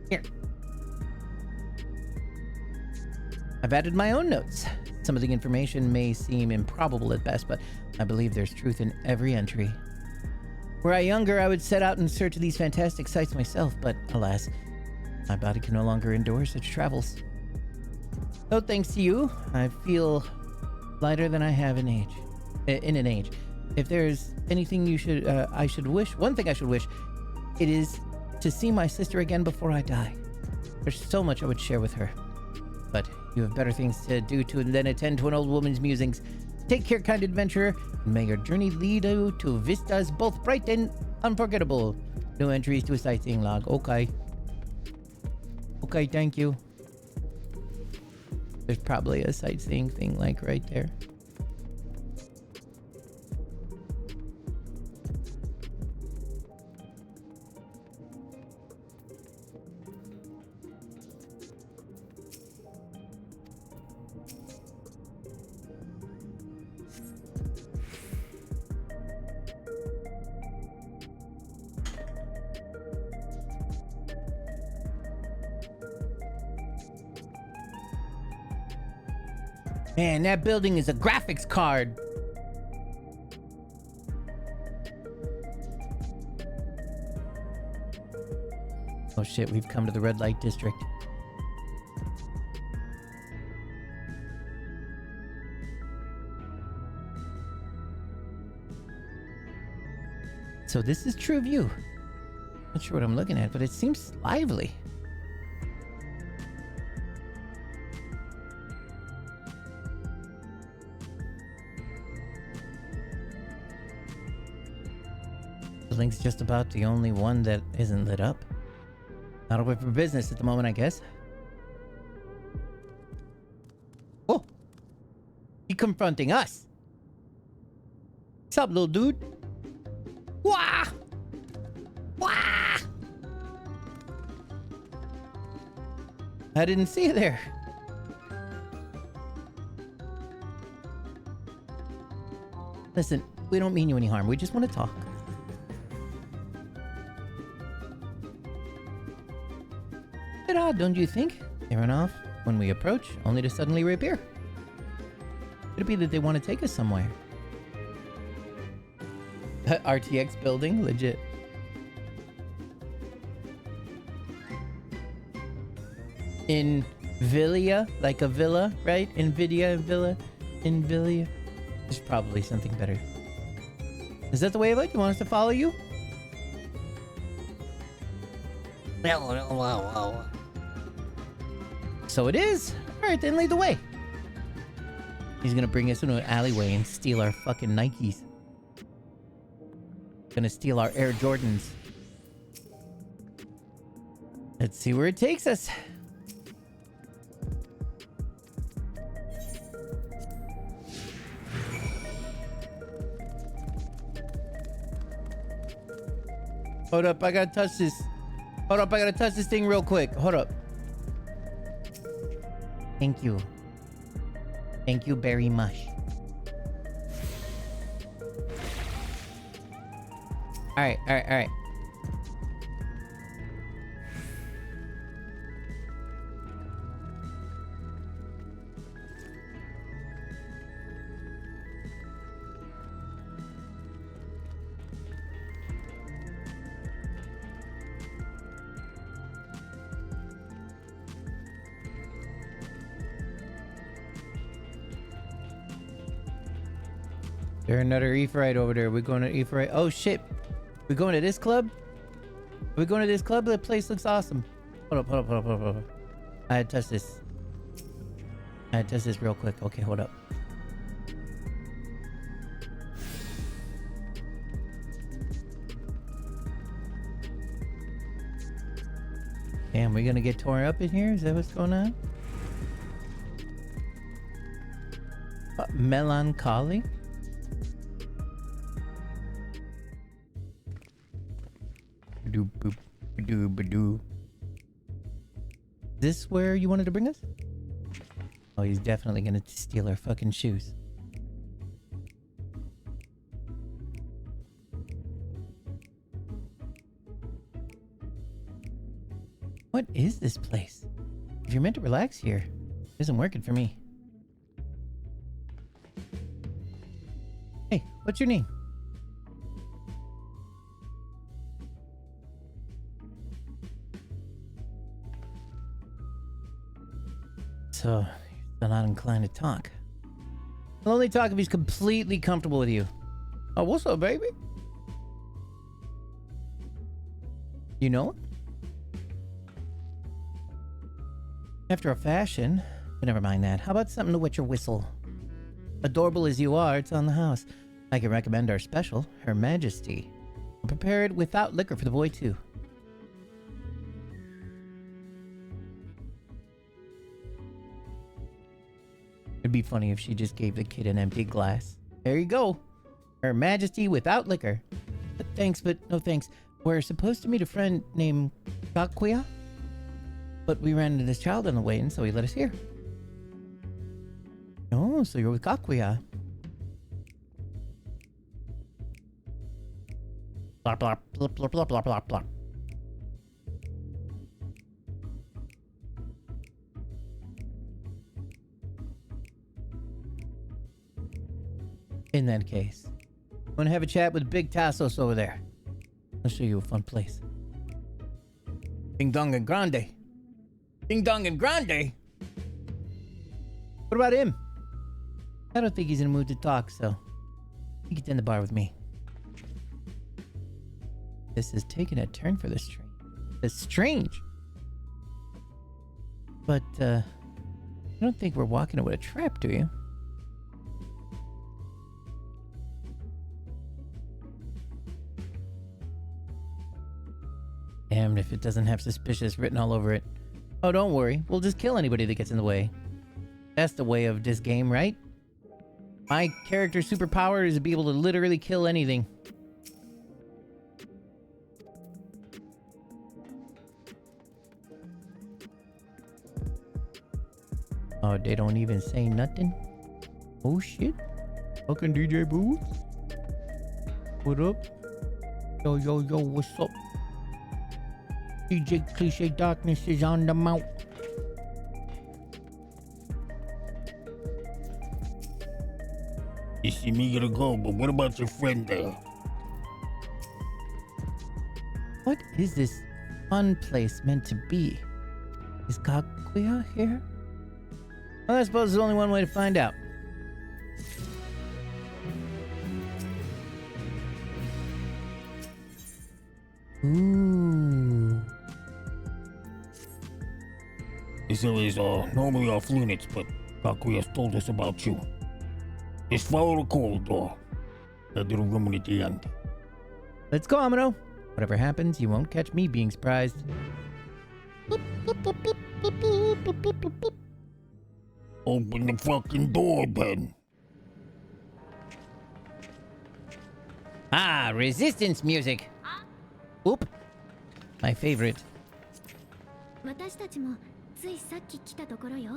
Here. I've added my own notes. Some of the information may seem improbable at best, but I believe there's truth in every entry. Were I younger, I would set out in search of these fantastic sights myself, but alas, my body can no longer endure such travels. So thanks to you, I feel lighter than I have in an age. If there's anything I should wish, one thing I should wish, it is to see my sister again before I die. There's so much I would share with her. But you have better things to do than attend to an old woman's musings. Take care, kind adventurer, and may your journey lead you to vistas both bright and unforgettable. No entries to a sightseeing log. Okay. Okay, thank you. There's probably a sightseeing thing like right there. Man, that building is a graphics card. Oh shit, we've come to the red light district. So this is True View. Not sure what I'm looking at, but it seems lively. The link's just about the only one that isn't lit up. Not open for business at the moment, I guess. Oh! He confronting us! What's up, little dude? Wah! Wah! I didn't see you there. Listen, we don't mean you any harm. We just want to talk. Bit odd, don't you think? They run off when we approach, only to suddenly reappear. Could it be that they want to take us somewhere? RTX building, legit. Invilia, like a villa, right? Nvidia, villa, Invilia. There's probably something better. Is that the way of it? You want us to follow you? So it is. All right, then lead the way. He's gonna bring us into an alleyway and steal our fucking Nikes. Gonna steal our Air Jordans. Let's see where it takes us. Hold up, I gotta touch this. Hold up, I gotta touch this thing real quick. Hold up. Thank you. Thank you very much. Alright, alright, alright. There's another Ephrite over there. We're going to Ephrite. Oh shit. We're going to this club? We're going to this club? That place looks awesome. Hold up, hold up, hold up, hold up, hold up. I had to touch this. I had to touch this real quick. Okay, hold up. Damn, we're gonna get torn up in here? Is that what's going on? Melancholy? Is this where you wanted to bring us? Oh, he's definitely gonna steal our fucking shoes. What is this place? If you're meant to relax here, it isn't working for me. Hey, what's your name? So, you're still not inclined to talk. He'll only talk if he's completely comfortable with you. Oh, what's up, baby? You know him? After a fashion, but never mind that. How about something to wet your whistle? Adorable as you are, it's on the house. I can recommend our special, Her Majesty. Prepare it without liquor for the boy, too. It'd be funny if she just gave the kid an empty glass. There you go. Her Majesty without liquor. But thanks, but no thanks. We're supposed to meet a friend named Kakuya, but we ran into this child on the way, and so he let us here. Oh, so you're with Kakuya. Blah, blah, blah, blah, blah, blah, blah, blah. In that case, I'm gonna have a chat with Big Tassos over there. I'll show you a fun place. Ding Dong and Grande. Ding Dong and Grande? What about him? I don't think he's in the mood to talk, so he can tend the bar with me. This is taking a turn for the strange. It's strange. But, I don't think we're walking into a trap, do you? Damned if it doesn't have suspicious written all over it. Oh, don't worry. We'll just kill anybody that gets in the way. That's the way of this game, right? My character's superpower is to be able to literally kill anything. Oh, they don't even say nothing? Oh, shit. Fucking DJ Boo. What up? Yo, yo, yo, what's up? DJ Cliche Darkness is on the mount.
You see me gonna go, but what about your friend there?
What is this fun place meant to be? Is Kaguya here? Well, I suppose there's only one way to find out. Ooh.
This area is normally off limits, but Kakuya's told us about you. Just follow the corridor. That little room at the end.
Let's go, Amino. Whatever happens, you won't catch me being surprised.
Open the fucking door, then.
Ah, resistance music. Oop. My favorite.
私たちもついさっき来たところよ。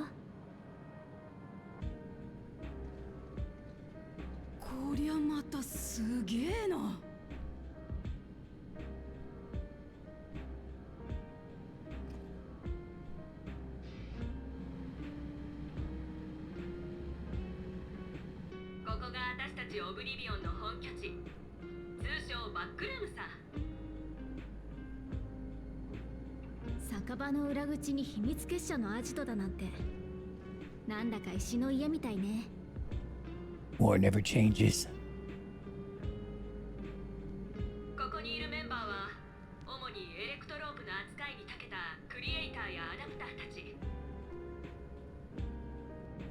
こりゃまたすげえな。ここが私たちオブリビオンの本拠地、通称バックルームさ。
酒場の裏口に秘密結社のアジトだなんて、なんだか石の家みたいね。
War never changes.
ここにいるメンバーは主にエレクトロープの扱いに長けたクリエイターやアダプターたち。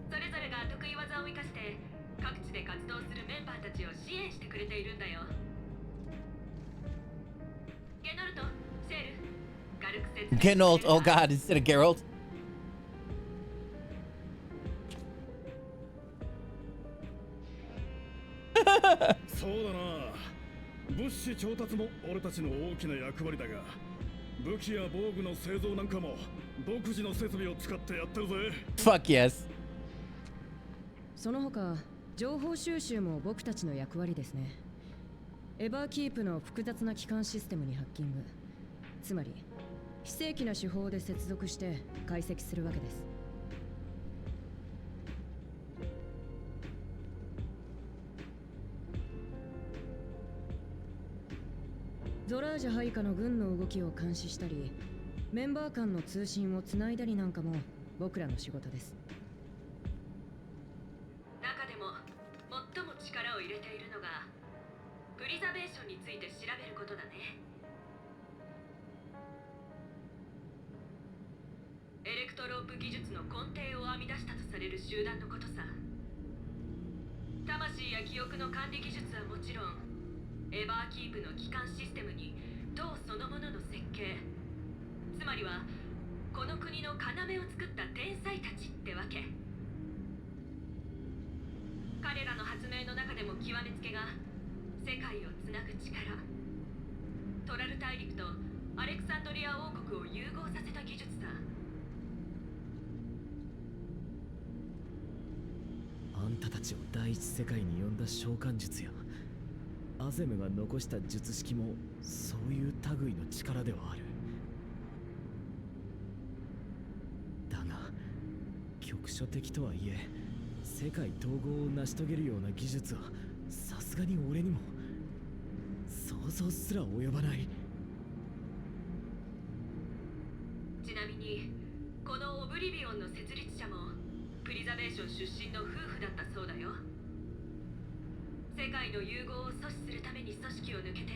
それぞれが得意技を生かして各地で活動するメンバーたちを支援してくれているんだよ。ゲノルト、シェール、軽く説明。
Geralt, oh god, instead of Geralt.
そうだな。物資調達も俺たちの大きな役割だが、武器や防具の製造なんかも独自の設備を使ってやってるぜ。
Fuck yes.
その他情報収集も僕たちの役割ですね。エバーキープの複雑な機関システムにハッキング、つまり非正規な手法で接続して解析するわけです。ゾラージャ配下の軍の動きを監視したり、メンバー間の通信をつないだりなんかも僕らの仕事です。中でも最も力を入れているのがプリザベーションについて調べることだね。エレクトロープ技術の根底を編み出したとされる集団のことさ。魂や記憶の管理技術はもちろん、エバーキープの基幹システムに塔そのものの設計、つまりはこの国の要を作った天才たちってわけ。彼らの発明の中でも極めつけが世界をつなぐ力、トラル大陸とアレクサンドリア王国を融合させた技術さ。
あんたたちを第一世界に呼んだ召喚術やアゼムが残した術式もそういう類の力ではある。だが局所的とはいえ世界統合を成し遂げるような技術はさすがに俺にも想像すら及ばない。
ちなみにこのオブリビオンの設立者もプリザベーション出身の夫婦だったそうだよ。世界の融合を阻止するために組織を抜けて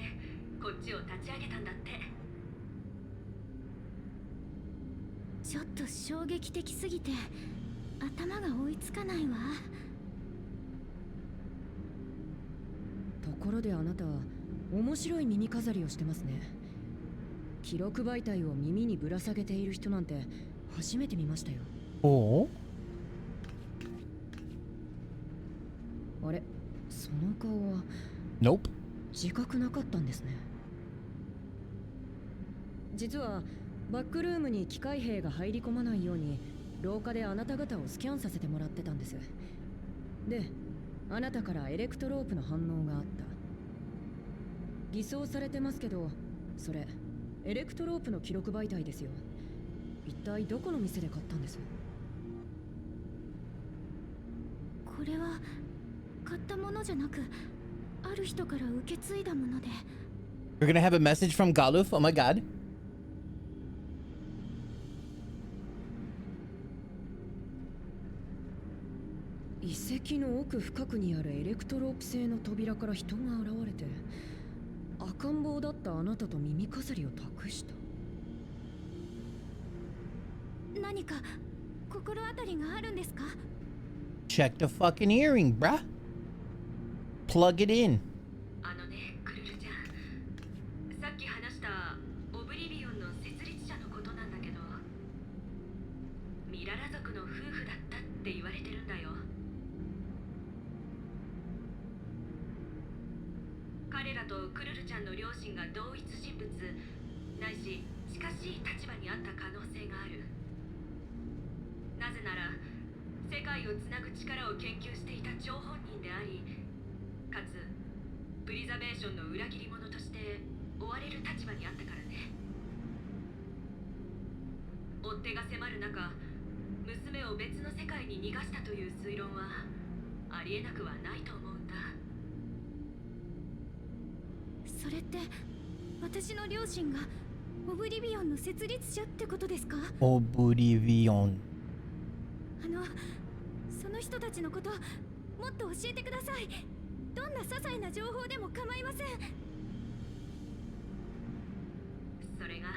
こっちを立ち上げたんだって。
ちょっと衝撃的すぎて頭が追いつかないわ。
ところであなた面白い耳飾りをしてますね。記録媒体を耳にぶら下げている人なんて初めて見ましたよ。
Oh?
あれ、その顔は
Nope.
自覚なかったんですね。実はバックルームに機械兵が入り込まないように廊下であなた方をスキャンさせてもらってたんです。で、あなたからエレクトロープの反応があった。偽装されてますけど、それエレクトロープの記録媒体ですよ。一体どこの店で買ったんです？
これは買ったものじゃなく、ある人から受け継いだもので。
We're gonna have a message from Galuf. Oh my god.
遺跡の奥深くにあるエレクトロープ製の扉から人が現れて、赤ん坊だったあなたと耳飾りを託した。
何か心当たりがあるんですか？
Check the fucking earring, bruh. Plug it in.
あのね、クルルちゃん。さっき話したオブリビオンの設立者のことなんだけど、ミララ族の夫婦だったって言われてるんだよ。彼らとクルルちゃんの両親が同一人物ないし近しい立場にあった可能性がある。なぜなら世界をつなぐ力を研究していた張本人であり、かつプリザベーションの裏切り者として追われる立場にあったからね。追っ手が迫る中、娘を別の世界に逃がしたという推論はありえなくはないと思うんだ。
それって私の両親がオブリビオンの設立者ってことですか？
Oblivion.
その人たちのこともっと教えてください。どんな些細な情報でも構いません。
それが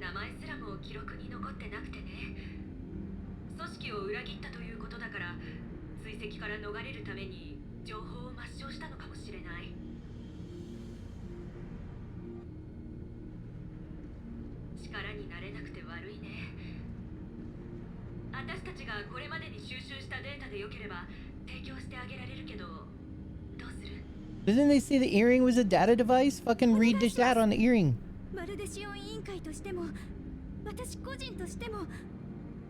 名前すらも記録に残ってなくてね。組織を裏切ったということだから、追跡から逃れるために情報を抹消したのかもしれない。力になれなくて悪いね。私たちがこれまでに収集したデータでよければ提供してあげられるけど、どうする？
Didn't they say the earring was a data device? Fucking read the data on the earring.
まるでシオン委員会としても私個人としても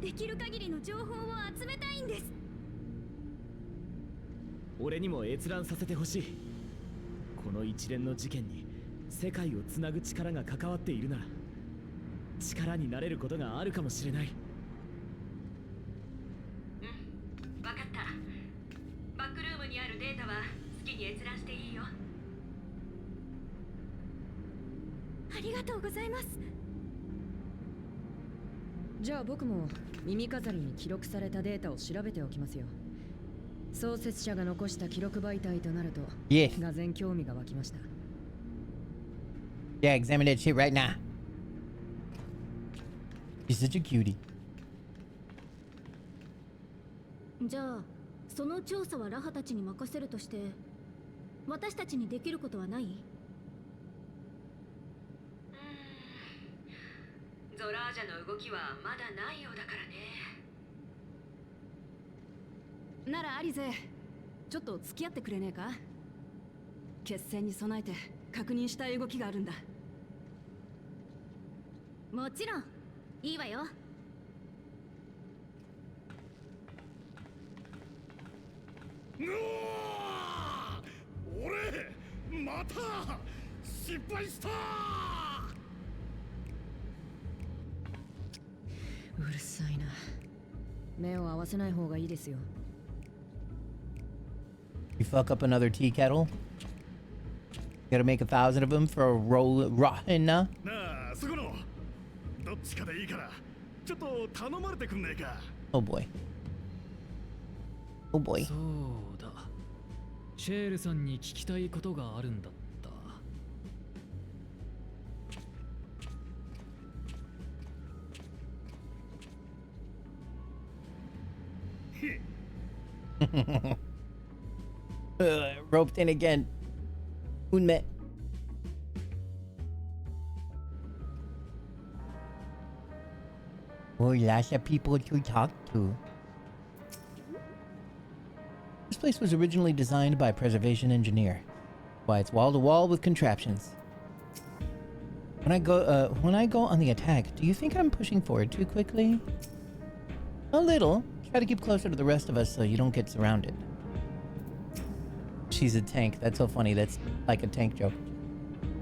できる限りの情報を集めたいんです。
俺にも閲覧させてほしい。この一連の事件に世界をつなぐ力が関わっているなら、力になれることがあるかもしれない。
わかった。バックルームにあるデータは好きに閲覧していいよ。
ありがとうございます。
じゃあ僕も耳飾りに記録されたデータを調べておきますよ。創設者が残した記録媒体となると、
Yes.
がぜん興味が湧きました。
Yeah, examine that shit right now. She's such a cutie.
じゃあその調査はラハたちに任せるとして、私たちにできることはない？
ゾラージャの動きはまだないようだからね。ならアリゼ、ちょっと付き合ってくれねえか？決戦に備えて確認したい動きがあるんだ。
もちろんいいわよ。
俺また失敗した。
うるさいな。目を合わせない方がいいですよ。
You fuck up another tea kettle? Gotta make 1,000 of them for a rotten.
なあ、そこのどっちかでいいからちょっと頼まれてくんねえか。
Oh boy. Oh boy.
そうだ。シェールさんに聞きたいことがあるんだった。
Roped in again. Unmet. Oh, lots of people to talk to. This place was originally designed by a preservation engineer. Why, it's wall to wall with contraptions. When I go on the attack, do you think I'm pushing forward too quickly? A little. Try to keep closer to the rest of us so you don't get surrounded. She's a tank. That's so funny. That's like a tank joke.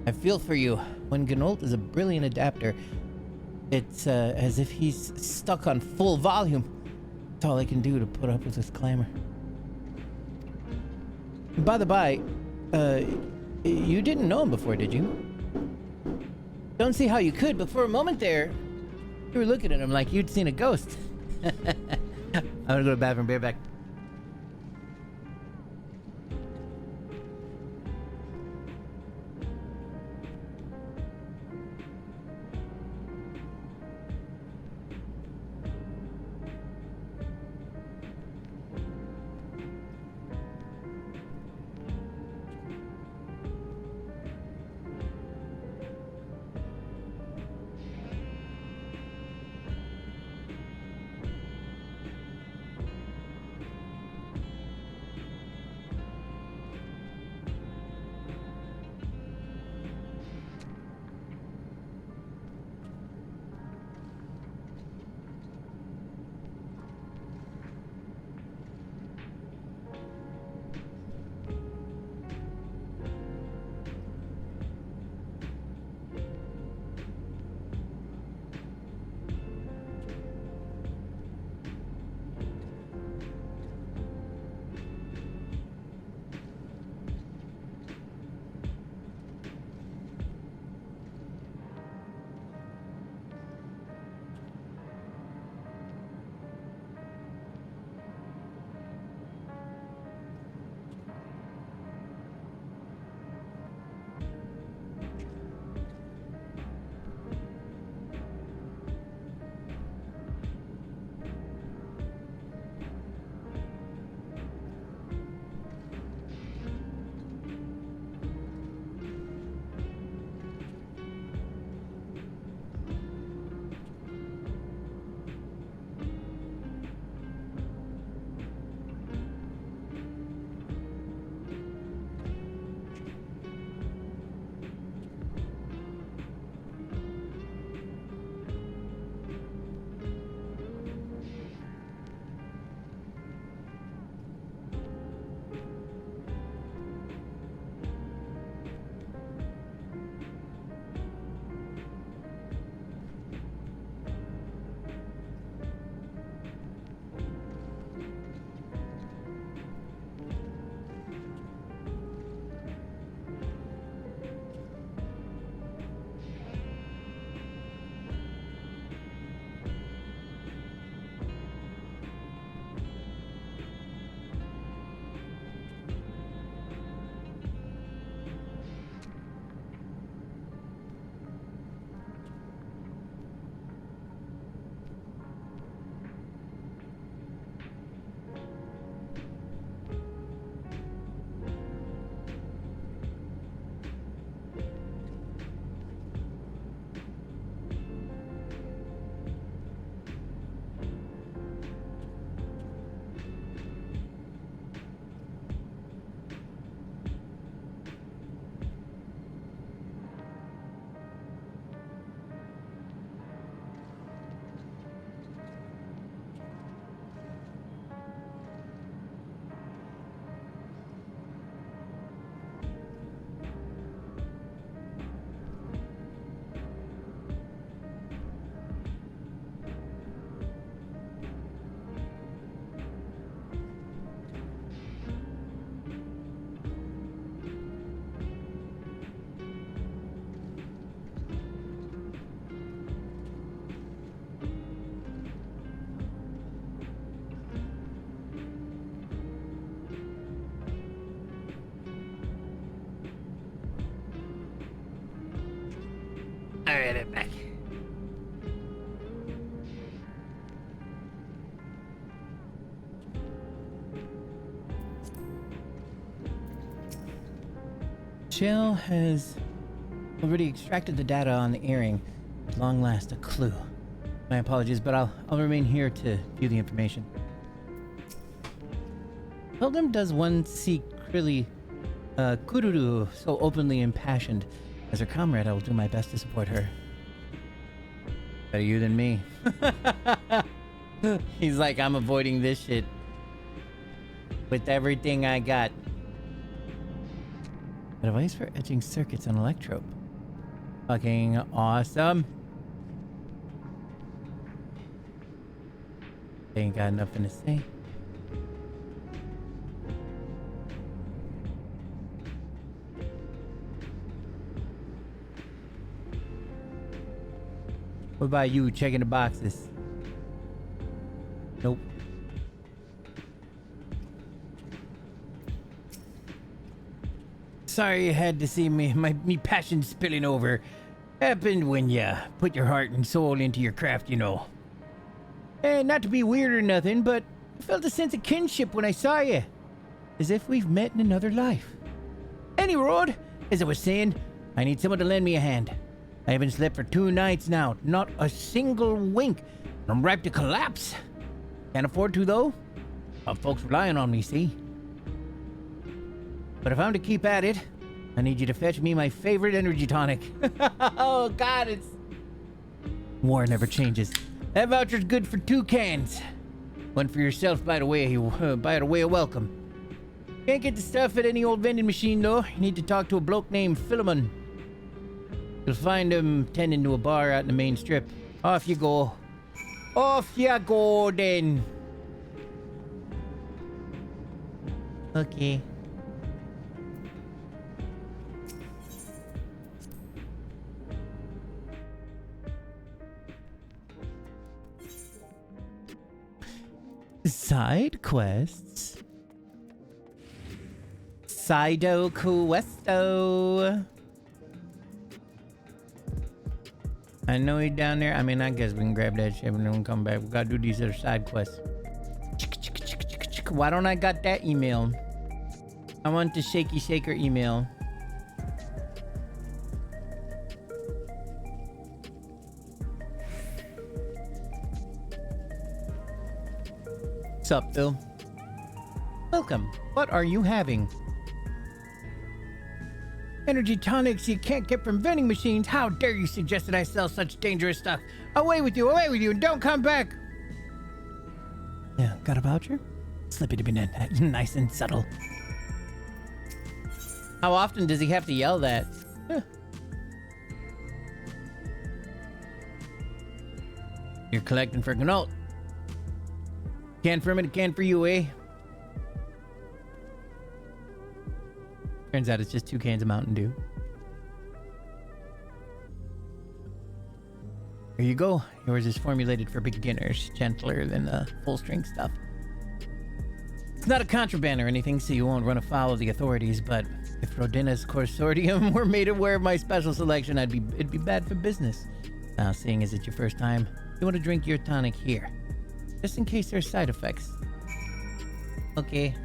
I feel for you. When Gnolt is a brilliant adapter, it's as if he's stuck on full volume. That's all I can do to put up with this clamor. By the by, you didn't know him before, did you? Don't see how you could, but for a moment there, you were looking at him like you'd seen a ghost. I'm gonna go to the bathroom, be right back. Alright, I'm back. Shell has already extracted the data on the earring. At long last, a clue. My apologies, but I'll remain here to view the information. Seldom does one see Kururu so openly impassioned. As her comrade, I will do my best to support her. Better you than me. He's like, I'm avoiding this shit with everything I got. A device for etching circuits on electrope. Fucking awesome. Ain't got nothing to say. What about you checking the boxes? Nope. Sorry you had to see me passion spilling over. Happened when you put your heart and soul into your craft, you know. And not to be weird or nothing, but I felt a sense of kinship when I saw you. As if we've met in another life. Any road, as I was saying, I need someone to lend me a hand. I haven't slept for 2 nights now, not a single wink. I'm ripe to collapse. Can't afford to, though. Folks relying on me, see? But if I'm to keep at it, I need you to fetch me my favorite energy tonic. Oh, God, it's... War never changes. That voucher's good for 2 cans. One for yourself, by the way of welcome. Can't get the stuff at any old vending machine, though. You need to talk to a bloke named Philemon. You'll find him tending to a bar out in the main strip. Off you go. Off you go, then. Okay. Side quests. Sido Questo. I know he's down there. I mean, I guess we can grab that shit and then come back. We gotta do these other side quests. Why don't I got that email? I want the Shaky Shaker email. Sup, Phil? Welcome. What are you having? Energy tonics you can't get from vending machines. How dare you suggest that I sell such dangerous stuff? Away with you, and don't come back. Yeah, got a voucher? Slippy to be nice and subtle. How often does he have to yell that? Huh. You're collecting for Gnault. Can for him and a can for you, eh? Turns out it's just 2 cans of Mountain Dew. Here you go. Yours is formulated for beginners, gentler than the full-strength stuff. It's not a contraband or anything, so you won't run afoul of the authorities, but if Rodina's Consortium were made aware of my special selection, it'd be bad for business. Now, seeing as it's your first time, you want to drink your tonic here. Just in case there's side effects. Okay.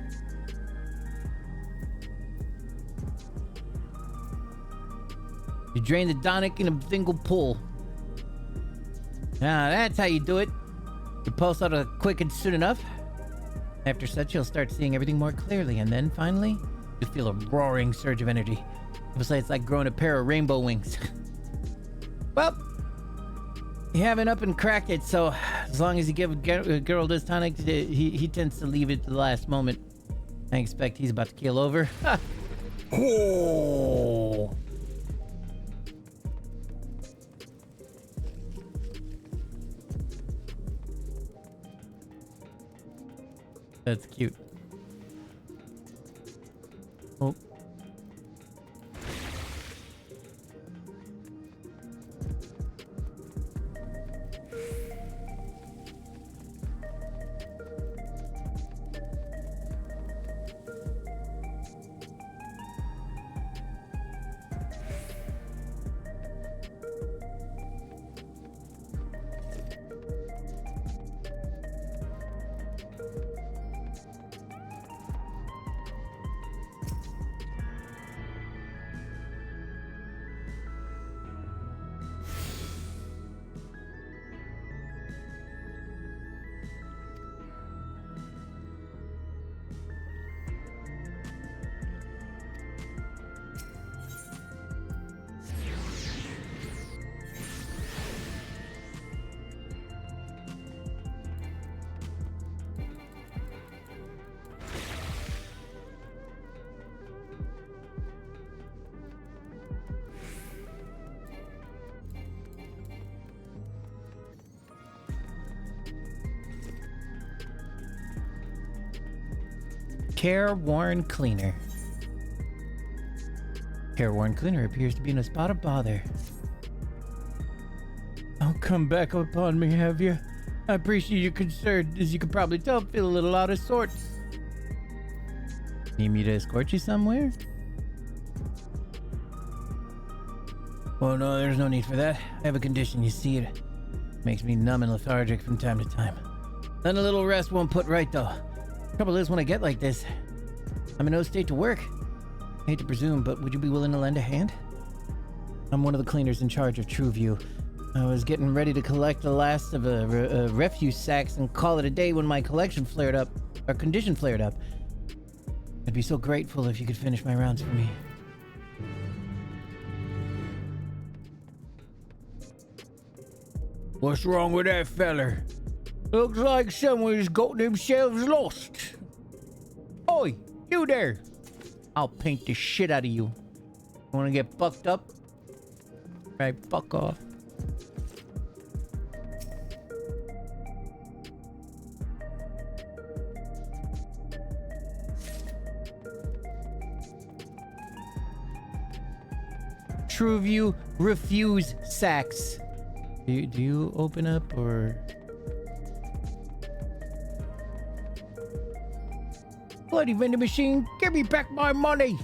You drain the tonic in a single pull. Now that's how you do it. You pulse out quick and soon enough. After such, you'll start seeing everything more clearly, and then finally, you'll feel a roaring surge of energy. People say it's like growing a pair of rainbow wings. Well, you haven't up and cracked it, so as long as you give a girl this tonic, he tends to leave it to the last moment. I expect he's about to keel over. Oh. That's cute. Oh. Careworn Cleaner. Careworn Cleaner appears to be in a spot of bother. Don't come back upon me, have you? I appreciate your concern. As you can probably tell, I feel a little out of sorts. Need me to escort you somewhere? Oh no, there's no need for that. I have a condition, you see it. Makes me numb and lethargic from time to time. Then a little rest won't put right though. Trouble is, when I get like this, I'm in no state to work. I hate to presume, but would you be willing to lend a hand? I'm one of the cleaners in charge of Trueview. I was getting ready to collect the last of refuse sacks and call it a day when my condition flared up. I'd be so grateful if you could finish my rounds for me. What's wrong with that feller? Looks like someone's got themselves lost. Oi, you there! I'll paint the shit out of you. Wanna get fucked up? Right, fuck off. Trueview refuse sacks. Do you open up or? Bloody vending machine, give me back my money.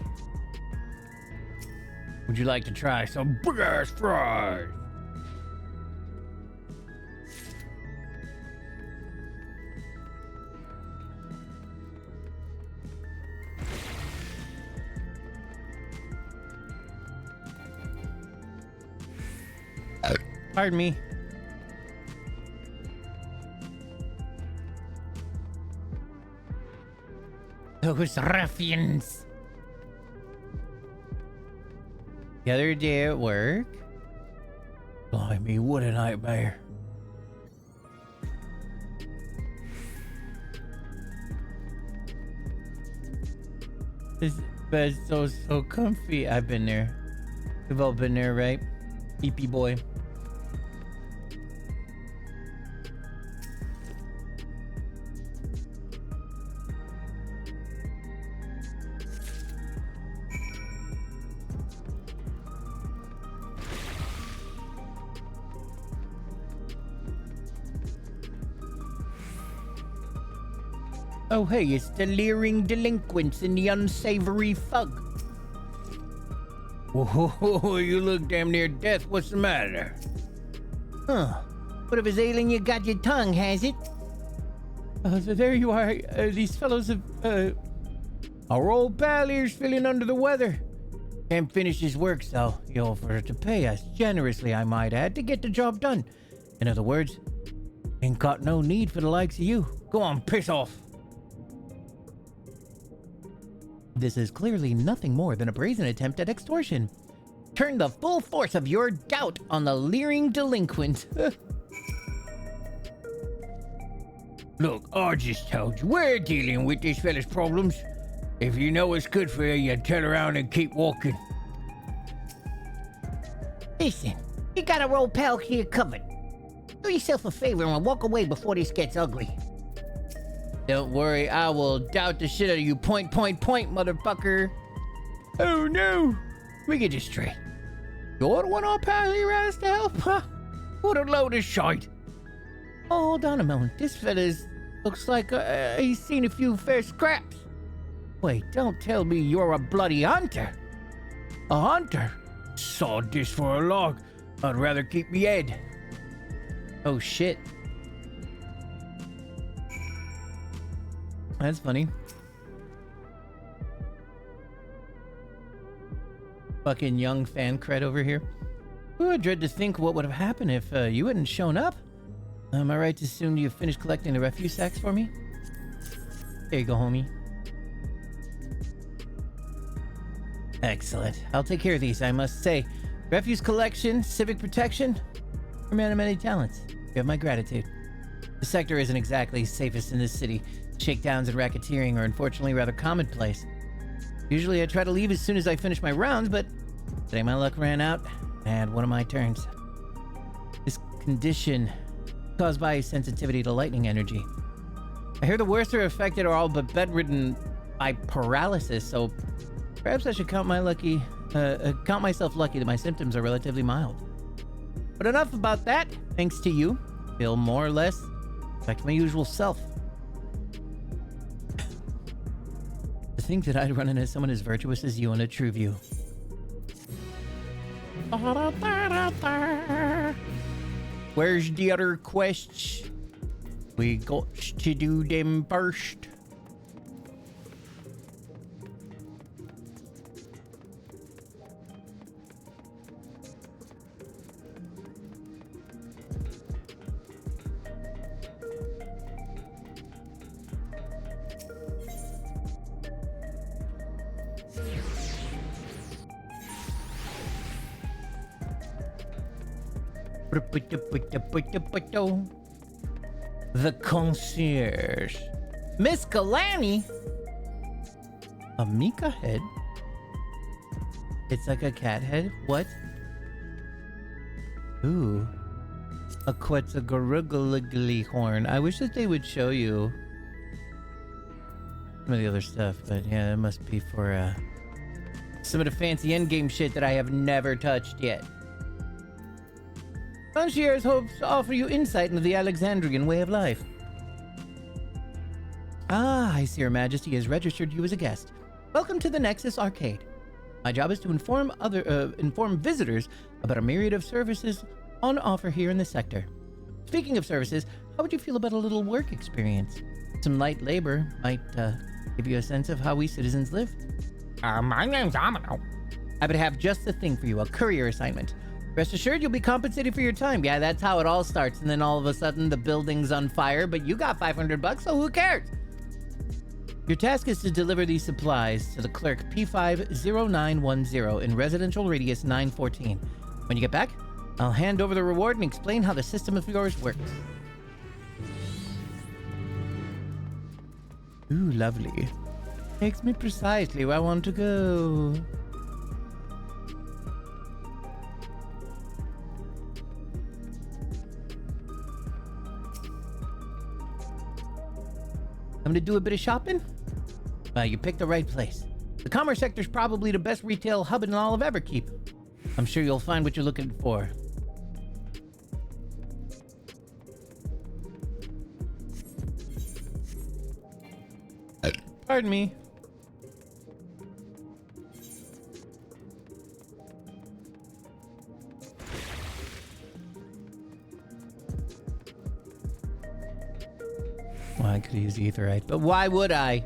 Would you like to try some big ass fries? Pardon me. Those ruffians. The other day at work. Blimey, what a nightmare. This bed's so comfy. I've been there. We've all been there, right? EP boy. Oh hey, it's the leering delinquents in the unsavory fug. Whoa, you look damn near death. What's the matter? Huh. What if it's ailing you got your tongue, has it? So there you are. These fellows have, our old pal here's feeling under the weather. Can't finish his work, so he offered to pay us generously, I might add, to get the job done. In other words, ain't got no need for the likes of you. Go on, piss off. This is clearly nothing more than a brazen attempt at extortion. Turn the full force of your doubt on the leering delinquent. Look, I just told you, we're dealing with this fella's problems. If you know what's good for you, you turn around and keep walking. Listen, you got our old pal here covered. Do yourself a favor and walk away before this gets ugly. Don't worry, I will doubt the shit out of you. Point, motherfucker. Oh no. Let me get this straight. You're the one our pal here asked to help? Huh? What a load of shite. Oh, hold on a moment. This fella's looks like he's seen a few fair scraps. Wait, don't tell me you're a bloody hunter. A hunter? Sawed this for a log. I'd rather keep me head. Oh shit. That's funny. Fucking young fan cred over here. Ooh, I dread to think what would have happened if you hadn't shown up. Am I right to assume you finished collecting the refuse sacks for me? There you go, homie. Excellent. I'll take care of these, I must say. Refuse collection, civic protection, a man of many talents. You have my gratitude. The sector isn't exactly safest in this city. Shakedowns and racketeering are unfortunately rather commonplace. Usually I try to leave as soon as I finish my rounds, but today my luck ran out. I had one of my turns. This condition caused by sensitivity to lightning energy. I hear the worst are affected are all but bedridden by paralysis, so perhaps I should count myself lucky that my symptoms are relatively mild. But enough about that. Thanks to you, I feel more or less back to my usual self. To think that I'd run into someone as virtuous as you in a true view. Where's the other quests? We got to do them first. The concierge. Miss Galani? A Mika head? It's like a cat head? What? Ooh. A Quetzalcoatl horn. I wish that they would show you some of the other stuff, but yeah, it must be for some of the fancy endgame shit that I have never touched yet. Concierge hopes to offer you insight into the Alexandrian way of life. Ah, I see Your Majesty has registered you as a guest. Welcome to the Nexus Arcade. My job is to inform visitors about a myriad of services on offer here in the sector. Speaking of services, how would you feel about a little work experience? Some light labor might give you a sense of how we citizens live. My name's Amino. I would have just the thing for you, a courier assignment. Rest assured, you'll be compensated for your time. Yeah, that's how it all starts. And then all of a sudden, the building's on fire, but you got $500, so who cares? Your task is to deliver these supplies to the clerk P50910 in Residential Radius 914. When you get back, I'll hand over the reward and explain how the system of yours works. Ooh, lovely. Takes me precisely where I want to go. I'm gonna do a bit of shopping? Well, you picked the right place. The commerce sector's probably the best retail hub in all of Everkeep. I'm sure you'll find what you're looking for. Pardon me. Well, I could use etherite, but why would I?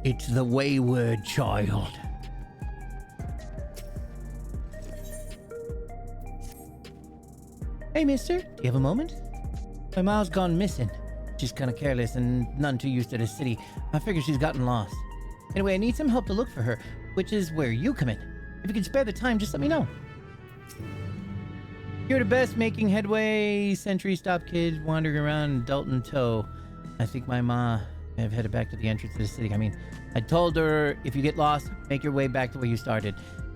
It's the wayward child. Hey, mister, do you have a moment? My Ma's gone missing. She's kind of careless and none too used to the city. I figure she's gotten lost. Anyway, I need some help to look for her, which is where you come in. If you can spare the time, just let me know. You're the best, making headway. Sentry stop kid wandering around Dalton tow. I think my ma may have headed back to the entrance to the city. I mean, I told her if you get lost, make your way back to where you started.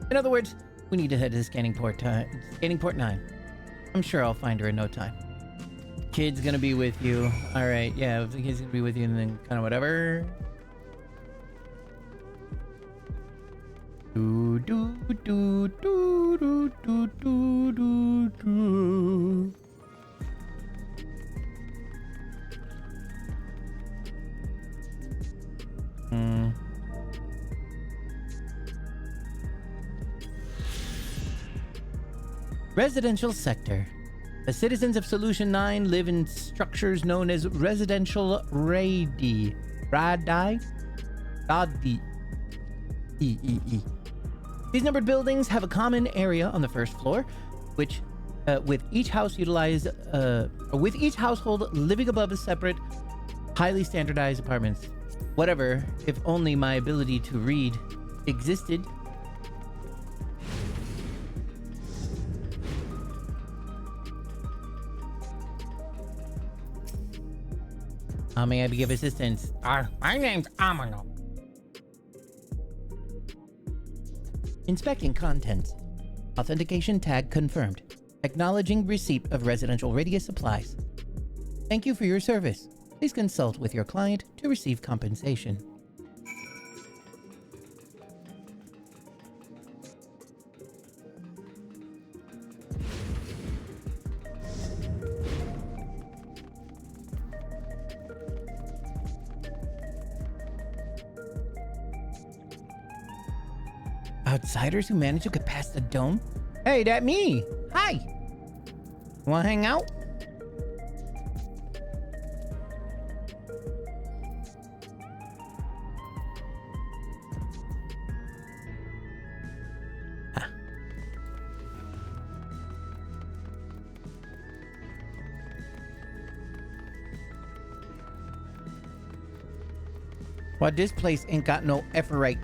In other words, we need to head to Scanning Port 9. I'm sure I'll find her in no time. Kid's gonna be with you. Alright, yeah, the kid's gonna be with you and then kind of whatever. Do do do do do do do do do. Residential sector. The citizens of Solution 9 live in structures known as residential radii. These numbered buildings have a common area on the first floor, which, with each household living above a separate, highly standardized apartments. Whatever, if only my ability to read existed. How may I be of assistance? My name's Amano. Inspecting contents. Authentication tag confirmed. Acknowledging receipt of residential radius supplies. Thank you for your service. Please consult with your client to receive compensation. Outsiders who manage to get past the dome? Hey, that me. Hi. Wanna hang out? Well, this place ain't got no effort right.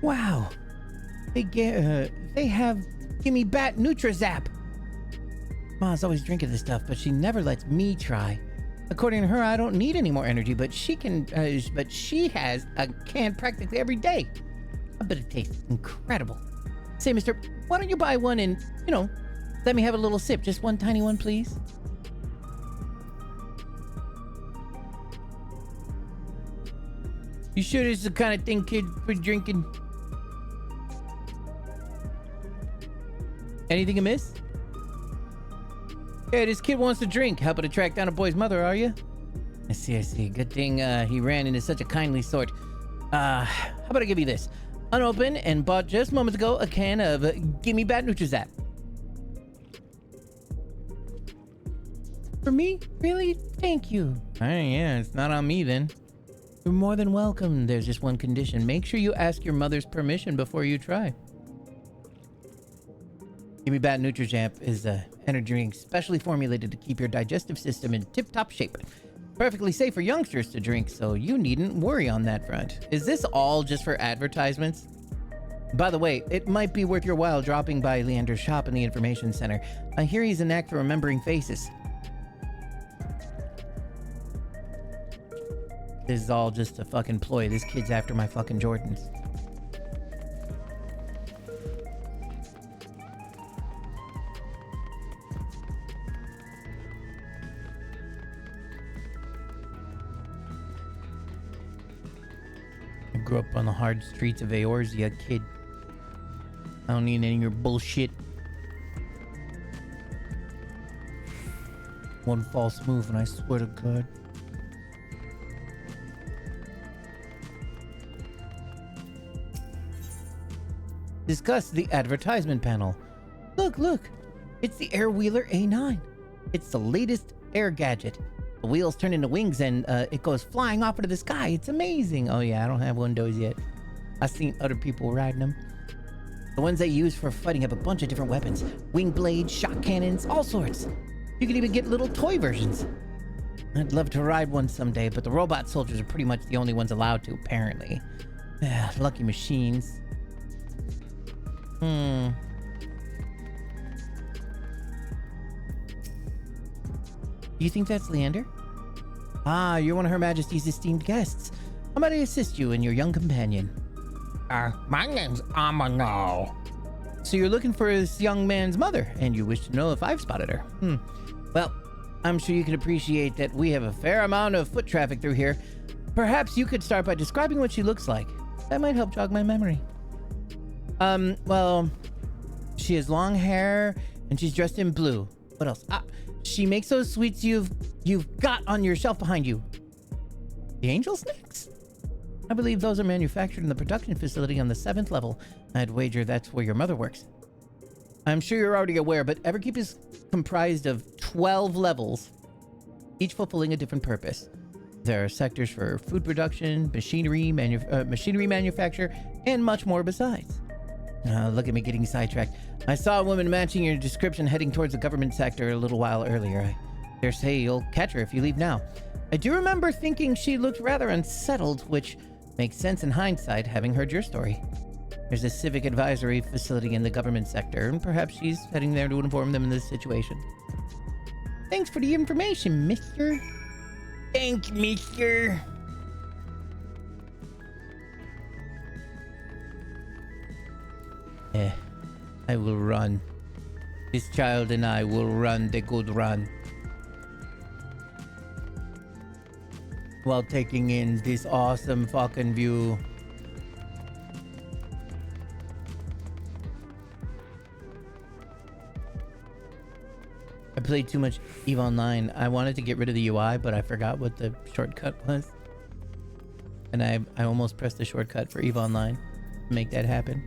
Wow. They have Gimme Bat Nutrizap. Ma's always drinking this stuff, but she never lets me try. According to her, I don't need any more energy, but she has a can practically every day. I bet it tastes incredible. Say, mister, why don't you buy one and, let me have a little sip. Just one tiny one, please. You sure this is the kind of thing kids were drinking? Anything amiss? Hey, this kid wants to drink. Helping to track down a boy's mother, are you? I see. Good thing he ran into such a kindly sort. How about I give you this? Unopened and bought just moments ago a can of Gimme Bat Nutrizap. For me? Really? Thank you. Yeah, it's not on me then. You're more than welcome. There's just one condition. Make sure you ask your mother's permission before you try. Gimme Bat Nutrizap is an energy drink specially formulated to keep your digestive system in tip-top shape. Perfectly safe for youngsters to drink, so you needn't worry on that front. Is this all just for advertisements? By the way, it might be worth your while dropping by Leander's shop in the information center. I hear he's a knack for remembering faces. This is all just a fucking ploy. This kid's after my fucking Jordans. I grew up on the hard streets of Eorzea, kid. I don't need any of your bullshit. One false move and I swear to God. Discuss the advertisement panel. Look. It's the Air Wheeler A9. It's the latest air gadget. The wheels turn into wings and it goes flying off into the sky. It's amazing. Oh yeah, I don't have one of those yet. I've seen other people riding them. The ones they use for fighting have a bunch of different weapons. Wing blades, shot cannons, all sorts. You can even get little toy versions. I'd love to ride one someday, but the robot soldiers are pretty much the only ones allowed to, apparently. Lucky machines. Do you think that's Leander? Ah, you're one of Her Majesty's esteemed guests. How might I assist you and your young companion?
My name's Amano.
So you're looking for this young man's mother, and you wish to know if I've spotted her. Well, I'm sure you can appreciate that we have a fair amount of foot traffic through here. Perhaps you could start by describing what she looks like. That might help jog my memory. Well, she has long hair, and she's dressed in blue. What else? She makes those sweets you've got on your shelf behind you. The angel snacks? I believe those are manufactured in the production facility on the 7th level. I'd wager that's where your mother works. I'm sure you're already aware, but Everkeep is comprised of 12 levels, each fulfilling a different purpose. There are sectors for food production, machinery manufacture, and much more besides. Look at me getting sidetracked. I saw a woman matching your description heading towards the government sector a little while earlier. I dare say you'll catch her if you leave now. I do remember thinking she looked rather unsettled, which makes sense in hindsight, having heard your story. There's a civic advisory facility in the government sector, and perhaps she's heading there to inform them in this situation. Thanks for the information, mister.
Thanks, mister.
I will run. This child and I will run the good run. while taking in this awesome fucking view. I played too much EVE Online. I wanted to get rid of the UI, but I forgot what the shortcut was. And I almost pressed the shortcut for EVE Online to make that happen.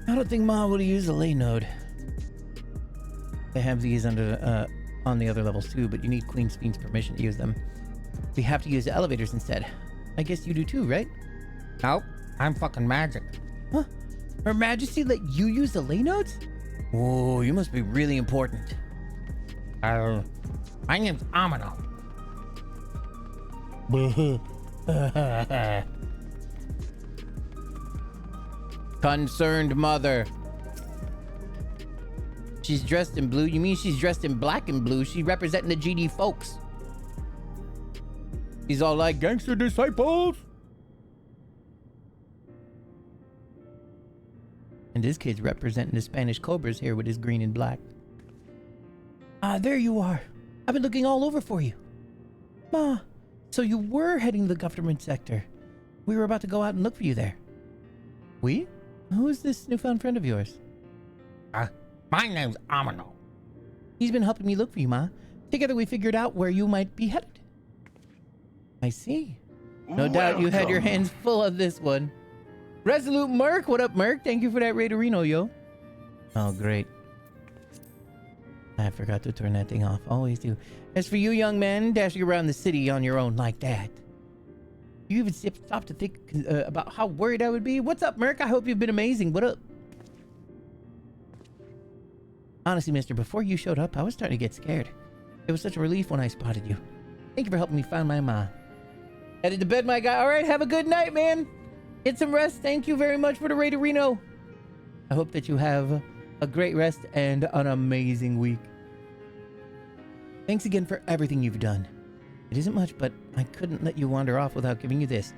I don't think Ma would use a lay node. They have these under on the other levels too, but you need Queen Fiend's permission to use them. We have to use the elevators instead. I guess you do too, right?
Nope, I'm fucking magic.
Huh? Her Majesty let you use the lay nodes? Whoa, you must be really important.
My name's Amino.
Concerned mother. She's dressed in blue. You mean she's dressed in black and blue? She's representing the GD folks. He's all like, gangster disciples. And this kid's representing the Spanish Cobras here with his green and black. Ah, there you are. I've been looking all over for you. Ma, so you were heading the government sector. We were about to go out and look for you there. We? Who is this newfound friend of yours?
My name's Amino.
He's been helping me look for you, Ma. Together we figured out where you might be headed. I see. No doubt you had your hands full of this one. Resolute Merc, what up, Merc? Thank you for that Raiderino, yo. Oh, great. I forgot to turn that thing off. Always do. As for you, young man, dashing around the city on your own like that. You even stopped to think about how worried I would be? What's up, Merc? I hope you've been amazing. What up? Honestly, mister, before you showed up, I was starting to get scared. It was such a relief when I spotted you. Thank you for helping me find my ma. Headed to bed, my guy. All right, have a good night, man. Get some rest. Thank you very much for the Raiderino. I hope that you have a great rest and an amazing week. Thanks again for everything you've done. It isn't much, but I couldn't let you wander off without giving you this.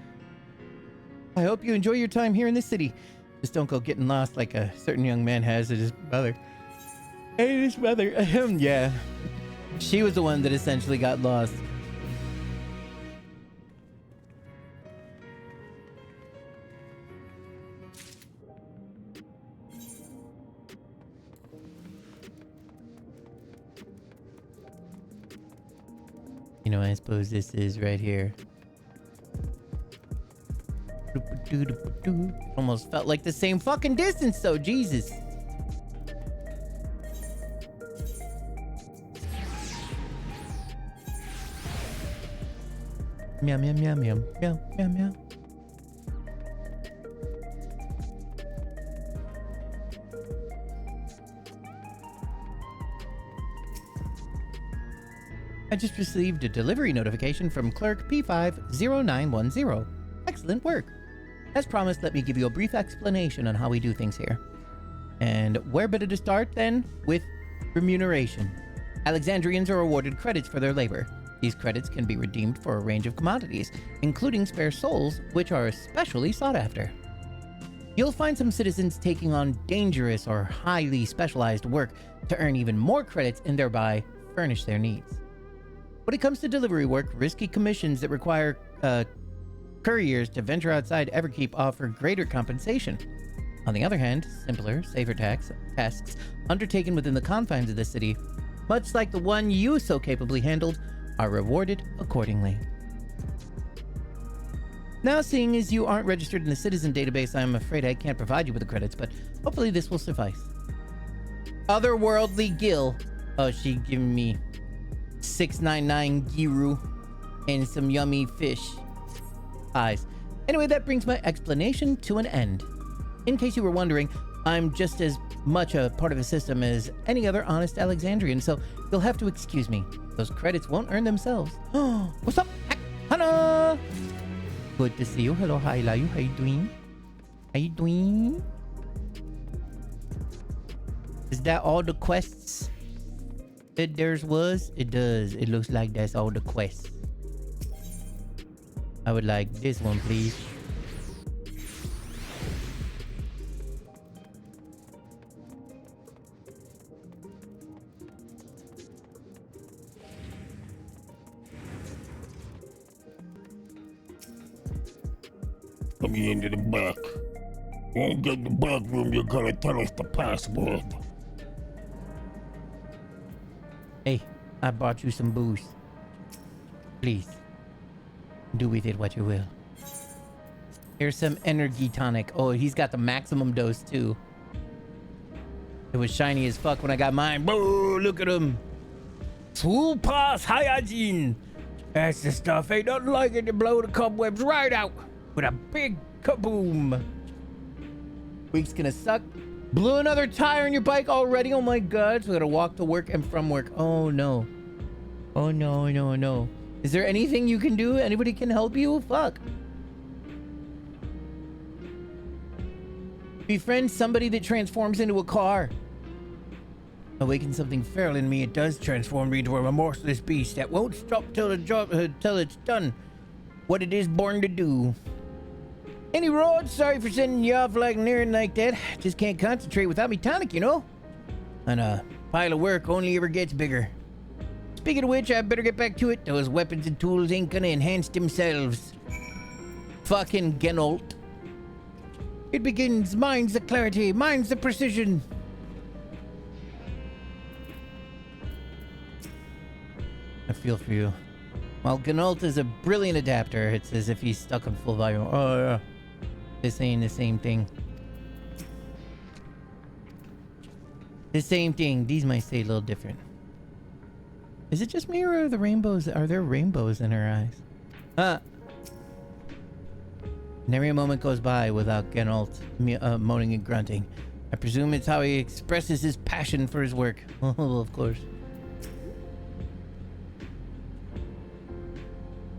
I hope you enjoy your time here in this city. Just don't go getting lost like a certain young man has at his mother. Hey, his mother. Yeah. She was the one that essentially got lost. You know, I suppose this is right here. Almost felt like the same fucking distance though, Jesus. Meow, meow, meow, meow, meow, meow, meow. I just received a delivery notification from clerk P50910. Excellent work. As promised, let me give you a brief explanation on how we do things here. And where better to start than with remuneration. Alexandrians are awarded credits for their labor. These credits can be redeemed for a range of commodities, including spare souls, which are especially sought after. You'll find some citizens taking on dangerous or highly specialized work to earn even more credits and thereby furnish their needs. When it comes to delivery work, risky commissions that require couriers to venture outside Everkeep offer greater compensation. On the other hand, simpler, safer tasks undertaken within the confines of the city, much like the one you so capably handled, are rewarded accordingly. Now, seeing as you aren't registered in the citizen database, I'm afraid I can't provide you with the credits, but hopefully this will suffice. Otherworldly Gil. Oh, she giving me 699 Giru and some yummy fish eyes. Anyway, that brings my explanation to an end. In case you were wondering, I'm just as much a part of the system as any other honest Alexandrian, so you'll have to excuse me. Those credits won't earn themselves. Oh, what's up? Hana! Good to see you. Hello, hi, Layu. How you doing? How you doing? Is that all the quests that theirs was? It does. It looks like that's all the quests. I would like this one, please.
Let me into the back. Won't get in the back room, you gotta tell us the password.
Hey, I bought you some booze. Please, do with it what you will. Here's some energy tonic. Oh, he's got the maximum dose too. It was shiny as fuck when I got mine. Boo, look at him. Super Saiyajin. That's the stuff. Ain't nothing like it to blow the cobwebs right out with a big kaboom. Week's gonna suck. Blew another tire on your bike already? Oh my god. So I gotta walk to work and from work. Oh no. Oh no, no, no. Is there anything you can do? Anybody can help you? Fuck. Befriend somebody that transforms into a car. Awaken something feral in me. It does transform me into a remorseless beast that won't stop till the job till it's done what it is born to do. Any roads? Sorry for sending you off like near like that. Just can't concentrate without me tonic, you know? And a pile of work only ever gets bigger. Speaking of which, I better get back to it. Those weapons and tools ain't gonna enhance themselves. Fucking Genolt. It begins. Mine's the clarity. Mine's the precision. I feel for you. While Genolt is a brilliant adapter, it's as if he's stuck on full volume. Oh, yeah. This ain't the same thing. The same thing. These might say a little different. Is it just me or are the rainbows? Are there rainbows in her eyes? Huh. Never a moment goes by without Genolt moaning and grunting. I presume it's how he expresses his passion for his work. Oh, of course.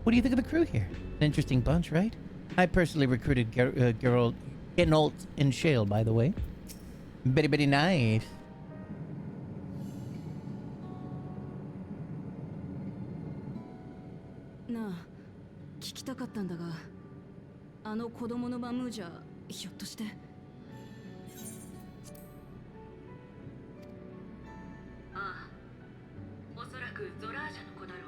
What do you think of the crew here? An interesting bunch, right? I personally recruited Genolt and Shale, by the way. Very nice.
なあ、聞きたかったんだが、あの子供のマムージャひょっとして。ああ、おそらくゾラージャの子だろ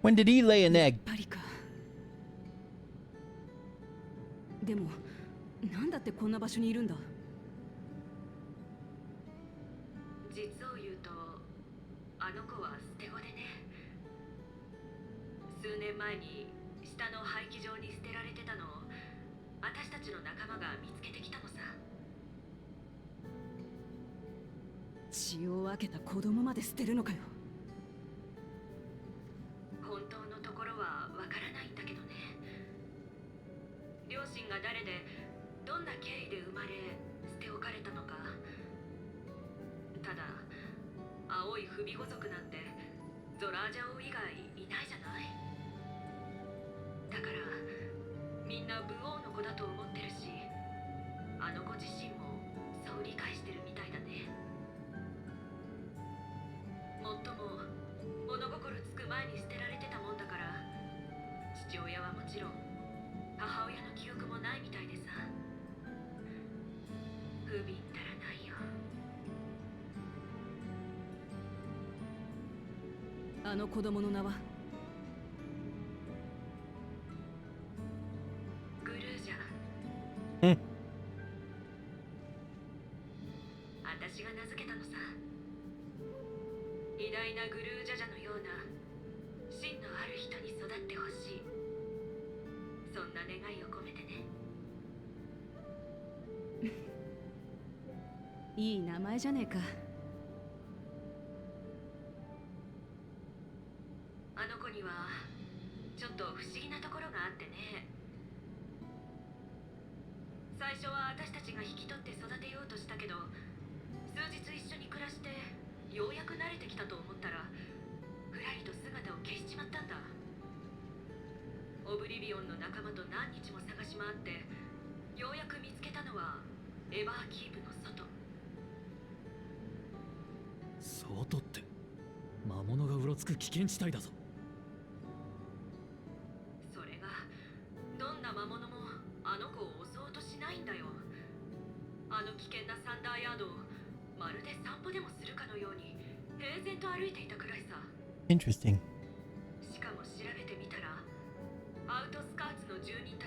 う。
When did he lay an egg?
パリか。でも、なんだってこんな場所にいるんだ。実を言うと、あの子は捨て子でね。数年前に下の廃棄場に捨てられてたのを私たちの仲間が見つけてきたのさ。血を分けた子供まで捨てるのかよ。本当のところはわからないんだけどね。両親が誰でどんな経緯で生まれ捨て置かれたのか。ただ青い不備語族なんてゾラージャ王以外いないじゃない。だからみんな武王の子だと思ってるし、あの子自身もそう理解してるみたいだね。もっとも物心つく前に捨てられてたもんだから、父親はもちろん母親の記憶もないみたいでさ。不憫たらないよ。あの子供の名はグルージャ。
うん。
私が名付けたのさ。偉大なグルージャジャのような芯のある人に育ってほしい。そんな願いを込めてね。いい名前じゃねえか。あの子にはちょっと不思議なところがあってね。最初は私たちが引き取って育てようとしたけど、数日一緒に暮らしてようやく慣れてきたと思ったら、ふらりと姿を消しちまったんだ。オブリビオンの仲間と何日も探し回って、ようやく見つけたのはエバーキープの外。
外って魔物がうろつく危険地帯だぞ。
それがどんな魔物もあの子を襲おうとしないんだよ。あの危険なサンダーヤードをまるで散歩でもするかのように平然と歩いていたくらいさ。
Interesting.
しかも調べてみたら、アウトスカーツの住人た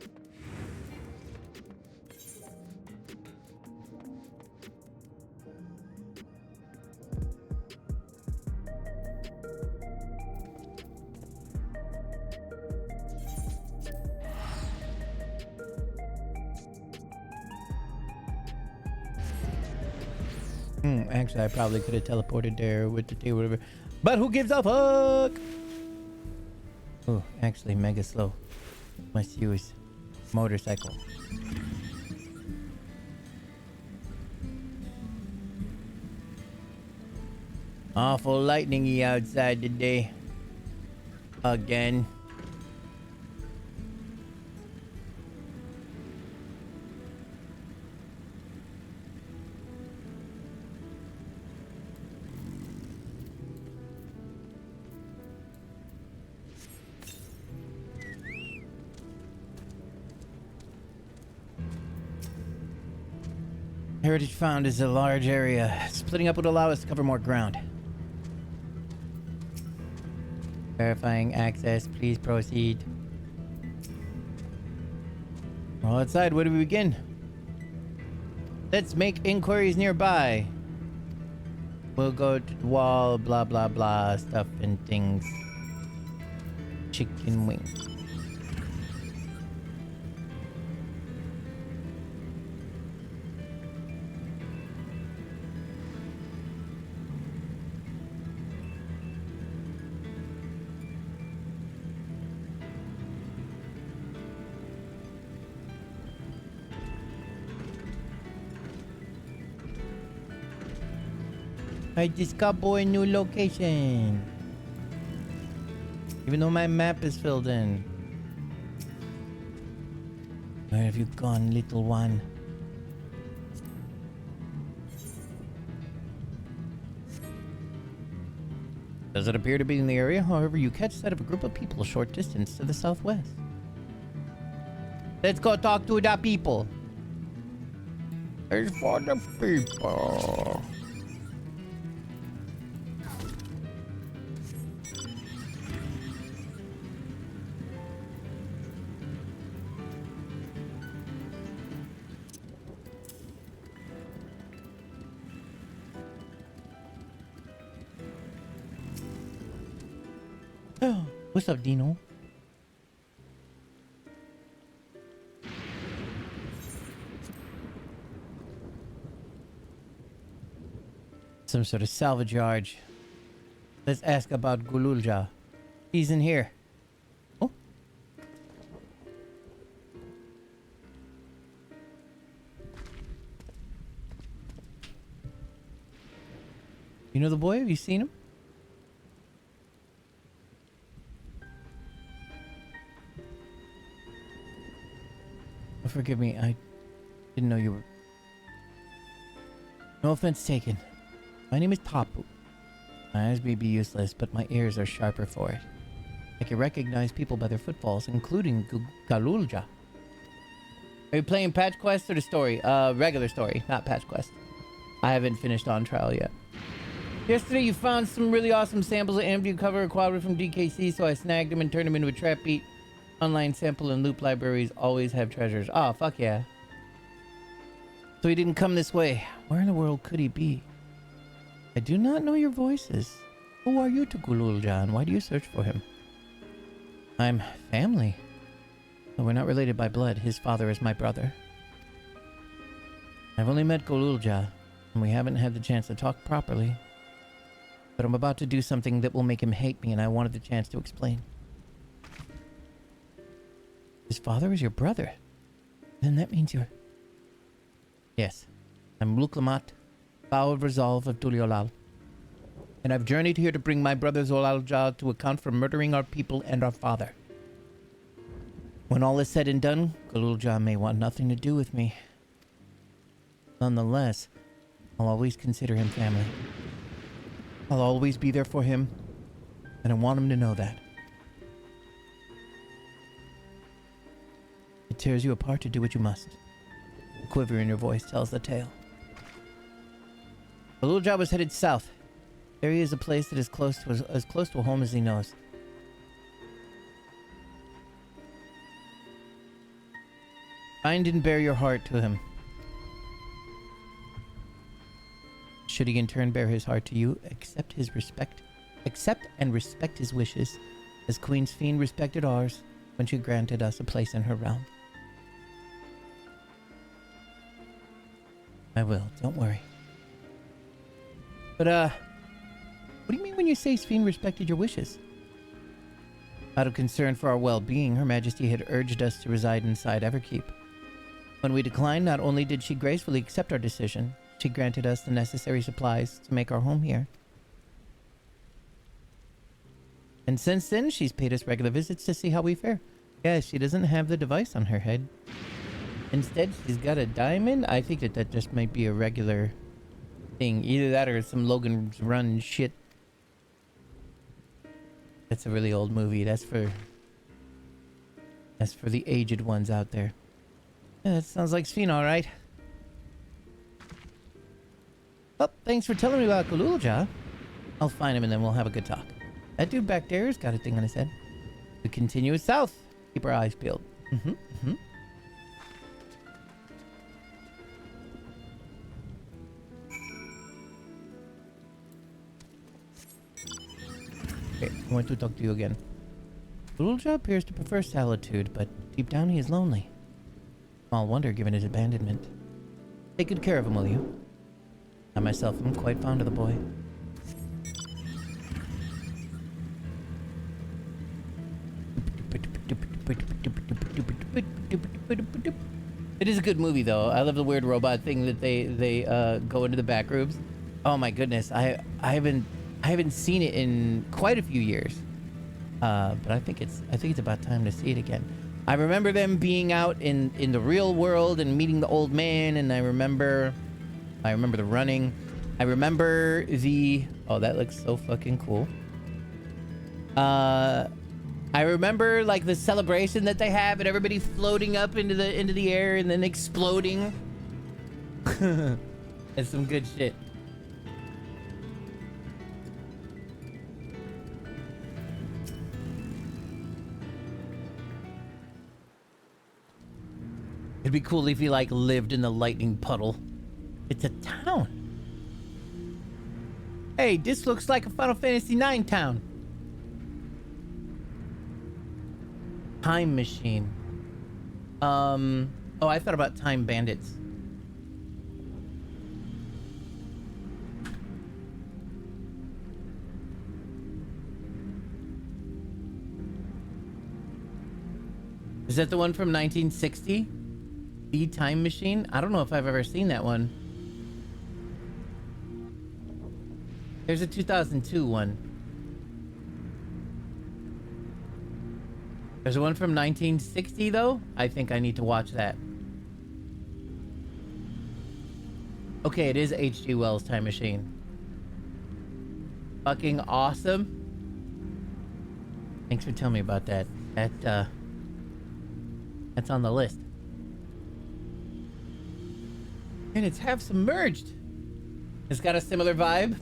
Actually, I probably could have teleported there with the table, whatever. But who gives a fuck? Oh, actually, mega slow. Must use motorcycle. Awful lightningy outside today. Again. Heritage found is a large area. Splitting up would allow us to cover more ground. Verifying access. Please proceed. Well, outside, where do we begin? Let's make inquiries nearby. We'll go to the wall, blah, blah, blah, stuff and things. Chicken wings. I discover a new location. Even though my map is filled in. Where have you gone, little one? Does it appear to be in the area? However, you catch sight of a group of people a short distance to the southwest. Let's go talk to the people. It's for the people. Oh, what's up, Dino? Some sort of salvage yard. Let's ask about Gululja. He's in here. Oh. You know the boy? Have you seen him? Oh, forgive me. I didn't know you were... No offense taken. My name is Tapu. My eyes may be useless, but my ears are sharper for it. I can recognize people by their footfalls, including Galulja. Are you playing Patch Quest or the story? Regular story, not Patch Quest. I haven't finished On Trial yet. Yesterday you found some really awesome samples of Ambu cover quadra from DKC, so I snagged them and turned them into a trap beat. Online sample and loop libraries always have treasures. Oh, fuck yeah. So he didn't come this way. Where in the world could he be? I do not know your voices. Who are you to Gululja, and why do you search for him? I'm family. But we're not related by blood. His father is my brother. I've only met Gululja, and we haven't had the chance to talk properly. But I'm about to do something that will make him hate me, and I wanted the chance to explain. His father is your brother? Then that means you're... Yes. I'm Luklamat, Vow of Resolve of Tuliolal. And I've journeyed here to bring my brother Zolalja to account for murdering our people and our father. When all is said and done, Gululja may want nothing to do with me. Nonetheless, I'll always consider him family. I'll always be there for him, and I want him to know that. It tears you apart to do what you must. The quiver in your voice tells the tale. Gululja was headed south. There he is, a place that is as close to a home as he knows. Find and bear your heart to him. Should he in turn bear his heart to you, accept and respect his wishes, as Queen's Fiend respected ours when she granted us a place in her realm. I will, don't worry. But, what do you mean when you say Fiend respected your wishes? Out of concern for our well-being, Her Majesty had urged us to reside inside Everkeep. When we declined, not only did she gracefully accept our decision, she granted us the necessary supplies to make our home here. And since then, she's paid us regular visits to see how we fare. Yeah, she doesn't have the device on her head. Instead, she's got a diamond. I think that just might be a regular thing. Either that or some Logan's Run shit. That's a really old movie. That's for the aged ones out there. Yeah, that sounds like Sphene, all right. Well, thanks for telling me about Galulja. I'll find him and then we'll have a good talk. That dude back there has got a thing on his head. We continue south. Keep our eyes peeled. Okay, I want to talk to you again. Galulja appears to prefer solitude, but deep down he is lonely. Small wonder given his abandonment. Take good care of him, will you? I myself am quite fond of the boy. It is a good movie, though. I love the weird robot thing that they go into the back rooms. Oh my goodness, I haven't seen it in quite a few years. But I think it's about time to see it again. I remember them being out in the real world and meeting the old man, and I remember the running. I remember the... Oh, that looks so fucking cool. I remember like the celebration that they have and everybody floating up into the air and then exploding. That's some good shit. It'd be cool if he like lived in the lightning puddle. It's a town. Hey, this looks like a Final Fantasy IX town. Time machine. Oh, I thought about time bandits. Is that the one from 1960? The Time Machine? I don't know if I've ever seen that one. There's a 2002 one. There's one from 1960 though. I think I need to watch that. Okay, it is H.G. Wells' Time Machine. Fucking awesome. Thanks for telling me about that. That's on the list. And it's half submerged. It's got a similar vibe.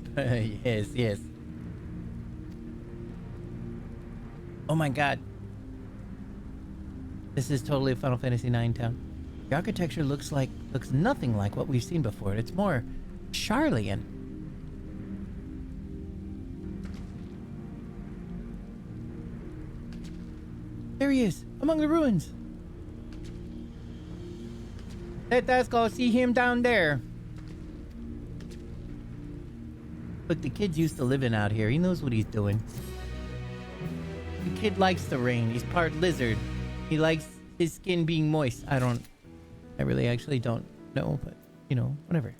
Yes, yes. Oh my god. This is totally a Final Fantasy IX town. The architecture looks nothing like what we've seen before. It's more Charlian. There he is, among the ruins. Let us go see him down there. Look, the kid's used to living out here. He knows what he's doing. The kid likes the rain. He's part lizard. He likes his skin being moist. I really actually don't know, but, you know, whatever.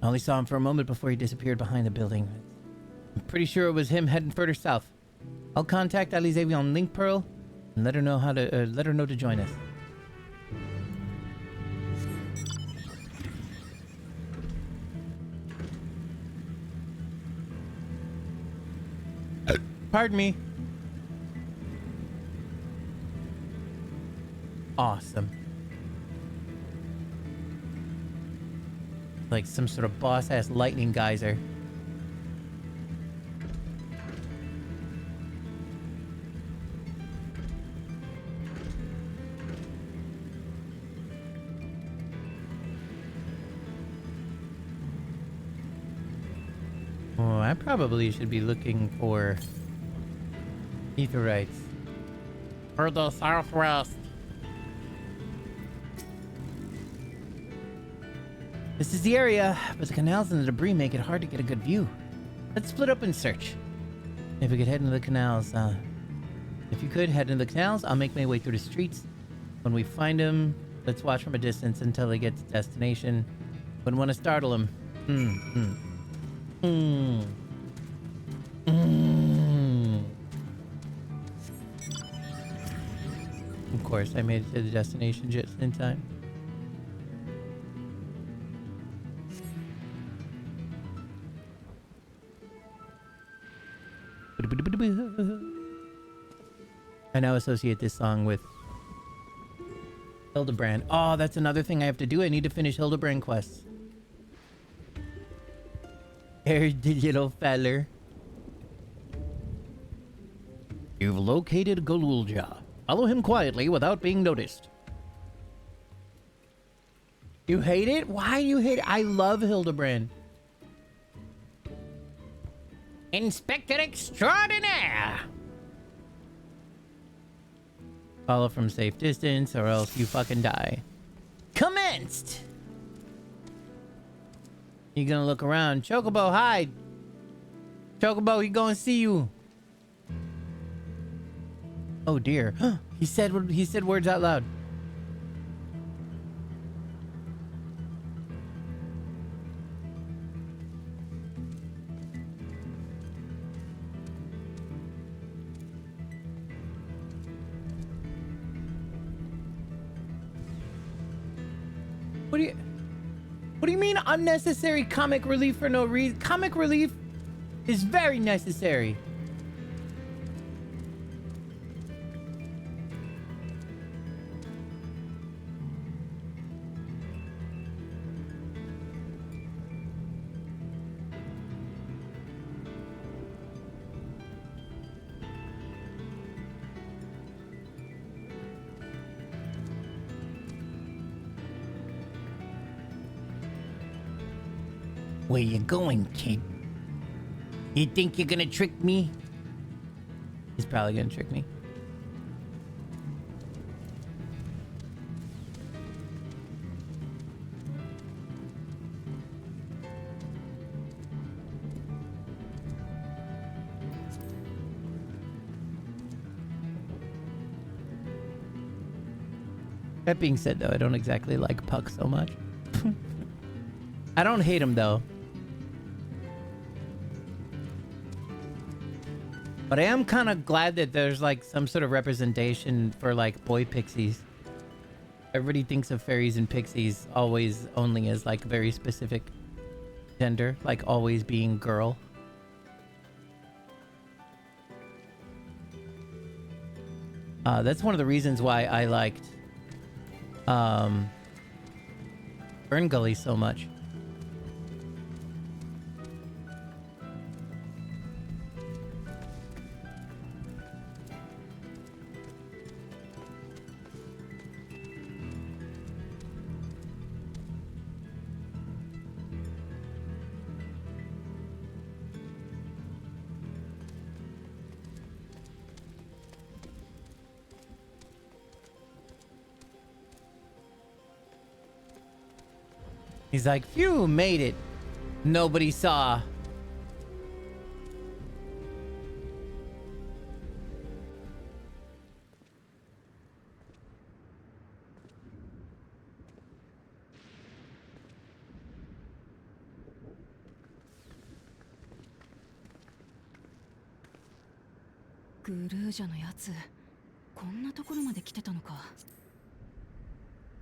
I only saw him for a moment before he disappeared behind the building. I'm pretty sure it was him heading further south. I'll contact Alizevi on Link Pearl and let her know to join us. Pardon me. Awesome. Like some sort of boss-ass lightning geyser. Oh, I probably should be looking for Aetherytes. For the southwest. This is the area, but the canals and the debris make it hard to get a good view. Let's split up and search. If we could head into the canals, if you could head into the canals, I'll make my way through the streets. When we find him, let's watch from a distance until he gets to destination. Wouldn't want to startle him. Mm. Mm. Of course, I made it to the destination just in time. I now associate this song with Hildebrand. Oh, that's another thing I have to do. I need to finish Hildebrand quests. Hey, digital feller. You've located Galulja. Follow him quietly without being noticed. You hate it? Why do you hate it? I love Hildebrand. Inspector Extraordinaire! Follow from safe distance or else you fucking die. Commenced! You gonna look around. Chocobo, hide! Chocobo, he gonna see you. Oh dear. He said words out loud. What do you mean unnecessary comic relief for no reason? Comic relief is very necessary. Where you going, kid? You think you're gonna trick me? He's probably gonna trick me. That being said, though, I don't exactly like Puck so much. I don't hate him, though. But I am kind of glad that there's like some sort of representation for like boy pixies. Everybody thinks of fairies and pixies always only as like very specific gender, like always being girl. That's one of the reasons why I liked Fern Gully so much. He's like, phew, made it. Nobody saw.
グルージャのやつ、こんなところまで来てたのか。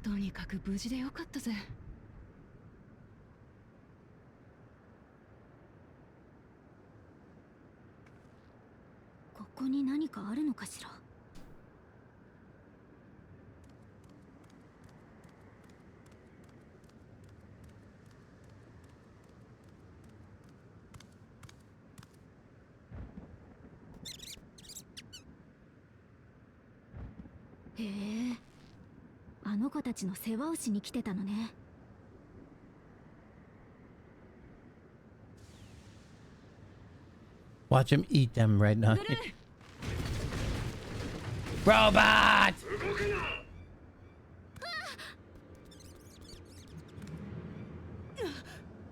とにかく無事でよかったぜ。
ここに何かあるのかしら。へえ、あの子たちの世話をしに来てたのね。
Watch him eat them right now. Robot!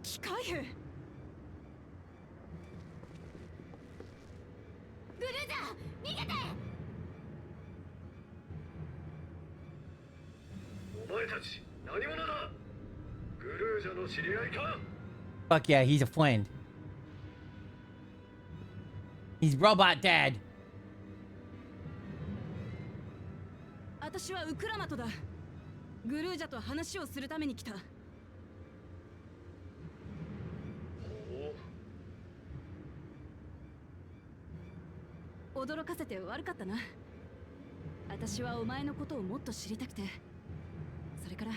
機械兵。
ブルーザー、逃げて！
お前たち何者だ？グルージャの知り合いか？
Fuck yeah, he's a friend. He's robot dad.
私はウクラマトだ。グルージャと話をするために来た。驚かせて悪かったな。私はお前のことをもっと知りたくて、それから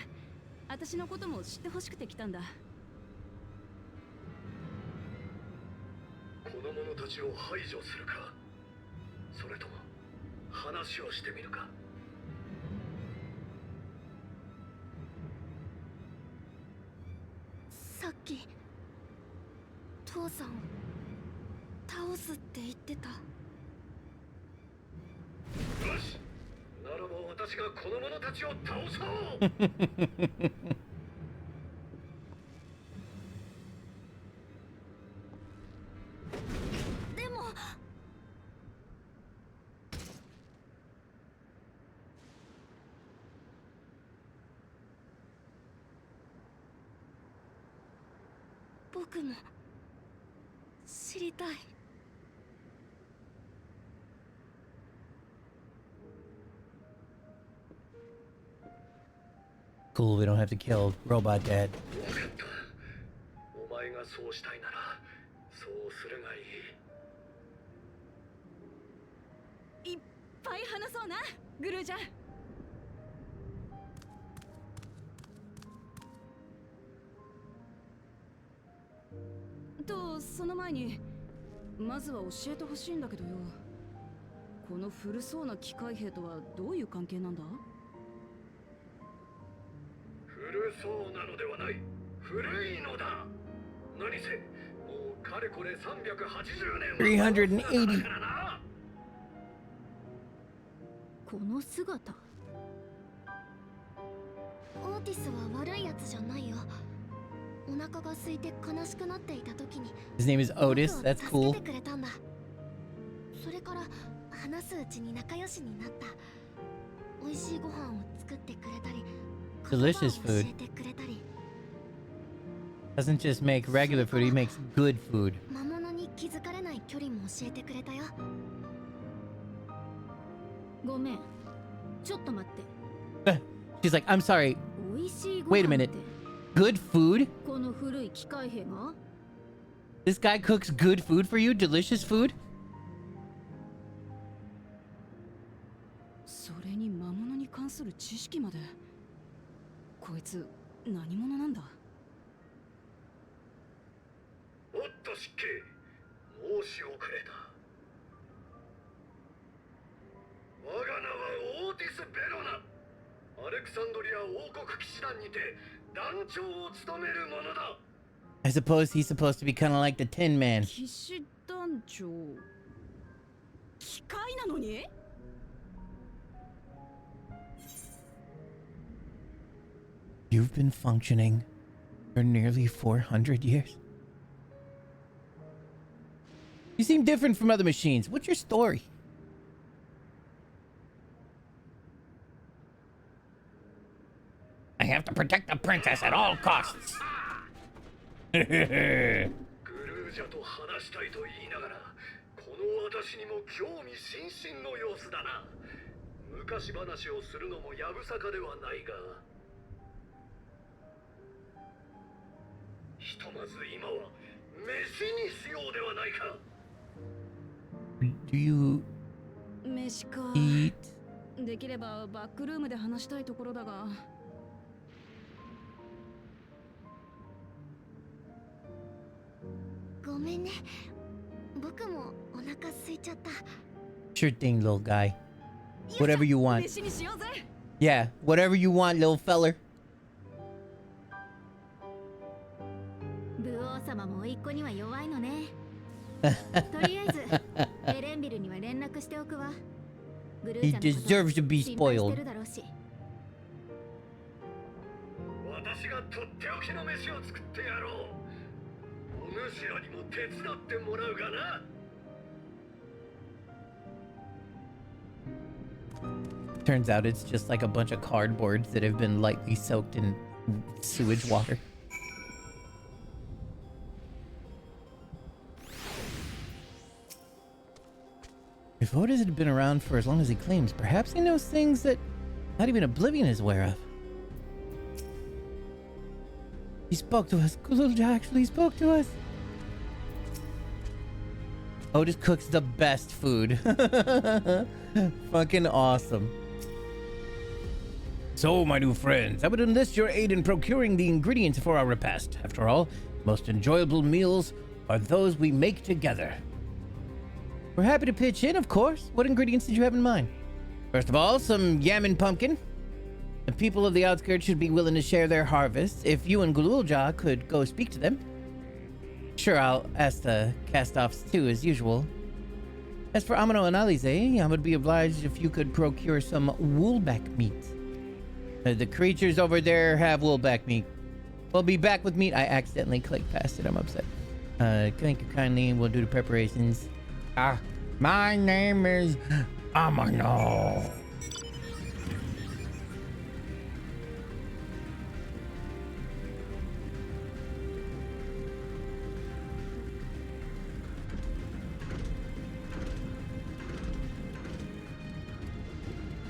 私のことも知ってほしくて来たんだ。
この者たちを排除するか、それとも話をしてみるか。
さっき父さんを倒すって言ってた。
よし、ならば私がこの者たちを倒そう
でも僕も知りたい。
Cool, we don't have to kill robot dad.
分かった。お前がそうしたいならそうするがいい。
いっぱい話そうな、グルージャ。と、その前にまずは教えてほしいんだけどよ。この古そうな機械兵とはどういう関係なんだ？
古そうなのではない。古いのだ。何せもうかれこれ380年は
380.
からな。
この姿。オーティスは悪いやつじゃないよ。お腹が空いて悲しくなっていた時に
His name is Otis.
僕を
That's
助
cool.
けてくれたんだ。それから話すうちに仲良しになった。美味しいご飯を作ってくれたり、
Delicious
言葉を
food.
教えてくれたり。
Doesn't just make regular food, he makes good food.
魔物に気づかれない距離も教えてくれたよ。
ごめん、ちょっと待って。
She's like, I'm sorry.
美味しいご
Wait a
飯って
minute. Good food?
この古い機械兵が？
This guy cooks good food for you? Delicious food?
それに魔物に関する知識まで。こいつ何者なんだ？
おっと失敬。申し遅れた。我が名はオーティス・ベロナ。アレクサンドリア王国騎士団にて団長を務める者だ。
I suppose he's supposed to be kind of like the Tin Man.
騎士団長。機械なのに？
You've been functioning for nearly 400 years. You seem different from other machines. What's your story? I have to protect the princess at all costs.
グルージャと話したいと言いながら、この私にも興味津々の様子だな。昔話をするのもやぶさかではないが、ひとまず今は飯にしようではないか。
Do you
飯か。
eat?
できればバックルームで話したいところだが。
ごめんね。僕もお腹空いちゃった。
Sure thing, little guy. Whatever you want.
飯にしようぜ。
Yeah, whatever you want, little feller.
武王様も甥っ子には弱いのね。とりあえずエレンビルには連絡しておくわ。グルー
He
ジャのこと
deserves to be
心配して
spoiled.
るだろうし。
私がとっておきの飯を作ってやろう。お主らにも手伝ってもらうがな。
Turns out it's just like a bunch of cardboards that have been lightly soaked in sewage water. If Otis had been around for as long as he claims, perhaps he knows things that not even Oblivion is aware of. He spoke to us. Gululja actually spoke to us. Otis cooks the best food. Fucking awesome. So, my new friends, I would enlist your aid in procuring the ingredients for our repast. After all, most enjoyable meals are those we make together. We're happy to pitch in, of course. What ingredients did you have in mind? First of all, some yam and pumpkin. The people of the outskirts should be willing to share their harvest. If you and Gululja could go speak to them. Sure, I'll ask the cast-offs too, as usual. As for Amano and Alize, I would be obliged if you could procure some woolback meat. The creatures over there have woolback meat. We'll be back with meat. I accidentally clicked past it. I'm upset. Thank you kindly. We'll do the preparations.
My name is Amano.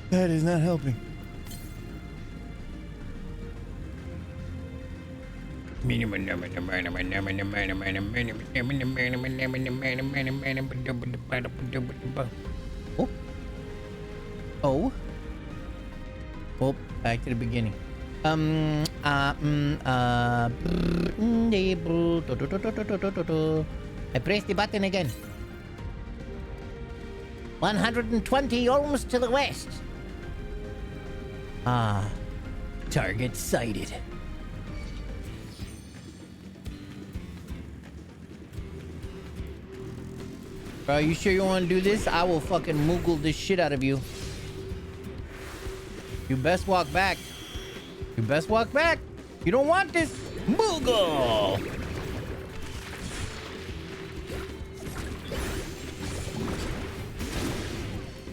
That is not helping. Oh. Oh, back to the beginning. I pressed the button again. 120 ohms to the west. Target sighted. Bro, you sure you want to do this? I will fucking moogle this shit out of you. You best walk back. You best walk back. You don't want this. Moogle!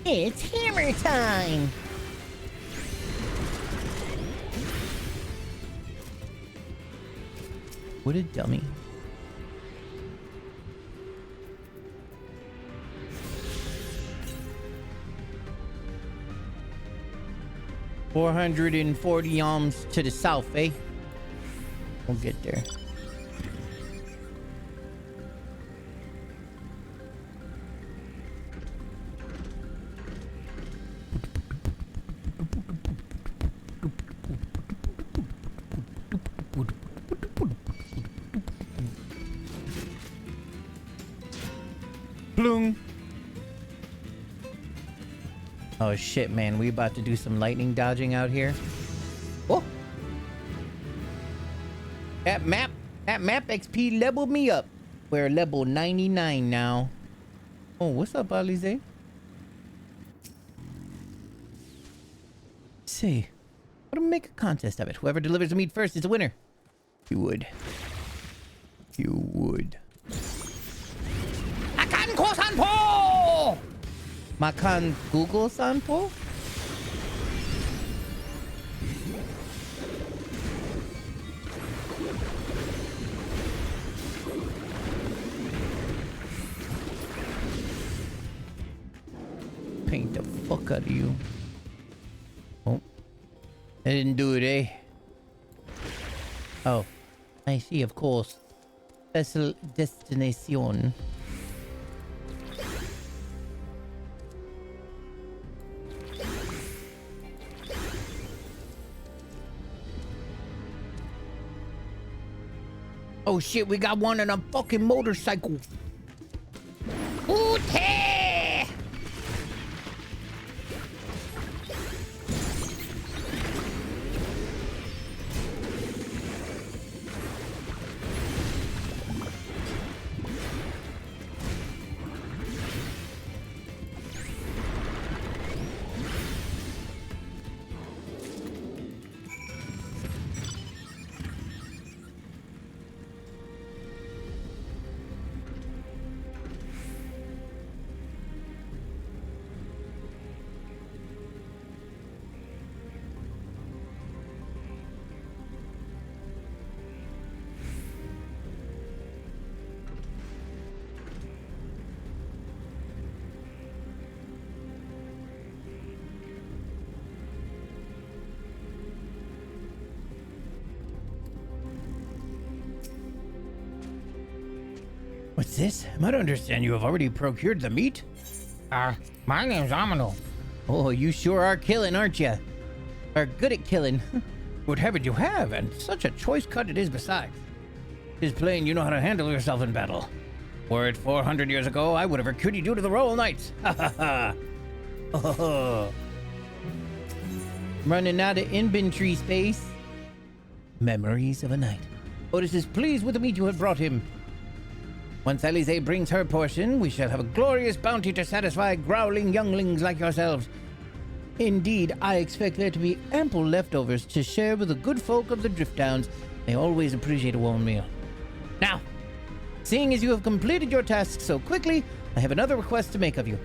It's hammer time! What a dummy. $440 ohms to the south, eh? We'll get there. Bloom. Oh shit, man, we about to do some lightning dodging out here. Oh, that map XP leveled me up. We're level 99 now. Oh, what's up, Alize? See, what do we make a contest of it? Whoever delivers the meat first is the winner. You would. You would. Akan ko sanpo! Makan Google sanpo? Paint the fuck out of you. Oh. I didn't do it, eh? Oh. I see, of course. Special destination. Oh shit, we got one on a fucking motorcycle. Ooh-tee! What's this? Am I to understand you have already procured the meat?
My name's Amino.
Oh, you sure are killing, aren't you? Are good at killing. Good heavens you have, and such a choice cut it is besides. It's plain you know how to handle yourself in battle. Were it 400 years ago, I would have recruited you to the Royal Knights. Ha ha ha. Oh. Running out of inventory space. Memories of a night. Otis is pleased with the meat you have brought him. Once Alize brings her portion, we shall have a glorious bounty to satisfy growling younglings like yourselves. Indeed, I expect there to be ample leftovers to share with the good folk of the Drift Downs. They always appreciate a warm meal. Now, seeing as you have completed your task so quickly, I have another request to make of you.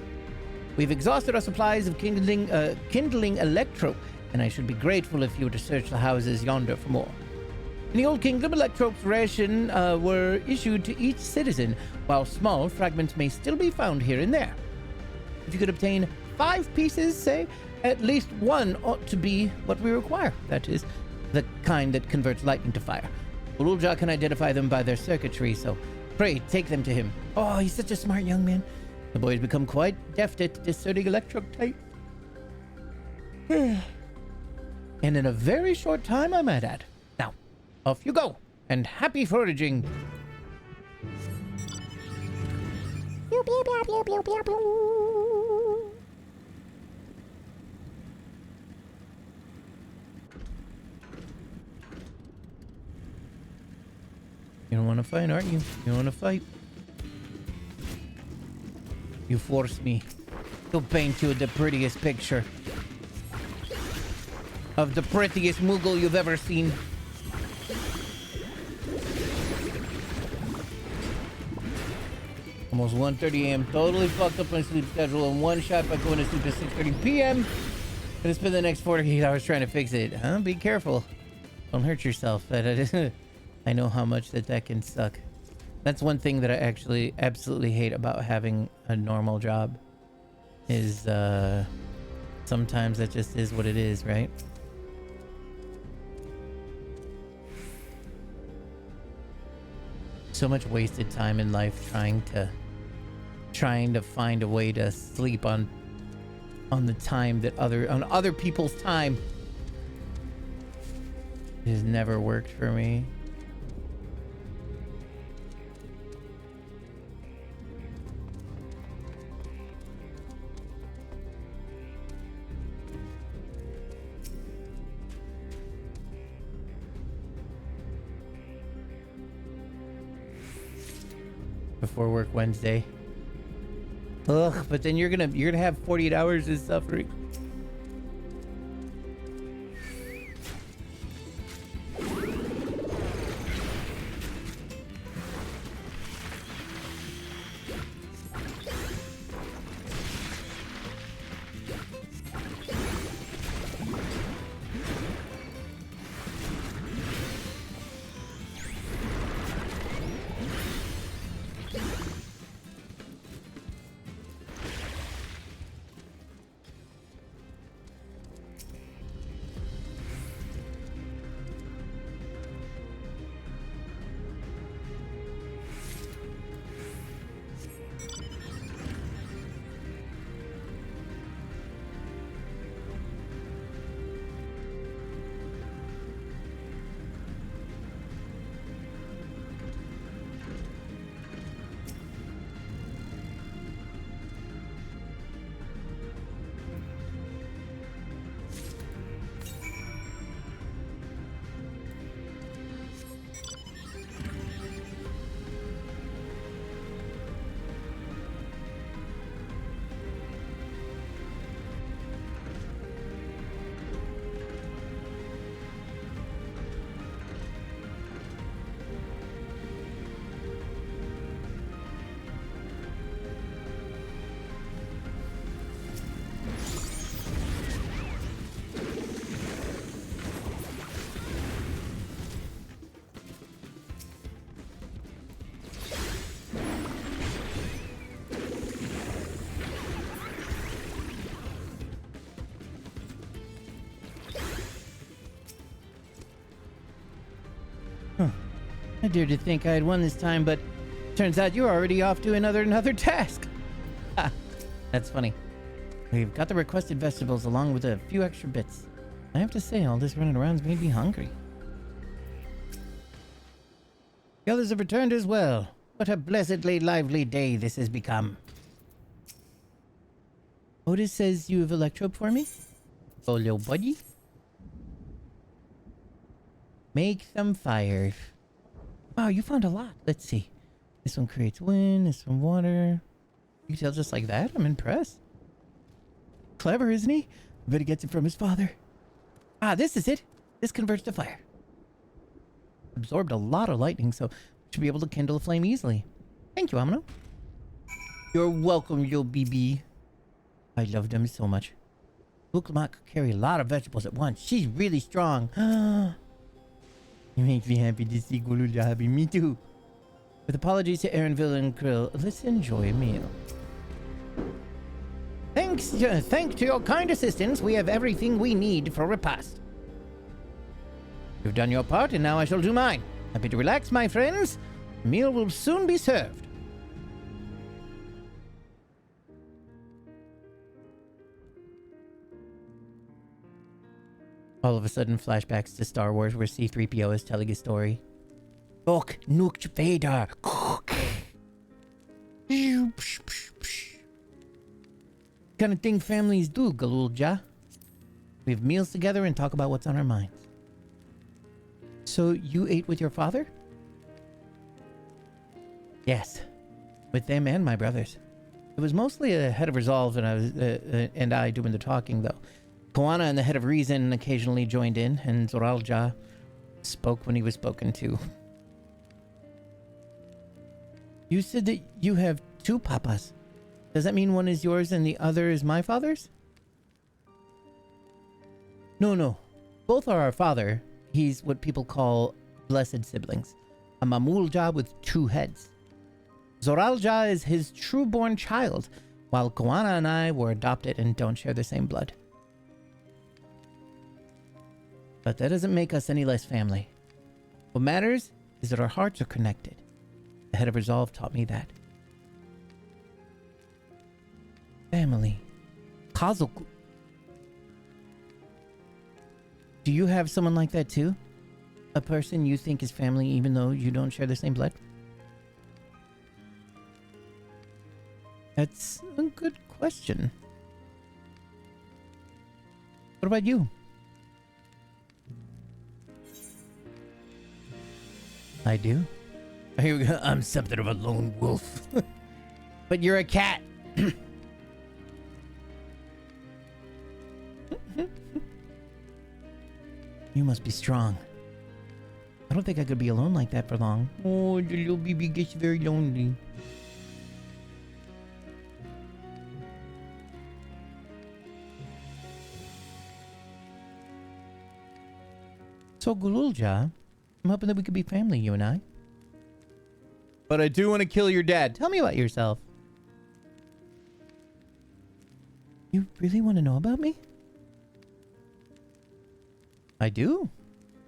We've exhausted our supplies of kindling electro, and I should be grateful if you were to search the houses yonder for more. In the Old Kingdom, electrope's ration were issued to each citizen, while small fragments may still be found here and there. If you could obtain 5 pieces, say, at least one ought to be what we require. That is, the kind that converts lightning to fire. Ulja can identify them by their circuitry, so pray take them to him. Oh, he's such a smart young man. The boy's become quite deft at discerning electrotype. And in a very short time, I might add. Now, off you go, and happy foraging. Pew, pew, pew, pew, pew, pew, pew. You don't want to fight, aren't you? You don't want to fight. You force me to paint you the prettiest picture of the prettiest Moogle you've ever seen. Almost 1:30 a.m. Totally fucked up my sleep schedule in one shot by going to sleep at 6:30 p.m. Gonna spend the next 48 hours trying to fix it. Huh? Be careful. Don't hurt yourself. I know how much that can suck. That's one thing that I actually absolutely hate about having a normal job. Is sometimes that just is what it is, right? So much wasted time in life trying to find a way to sleep on the time that other people's time. It has never worked for me. Before work Wednesday. Ugh, but then you're gonna have 48 hours of suffering. I dared to think I had won this time, but Turns out you're already off to another task. Ha, that's funny. We've got the requested vegetables along with a few extra bits. I have to say, all this running around's made me hungry. The others have returned as well. What a blessedly lively day this has become. Otis says you have electrope for me? Oh, little buddy. Make some fire. Wow, you found a lot. Let's see. This one creates wind, this one water. You can tell just like that? I'm impressed. Clever, isn't he? I bet he gets it from his father. Ah, this is it. This converts to fire. Absorbed a lot of lightning, so should be able to kindle a flame easily. Thank you, Amino. You're welcome, yo BB. I love them so much. Luklamak could carry a lot of vegetables at once. She's really strong. It makes me happy to see Guluja happy. Me too. With apologies to Aaronville and Krill, let's enjoy a meal. Thanks to your kind assistance, we have everything we need for repast. You've done your part, and now I shall do mine. Happy to relax, my friends. The meal will soon be served. All of a sudden, flashbacks to Star Wars where C-3PO is telling a story. Look, Nook Vader. Kind of thing families do, Galulja. We have meals together and talk about what's on our minds. So you ate with your father? Yes, with them and my brothers. It was mostly a head of resolve, and I doing the talking, though. Koana and the head of reason occasionally joined in, and Zoralja spoke when he was spoken to. You said that you have two papas. Does that mean one is yours and the other is my father's? No. Both are our father. He's what people call blessed siblings. A Mamulja with two heads. Zoralja is his true-born child, while Koana and I were adopted and don't share the same blood. But that doesn't make us any less family. What matters is that our hearts are connected. The head of resolve taught me that. Family. Kazoku. Do you have someone like that too? A person you think is family even though you don't share the same blood? That's a good question. What about you? I do. I'm something of a lone wolf. But you're a cat. You must be strong. I don't think I could be alone like that for long. Oh, the little baby gets very lonely. So, Gululja, I'm hoping that we could be family, you and I. But I do want to kill your dad. Tell me about yourself. You really want to know about me? I do.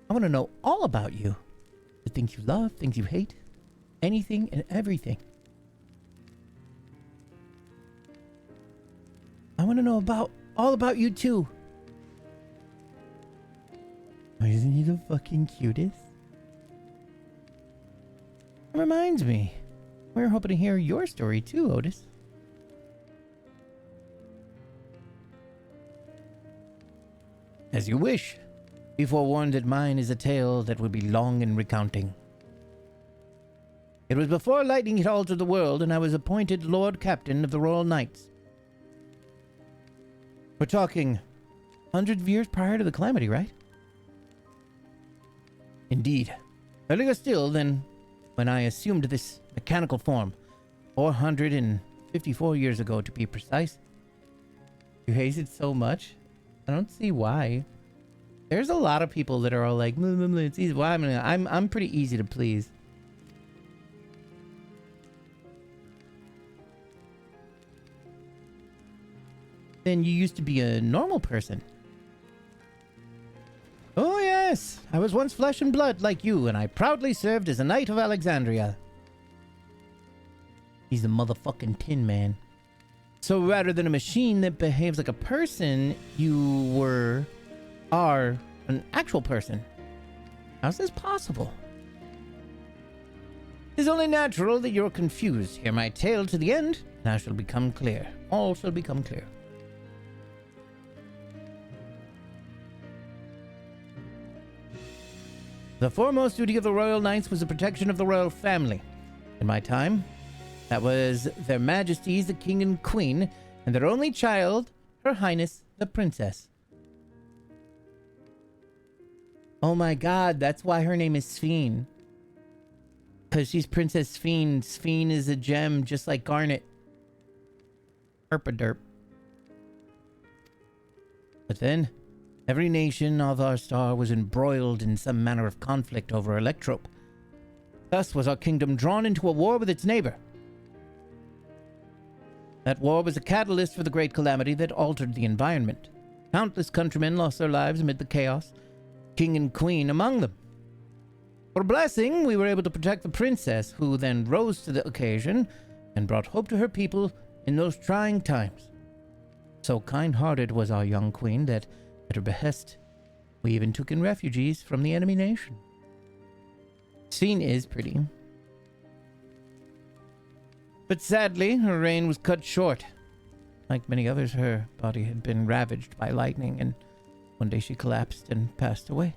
I want to know all about you. The things you love, things you hate. Anything and everything. I want to know all about you too. Isn't he the fucking cutest? It reminds me. We were hoping to hear your story too, Otis. As you wish. Be forewarned that mine is a tale that would be long in recounting. It was before lightning had altered the world, and I was appointed Lord Captain of the Royal Knights. We're talking hundreds of years prior to the calamity, right? Indeed. Earlier still than when I assumed this mechanical form. 454 years ago, to be precise. You hate it so much? I don't see why. There's a lot of people that are all like, it's easy. Well, I'm pretty easy to please. Then you used to be a normal person. Oh yes, I was once flesh and blood like you, and I proudly served as a knight of Alexandria. He's a motherfucking Tin Man. So rather than a machine that behaves like a person, you are an actual person. How's this possible? It is only natural that you're confused. Hear my tale to the end, and I shall become clear. All shall become clear. The foremost duty of the royal knights was the protection of the royal family. In my time, that was their majesties, the king and queen, and their only child, her highness, the princess. Oh my god, that's why her name is Sphene. Because she's Princess Sphene. Sphene is a gem just like Garnet. Herpaderp. But then, every nation of our star was embroiled in some manner of conflict over Electrope. Thus was our kingdom drawn into a war with its neighbor. That war was a catalyst for the great calamity that altered the environment. Countless countrymen lost their lives amid the chaos, king and queen among them. For a blessing, we were able to protect the princess, who then rose to the occasion and brought hope to her people in those trying times. So kind-hearted was our young queen that, at her behest, we even took in refugees from the enemy nation. Sphene is pretty. But sadly, her reign was cut short. Like many others, her body had been ravaged by lightning, and one day she collapsed and passed away.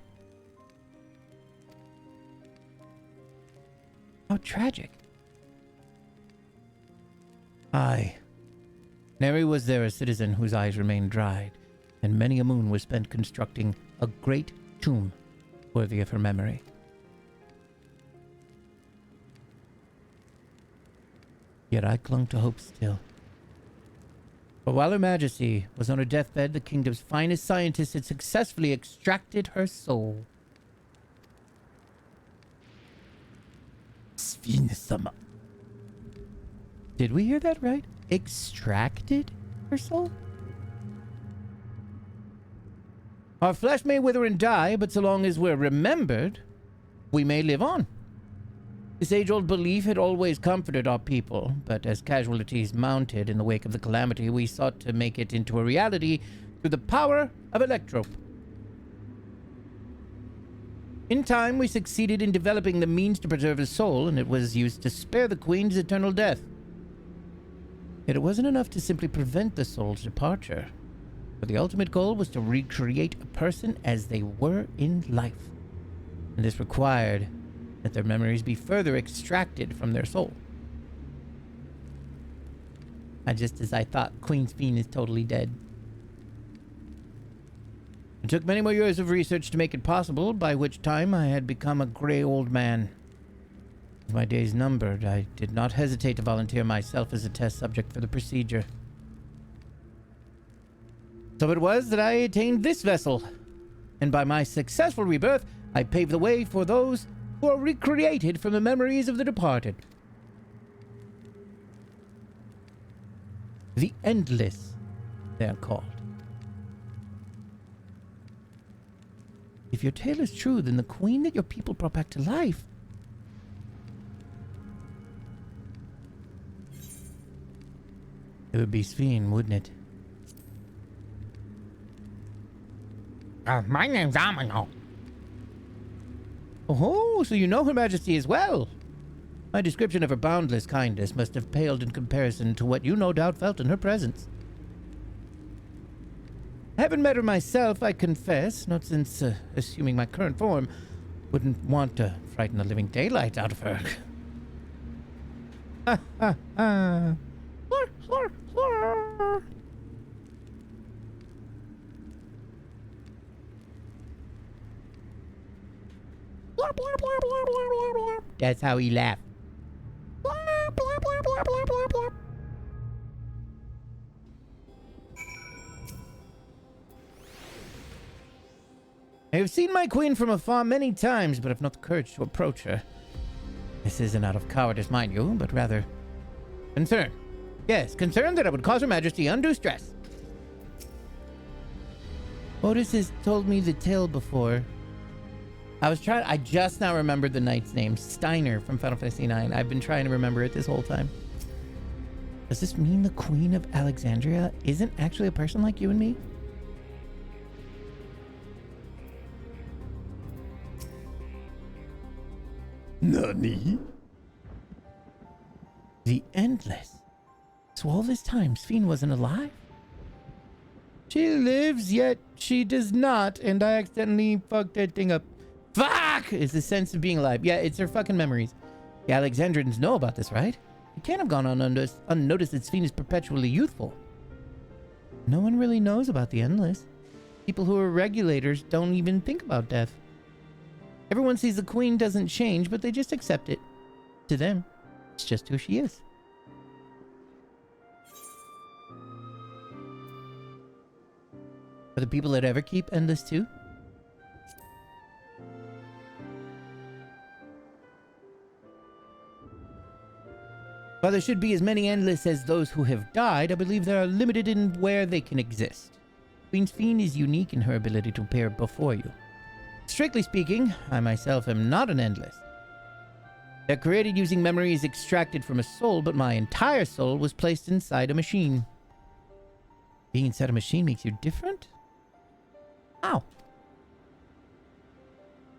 How tragic. Aye. Nary was there a citizen whose eyes remained dried, and many a moon was spent constructing a great tomb worthy of her memory. Yet I clung to hope still. For while Her Majesty was on her deathbed, the kingdom's finest scientists had successfully extracted her soul. Sphene-sama. Did we hear that right? Extracted her soul? Our flesh may wither and die, but so long as we're remembered, we may live on. This age-old belief had always comforted our people, but as casualties mounted in the wake of the calamity, we sought to make it into a reality through the power of Electrope. In time, we succeeded in developing the means to preserve his soul, and it was used to spare the Queen's eternal death. Yet it wasn't enough to simply prevent the soul's departure, for the ultimate goal was to recreate a person as they were in life, and this required that their memories be further extracted from their soul. And just as I thought, Queen Sphene is totally dead. It took many more years of research to make it possible, by which time I had become a gray old man. With my days numbered, I did not hesitate to volunteer myself as a test subject for the procedure. So it was that I attained this vessel, and by my successful rebirth, I paved the way for those who are recreated from the memories of the departed. The Endless, they are called. If your tale is true, then the queen that your people brought back to life it would be Sphene, wouldn't it?
My name's Amino.
Oh, so you know Her Majesty as well. My description of her boundless kindness must have paled in comparison to what you no doubt felt in her presence. I haven't met her myself, I confess, not since, assuming my current form, wouldn't want to frighten the living daylight out of her. Ha ha ha. That's how he laughed. I have seen my queen from afar many times, but have not the courage to approach her. This isn't out of cowardice, mind you, but rather concern. Yes, concern that I would cause Her Majesty undue stress. Otis has told me the tale before. I just now remembered the knight's name. Steiner from Final Fantasy IX. I've been trying to remember it this whole time. Does this mean the Queen of Alexandria isn't actually a person like you and me? Nani? The Endless. So all this time, Sphene wasn't alive? She lives, yet she does not, and I accidentally fucked that thing up. Fuck! Is the sense of being alive. Yeah, it's her fucking memories. The Alexandrians know about this, right? It can't have gone unnoticed that Sphene is perpetually youthful. No one really knows about the Endless. People who are regulators don't even think about death. Everyone sees the Queen doesn't change, but they just accept it. To them, it's just who she is. Are the people that ever keep Endless too? While there should be as many Endless as those who have died, I believe they are limited in where they can exist. Queen Sphene is unique in her ability to appear before you. Strictly speaking, I myself am not an Endless. They're created using memories extracted from a soul, but my entire soul was placed inside a machine. Being inside a machine makes you different? How?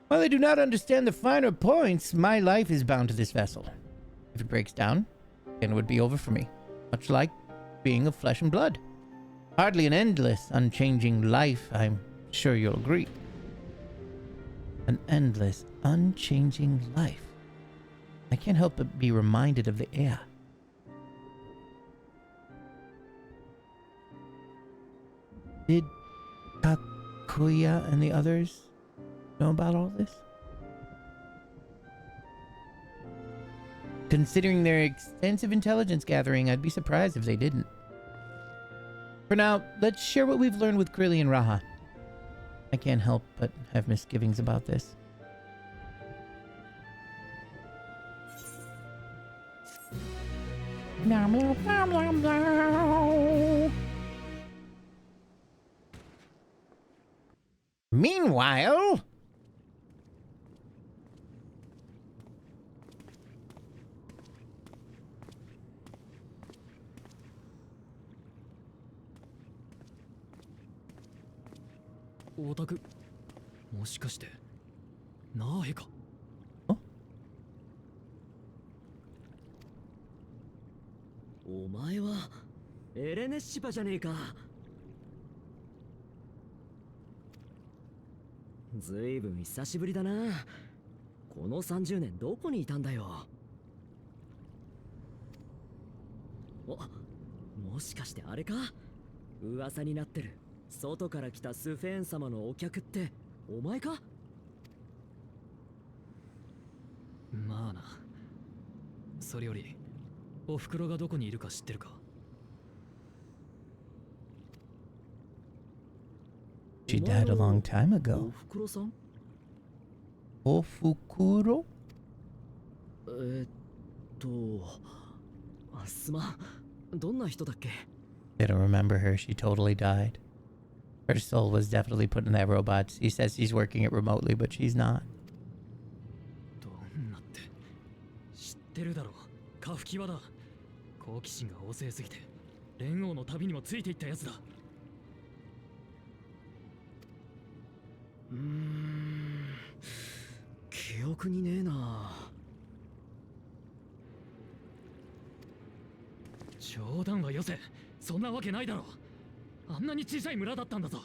While I do not understand the finer points, my life is bound to this vessel. If it breaks down, then it would be over for me, much like being of flesh and blood. Hardly an endless, unchanging life, I'm sure you'll agree. An endless, unchanging life. I can't help but be reminded of the air. Did Takuya and the others know about all this? Considering their extensive intelligence gathering, I'd be surprised if they didn't. For now, let's share what we've learned with Krilly and Raha. I can't help but have misgivings about this. Meow, meow, meow, meow, meow. Meanwhile...
オタクもしかしてナーヘかお前はエレネッシパじゃねえかずいぶん久しぶりだなこの30年どこにいたんだよもしかしてあれか噂になってる外から来たスフェーン様のお客ってお前かまあなそれよりおふくろがどこにいるか知ってるか
She died a long time ago.
おふくろさん
Ofukuro?
すまんどんな人だっけ
I don't remember her. She totally died. Her soul was definitely put in that robot. He says she's working it remotely, but she's not.
どんなって知ってるだろカフキワだ好奇心が旺盛すぎて連王の旅にもついていったやつだ記憶にねえな冗談はよせそんなわけないだろあんなに小さい村だったんだぞ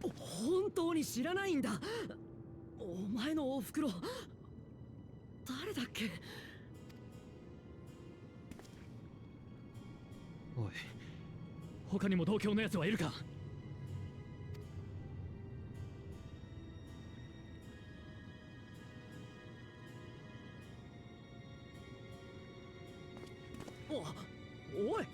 本当に知らないんだお前のおふくろ誰だっけおい他にも同郷のやつはいるかおい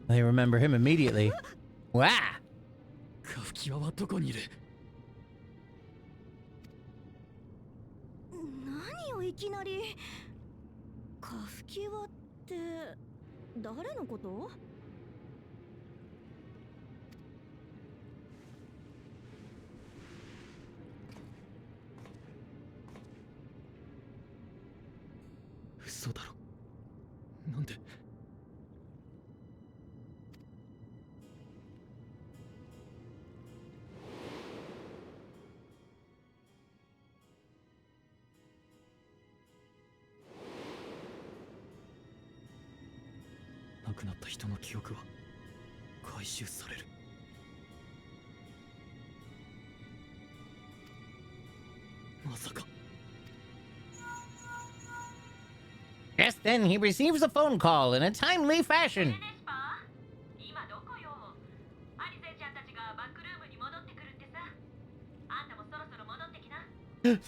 I remember him immediately. Wow!
カフキワはどこにいる
何をいきなりカフキワって誰のこと？
嘘だろ。なんで。亡くなった人の記憶は回収される。まさか。
Just then, he receives a phone call in a timely fashion.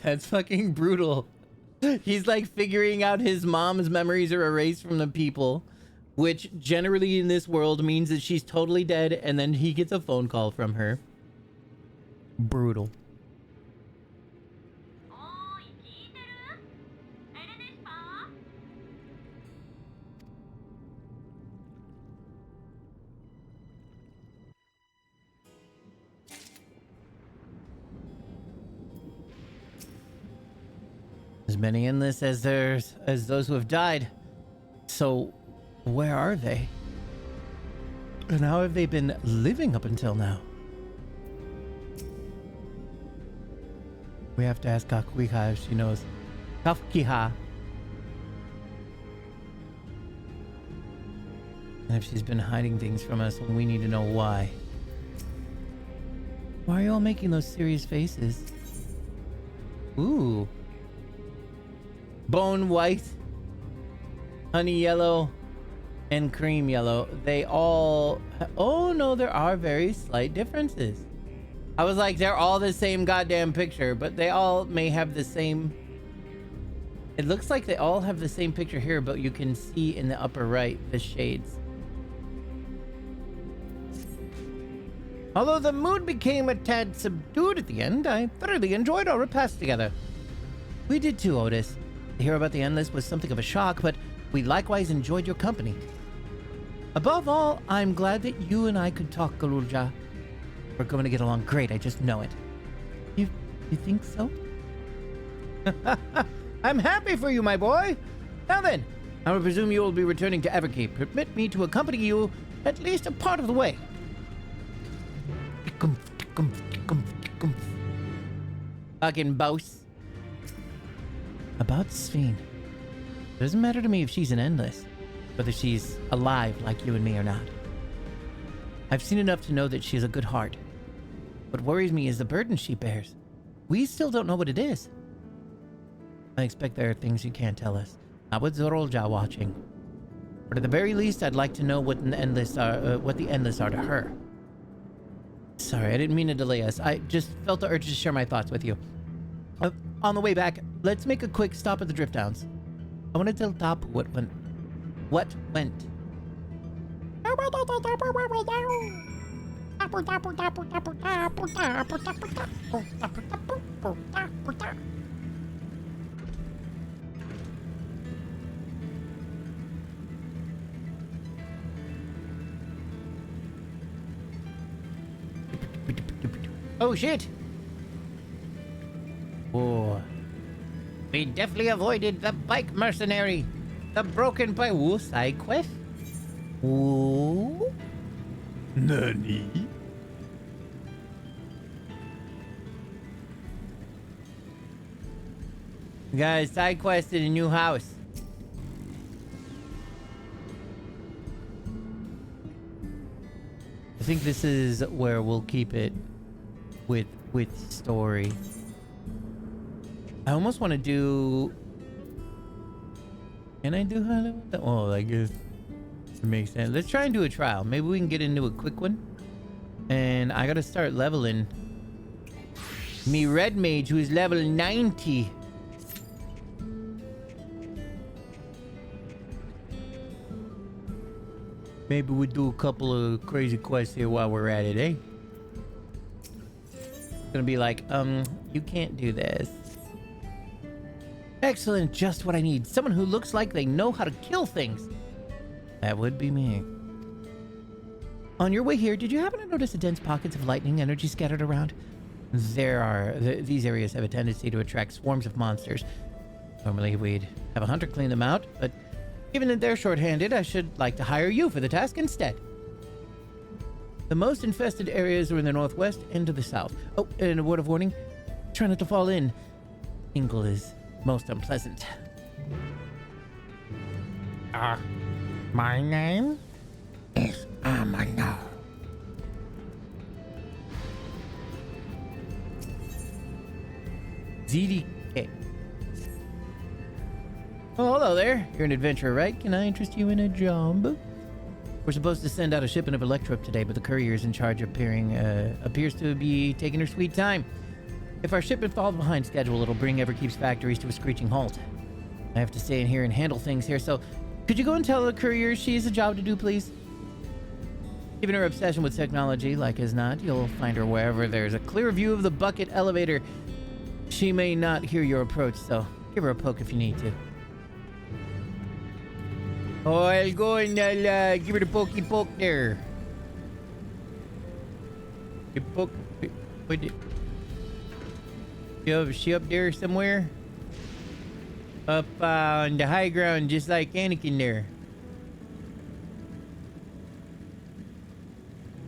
That's fucking brutal. He's like figuring out his mom's memories are erased from the people, which generally in this world means that she's totally dead, and then he gets a phone call from her. Brutal. As many endless as those who have died. So, where are they? And how have they been living up until now? We have to ask Kakuiha if she knows. Kakuiha. And if she's been hiding things from us, we need to know why. Why are you all making those serious faces? Ooh. Bone white, honey yellow, and cream yellow. They all... Oh, no, there are very slight differences. I was like, they're all the same goddamn picture, but they all may have the same... It looks like they all have the same picture here, but you can see in the upper right the shades. Although the mood became a tad subdued at the end, I thoroughly enjoyed our repast together. We did too, Otis. To hear about the Endless was something of a shock, but we likewise enjoyed your company. Above all, I'm glad that you and I could talk, Garulja. We're going to get along great, I just know it. You think so? I'm happy for you, my boy. Now then, I will presume you will be returning to Everkeep. Permit me to accompany you at least a part of the way. Fucking boss. About Sphene. It doesn't matter to me if she's an Endless, whether she's alive like you and me or not. I've seen enough to know that she has a good heart. What worries me is the burden she bears. We still don't know what it is. I expect there are things you can't tell us. Not with Zorolja watching. But at the very least, I'd like to know what the Endless are to her. Sorry, I didn't mean to delay us. I just felt the urge to share my thoughts with you. On the way back, let's make a quick stop at the Drift Downs. I want to tell Top what went. What went? Oh shit! Oh. We definitely avoided the bike mercenary. The broken bike. Ooh, side quest? Ooh. Nani? Guys, side quest in a new house. I think this is where we'll keep it with story. I almost want to do... Can I do Hollywood? Oh, I guess it makes sense. Let's try and do a trial. Maybe we can get into a quick one. And I gotta start leveling me red mage, who is level 90. Maybe we do a couple of crazy quests here while we're at it, eh? It's gonna be like, you can't do this. Excellent, just what I need. Someone who looks like they know how to kill things. That would be me. On your way here, did you happen to notice the dense pockets of lightning energy scattered around? These areas have a tendency to attract swarms of monsters. Normally, we'd have a hunter clean them out, but given that they're short-handed, I should like to hire you for the task instead. The most infested areas are in the northwest and to the south. Oh, and a word of warning, try not to fall in. Tingle is most unpleasant.
My name is Amano.
ZDK. Oh, hello there. You're an adventurer, right? Can I interest you in a job? We're supposed to send out a shipment of electrop today, but the courier's in charge appears to be taking her sweet time. If our shipment falls behind schedule, it'll bring Everkeep's factories to a screeching halt. I have to stay in here and handle things here, so could you go and tell the courier she has a job to do, please? Given her obsession with technology, like as not, you'll find her wherever there's a clear view of the bucket elevator. She may not hear your approach, so give her a poke if you need to. Oh, I'll go and I'll give her the pokey poke there. The poke. What it? Is she up there somewhere? Up on the high ground, just like Anakin there.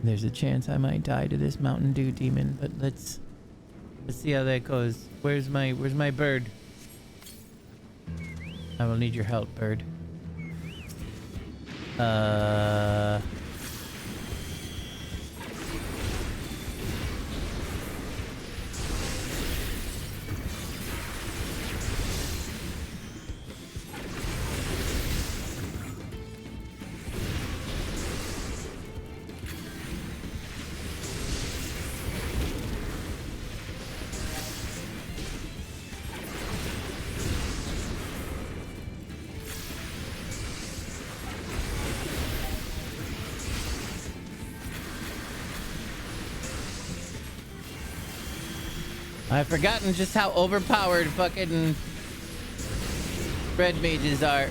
There's a chance I might die to this Mountain Dew demon, but let's see how that goes. Where's my bird? I will need your help, bird. I've forgotten just how overpowered fucking red mages are.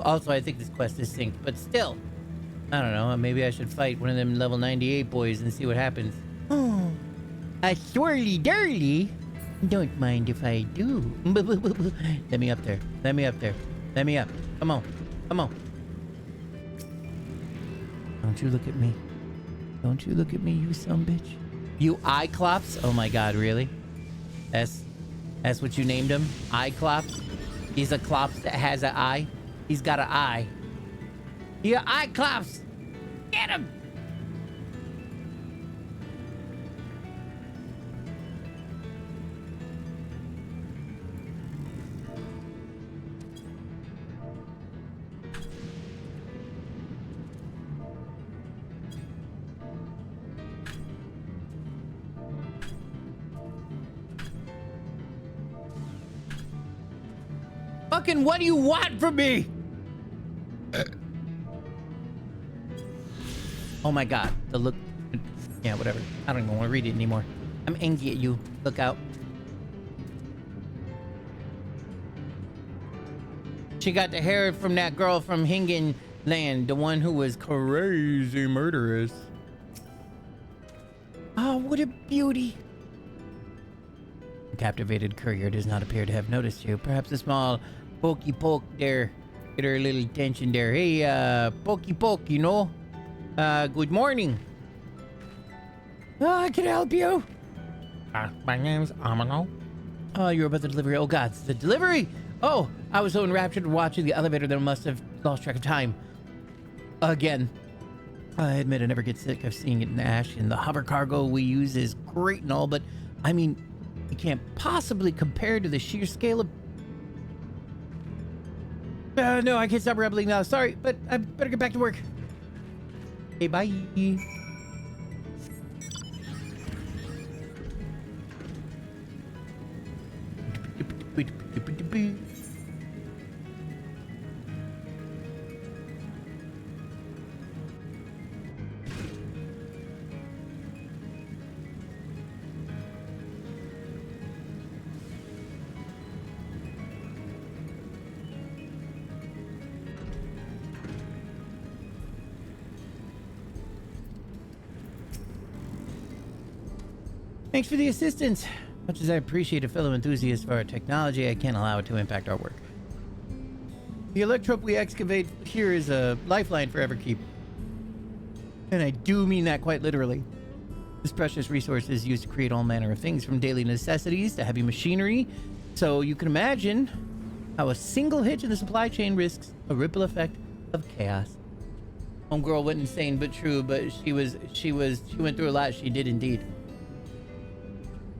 Also, I think this quest is synced, but still. I don't know, maybe I should fight one of them level 98 boys and see what happens. Oh, a swirly dirly? Don't mind if I do. Let me up there. Let me up there. Let me up. Come on. Come on. Don't you look at me. Don't you look at me, you son bitch. You Iclops? Oh my god, really? That's what you named him? Iclops? He's a Clops that has an eye? He's got an eye. Yeah, Iclops! Get him! Fucking what do you want from me? Oh my god, the look. Yeah, whatever. I don't even want to read it anymore. I'm angry at you. Look out. She got the hair from that girl from Hingen Land, the one who was crazy murderous. Oh, what a beauty. The captivated courier does not appear to have noticed you. Perhaps a small pokey poke there. Get her a little attention there. Hey, pokey poke, you know? Good morning. I can help you.
My name's Amano.
Oh, you're about the delivery. Oh, God, the delivery. Oh, I was so enraptured watching the elevator that I must have lost track of time. Again. I admit I never get sick of seeing it in ash, and the hover cargo we use is great and all, but I mean, it can't possibly compare to the sheer scale of... no, I can't stop rambling now. Sorry, but I better get back to work. Okay, bye. Doop-a-doop-a. Thanks for the assistance. Much as I appreciate a fellow enthusiast for our technology, I can't allow it to impact our work. The electrope we excavate here is a lifeline for Everkeep. And I do mean that quite literally. This precious resource is used to create all manner of things, from daily necessities to heavy machinery. So you can imagine how a single hitch in the supply chain risks a ripple effect of chaos. Homegirl went insane, but true, but she went through a lot. She did indeed.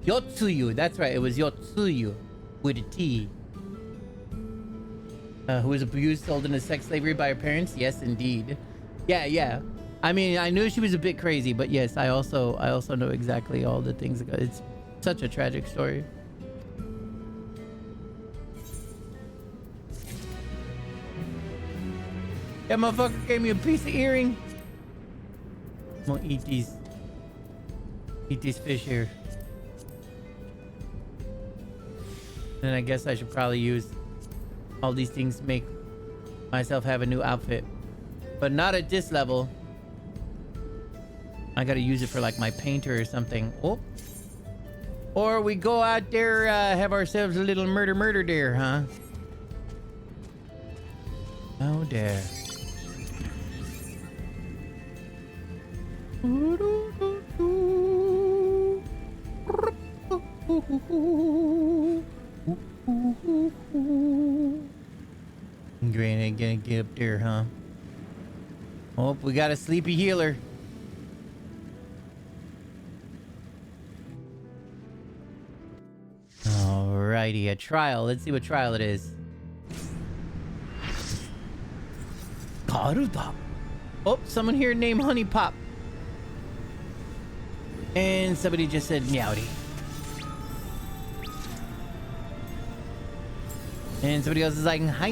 Yotsuyu, that's right, it was Yotsuyu with a T. Who was abused, sold into sex slavery by her parents? Yes, indeed. Yeah. I mean, I knew she was a bit crazy, but yes, I also know exactly all the things. It's such a tragic story. That motherfucker gave me a piece of earring. I'm gonna eat these fish here. Then I guess I should probably use all these things to make myself have a new outfit. But not at this level. I gotta use it for like my painter or something. Oh. Or we go out there, have ourselves a little murder there, huh? Oh, there. Granny gonna get up there, huh? Oh, we got a sleepy healer. Alrighty, a trial. Let's see what trial it is. Garuda. Oh, someone here named Honey Pop. And somebody just said Meowdy. And somebody else is like, hi.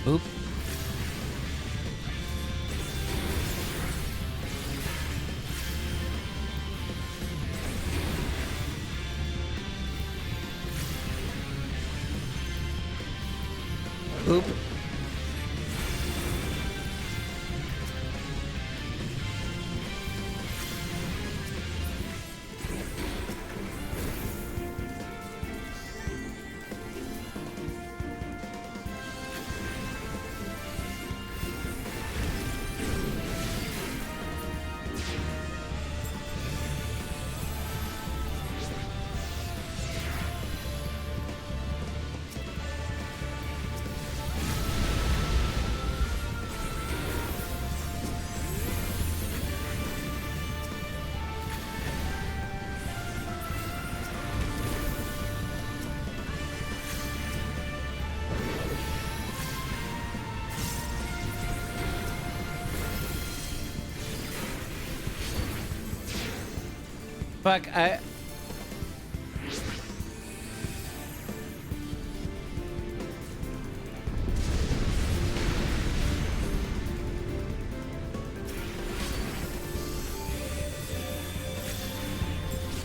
Oop. Oop. Fuck,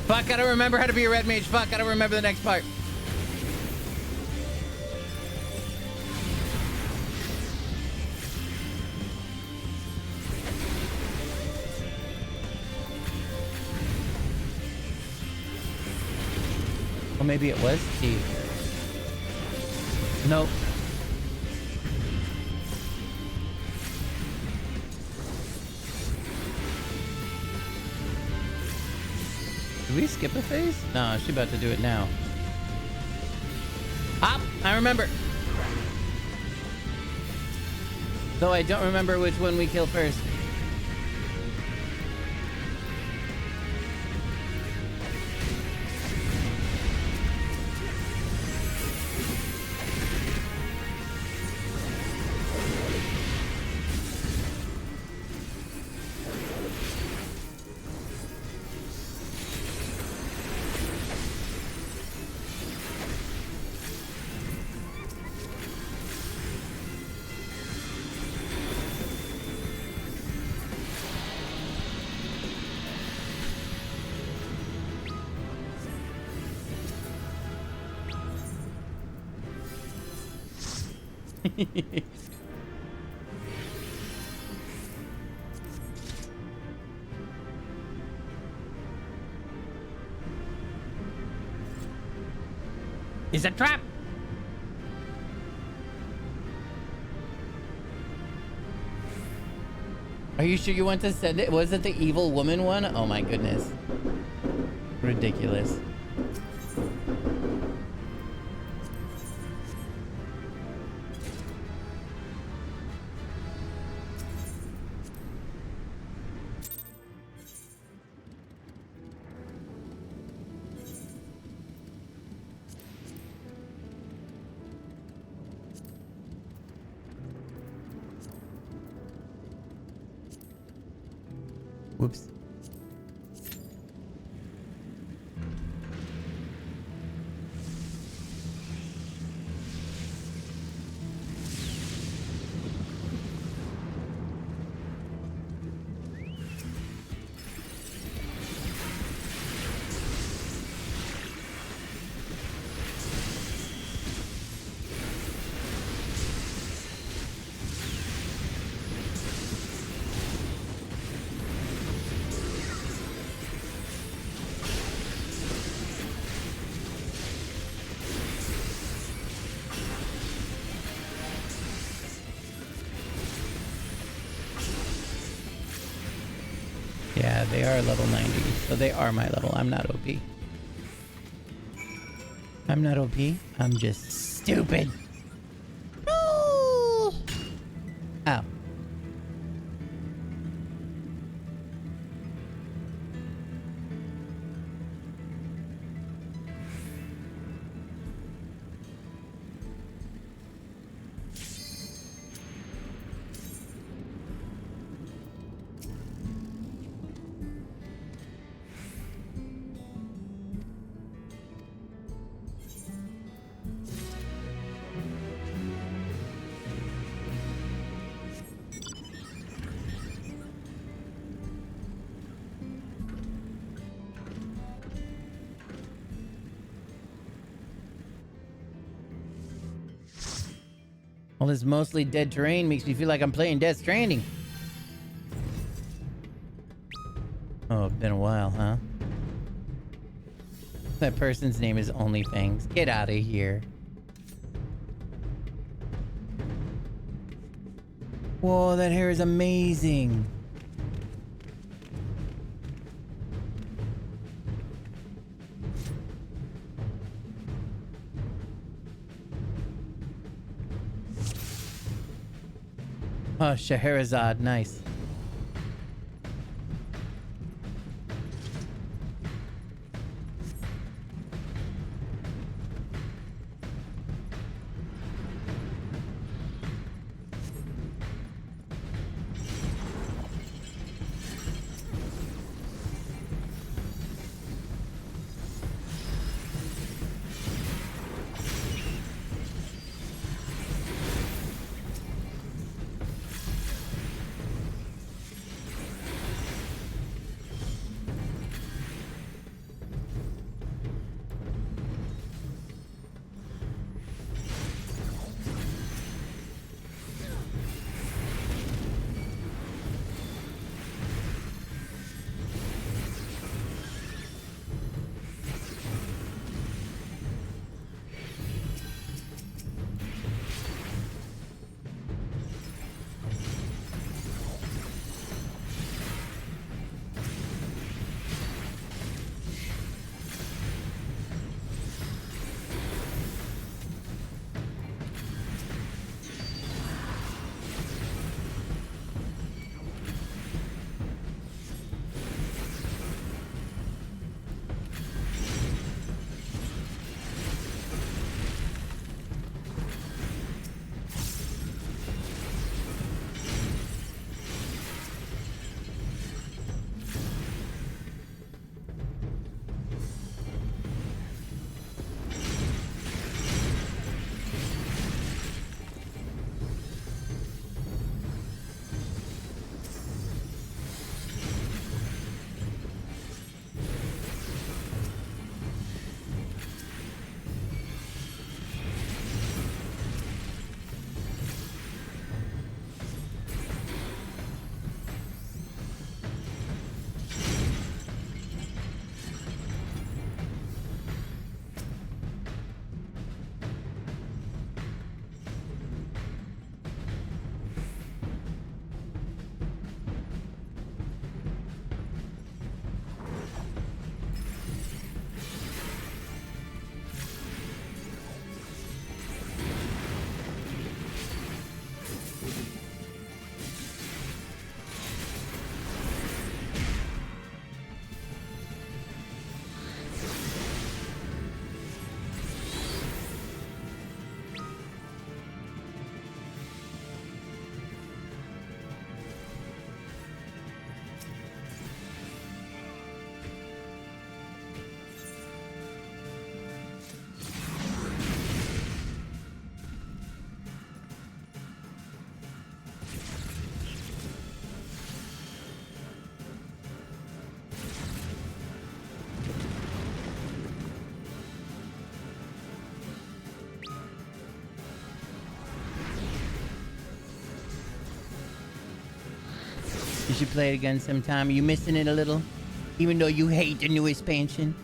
Fuck, I don't remember how to be a red mage. Fuck, I don't remember the next part. Or maybe it was T. Nope. Did we skip a phase? No, she's about to do it now. Ah, I remember. Though I don't remember which one we kill first. It's a trap! Are you sure you want to send it? Was it the evil woman one? Oh my goodness. Ridiculous. Whoops. Yeah, they are level 90, so they are my level. I'm not OP. I'm not OP. I'm just stupid. No! Ow. All this mostly dead terrain makes me feel like I'm playing Death Stranding. Oh, it's been a while, huh? That person's name is OnlyFangs. Get out of here. Whoa, that hair is amazing. Oh, Scheherazade, nice. should play it again sometime. Are you missing it a little? Even though you hate the new expansion?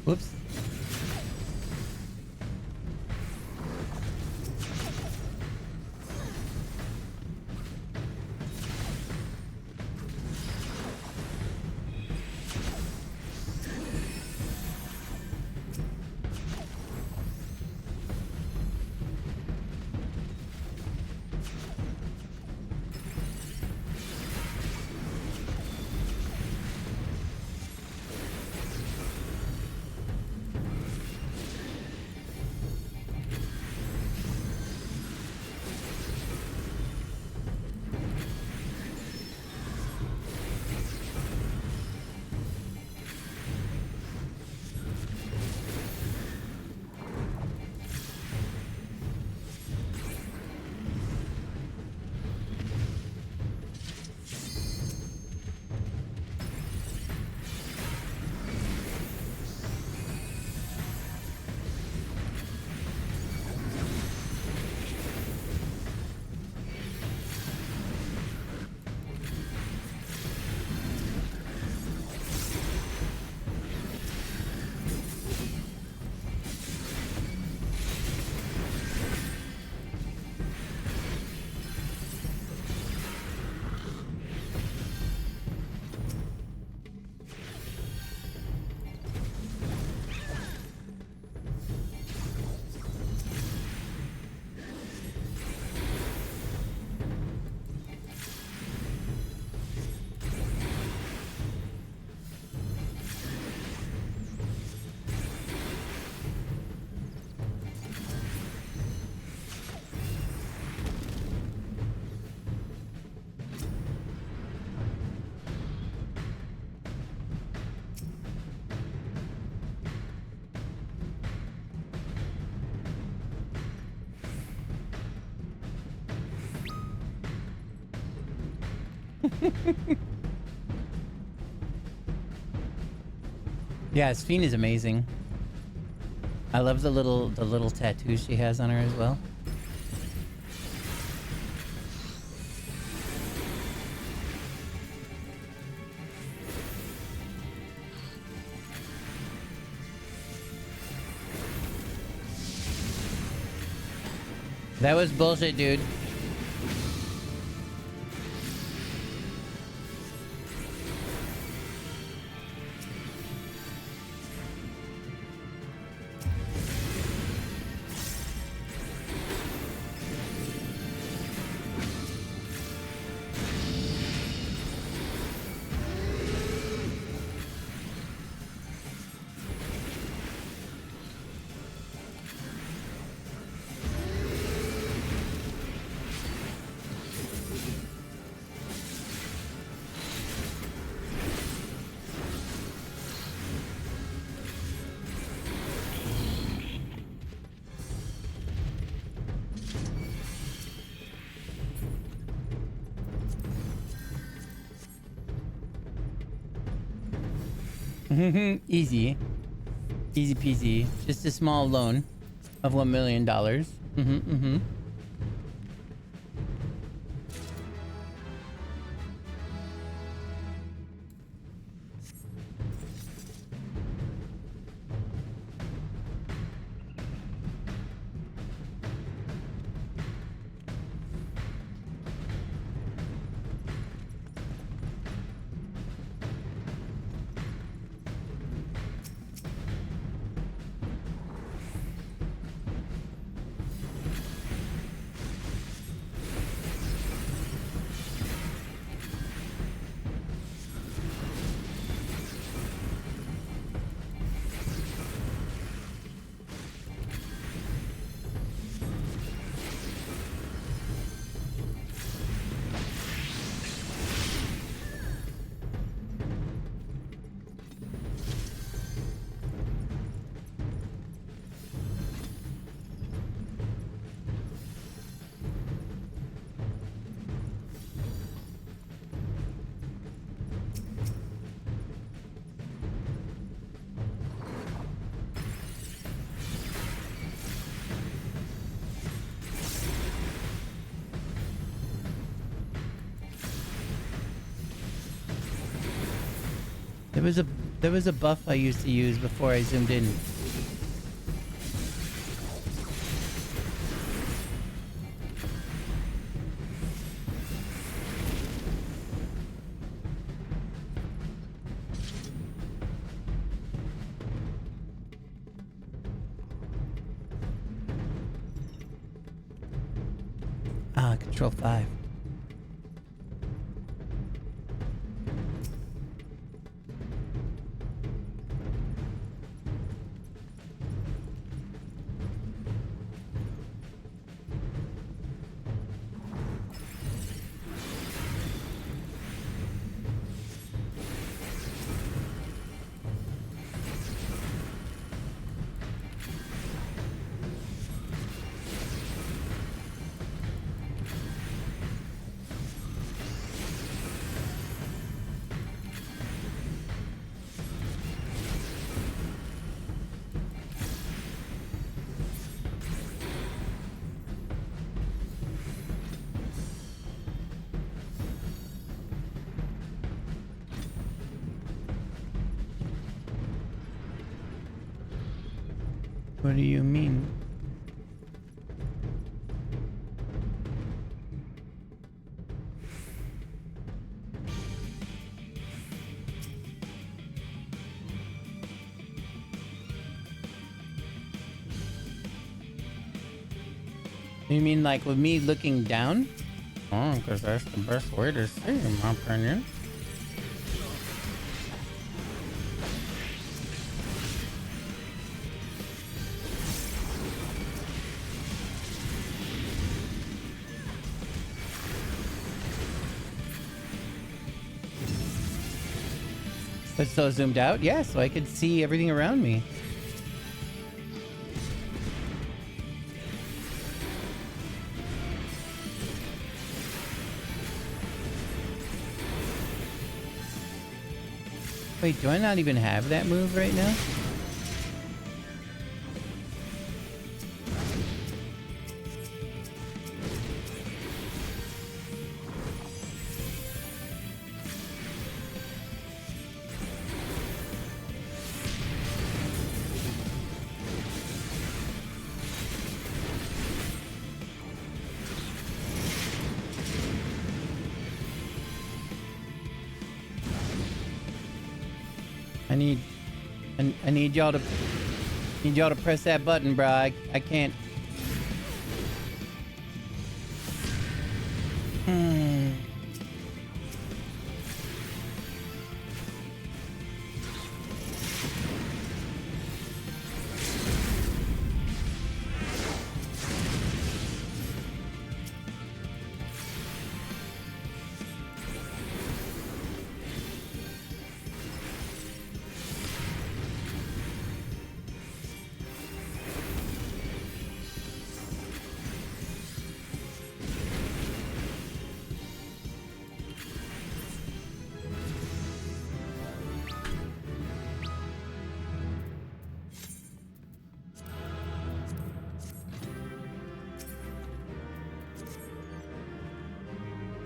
Whoops. Yeah, Sphene is amazing. I love the little tattoos she has on her as well. That was bullshit, dude. Easy. Easy peasy. Just a small loan of $1 million. There was a buff I used to use before I zoomed in. Ah, Control 5. What do you mean? You mean like with me looking down? Oh, because that's the best way to see, in my opinion. It's so zoomed out? Yeah, so I could see everything around me. Wait, do I not even have that move right now? I need y'all to press that button, bro. I can't.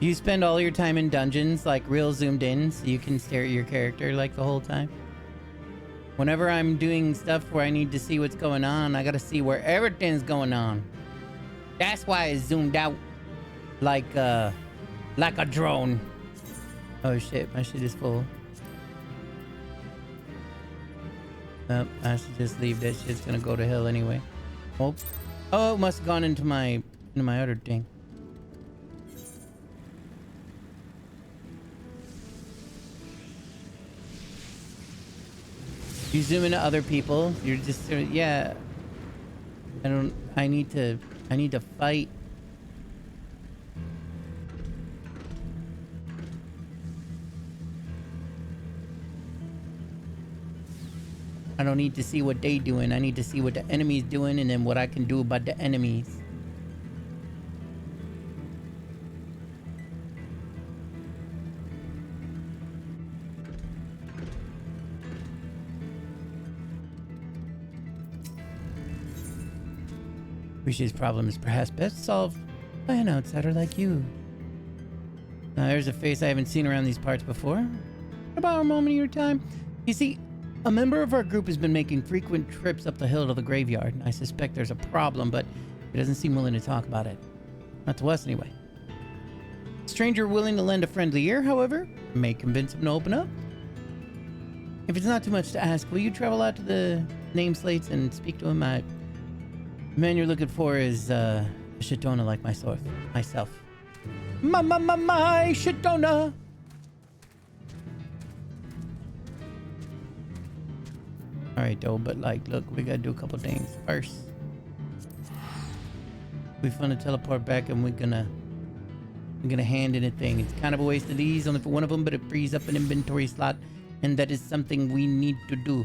You spend all your time in dungeons, like real zoomed in, so you can stare at your character like the whole time. Whenever I'm doing stuff where I need to see what's going on, I gotta see where everything's going on. That's why it's zoomed out like a drone. Oh shit, my shit is full. Nope, I should just leave. That shit's gonna go to hell anyway. Oh, oh, it must have gone into my other thing. You zoom into other people. You're just yeah. I need to fight. I don't need to see what they doing. I need to see what the enemy's doing and then what I can do about the enemies. Rishi's problem is perhaps best solved by an outsider like you. Now there's a face I haven't seen around these parts before. About a moment of your time. You see, a member of our group has been making frequent trips up the hill to the graveyard. I suspect there's a problem, but he doesn't seem willing to talk about it. Not to us, anyway. Stranger willing to lend a friendly ear, however, may convince him to open up. If it's not too much to ask, will you travel out to the name slates and speak to him? The man you're looking for is a Shitona like myself. My Shitona! Alright though, but like, look, we gotta do a couple things. First, we finna teleport back and we're gonna hand in a thing. It's kind of a waste of these, only for one of them, but it frees up an inventory slot, and that is something we need to do.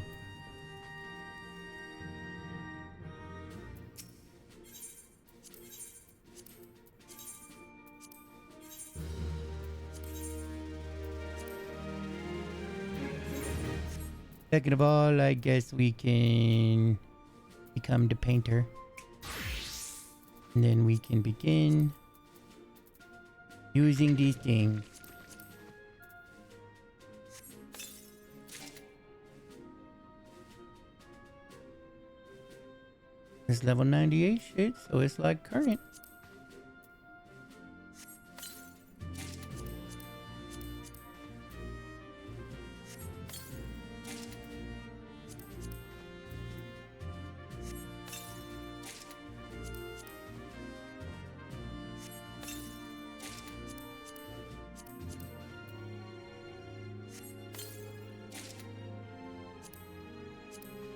Second of all, I guess we can become the painter. And then we can begin using these things. It's level 98 shit, so it's like current.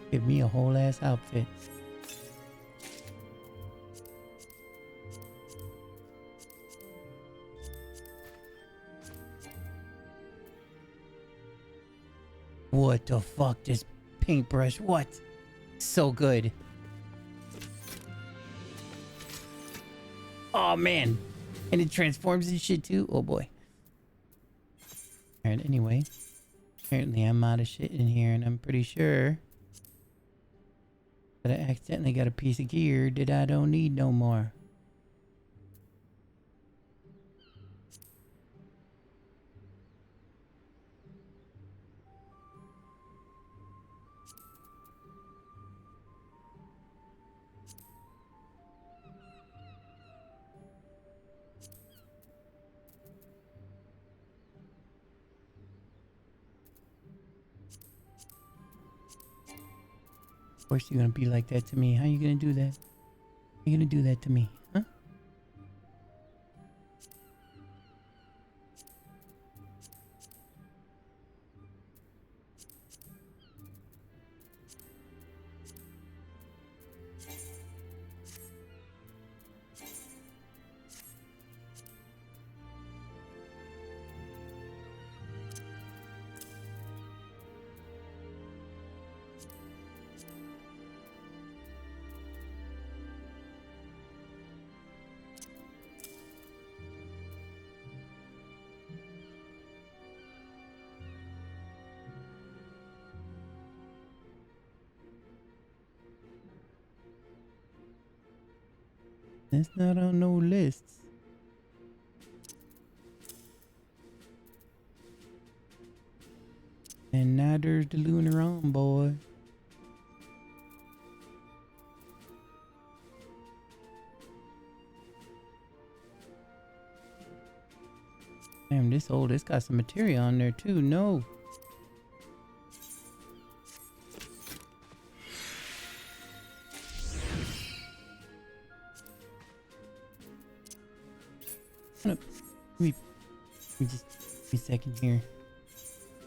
Give me a whole ass outfit. What the fuck? This paintbrush, what? So good. Oh man. And it transforms and shit too. Oh boy. Alright, anyway. Apparently I'm out of shit in here, and I'm pretty sure that I accidentally got a piece of gear that I don't need no more. Of course you're gonna be like that to me. How you gonna do that? How you gonna do that to me? Huh? That's not on no lists. And now there's the lunar on, boy. Damn, this old, it's got some material on there too. No. Hold up. Let me just, a second here.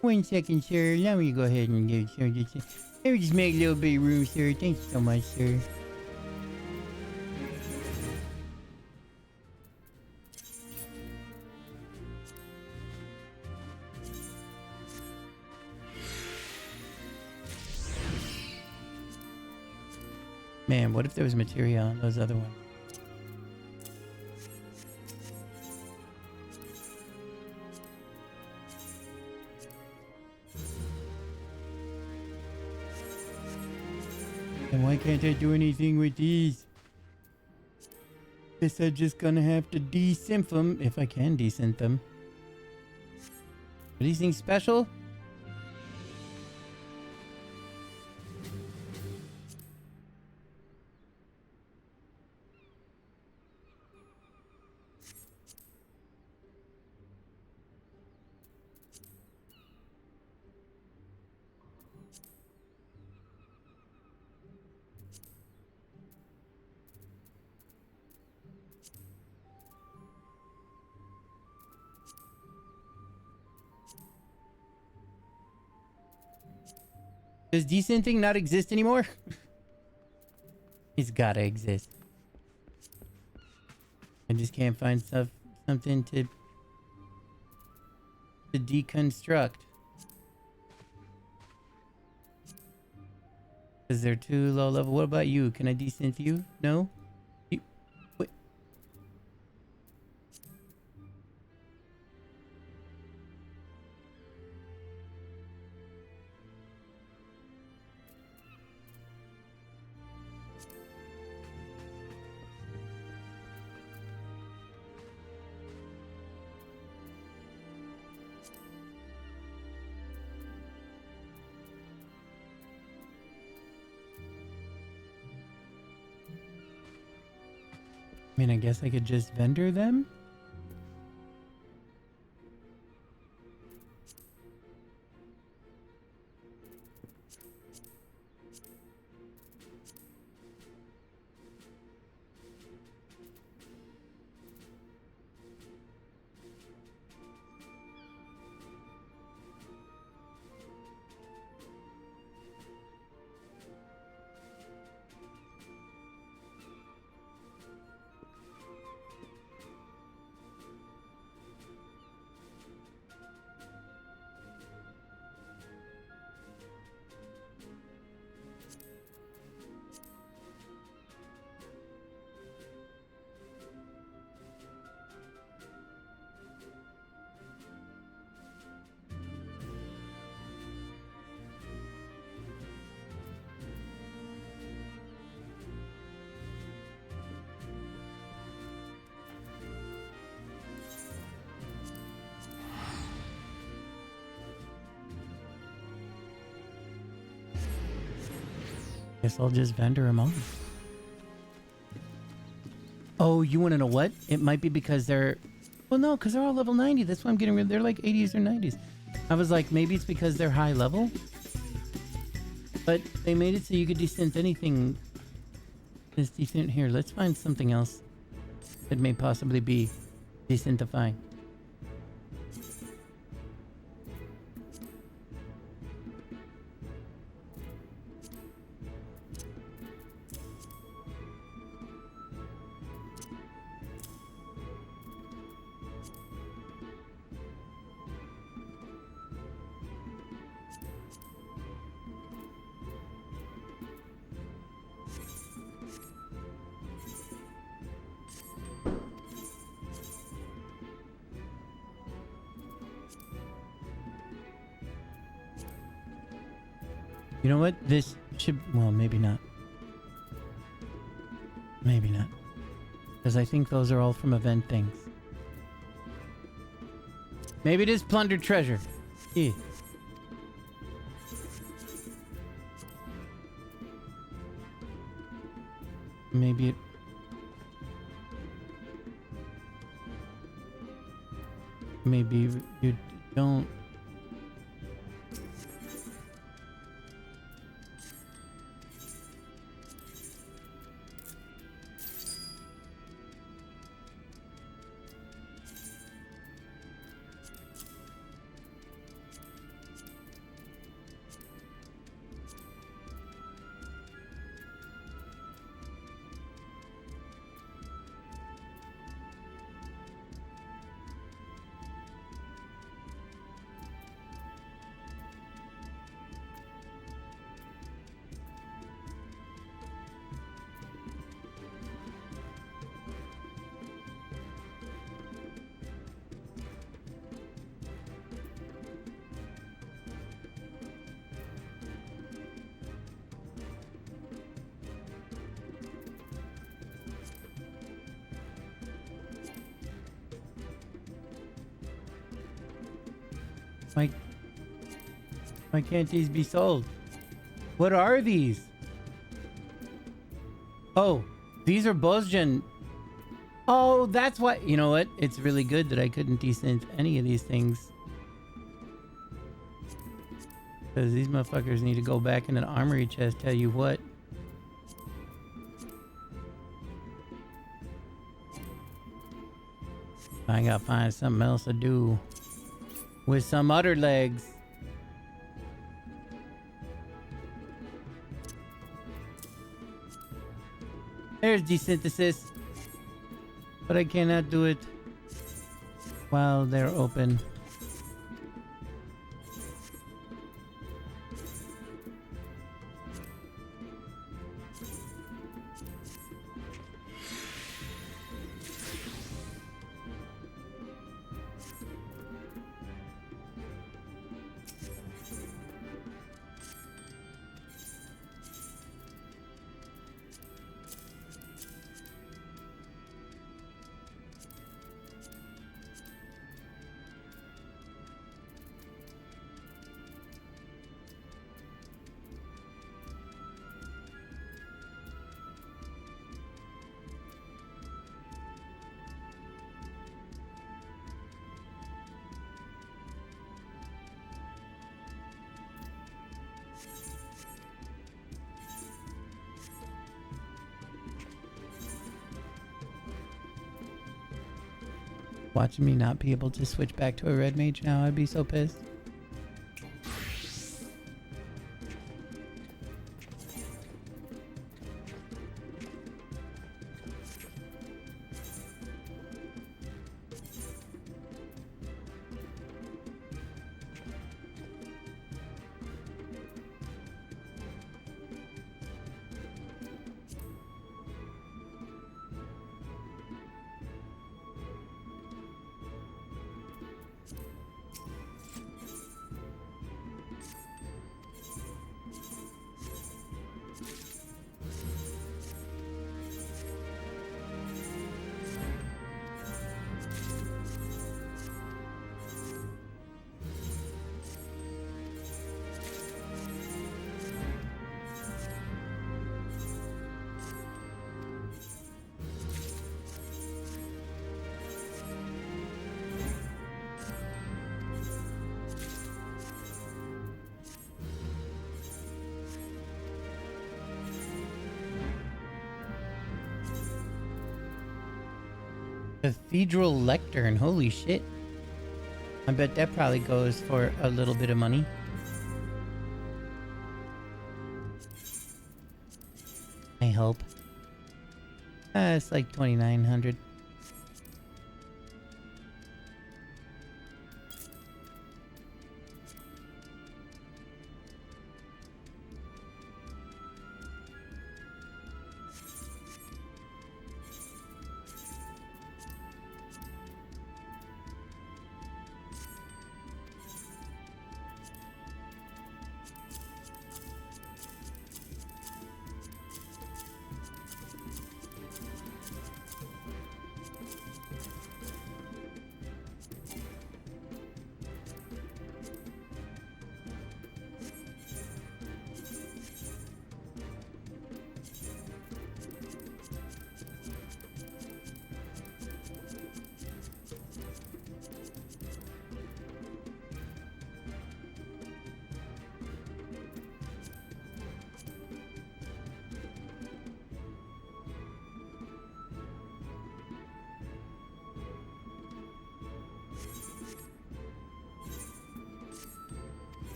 1 second, sir. Let me go ahead and get sir. Let me just make a little bit of room, sir. Thank you so much, sir. Man, what if there was material on those other ones? And why can't I do anything with these? Guess I'm just gonna have to desynth them, if I can desynth them. Are these things special? Does desynthing not exist anymore? It's gotta exist. I just can't find something to deconstruct. Because they're too low level. What about you? Can I desynth you? No? You, wait. I mean, I guess I could just vendor them? Guess I'll just vendor them all. Oh, you want to know what? It might be because they're... Well, no, because they're all level 90. That's why I'm getting rid of... They're like 80s or 90s. I was like, maybe it's because they're high level. But they made it so you could desynth anything. This desynth... Here, let's find something else that may possibly be desynthifying. You know what? This should... Well, maybe not. Maybe not. Because I think those are all from event things. Maybe it is plundered treasure. Yeah. Maybe it... Maybe you don't... Why can't these be sold? What are these? Oh, these are Bosgen. Oh, that's why. You know what? It's really good that I couldn't desynth any of these things. Because these motherfuckers need to go back in an armory chest, tell you what. I gotta find something else to do with some other legs. There's desynthesis. But I cannot do it while they're open. Watching me not be able to switch back to a red mage now, I'd be so pissed. Cathedral lectern. Holy shit. I bet that probably goes for a little bit of money. I hope. It's like 2,900.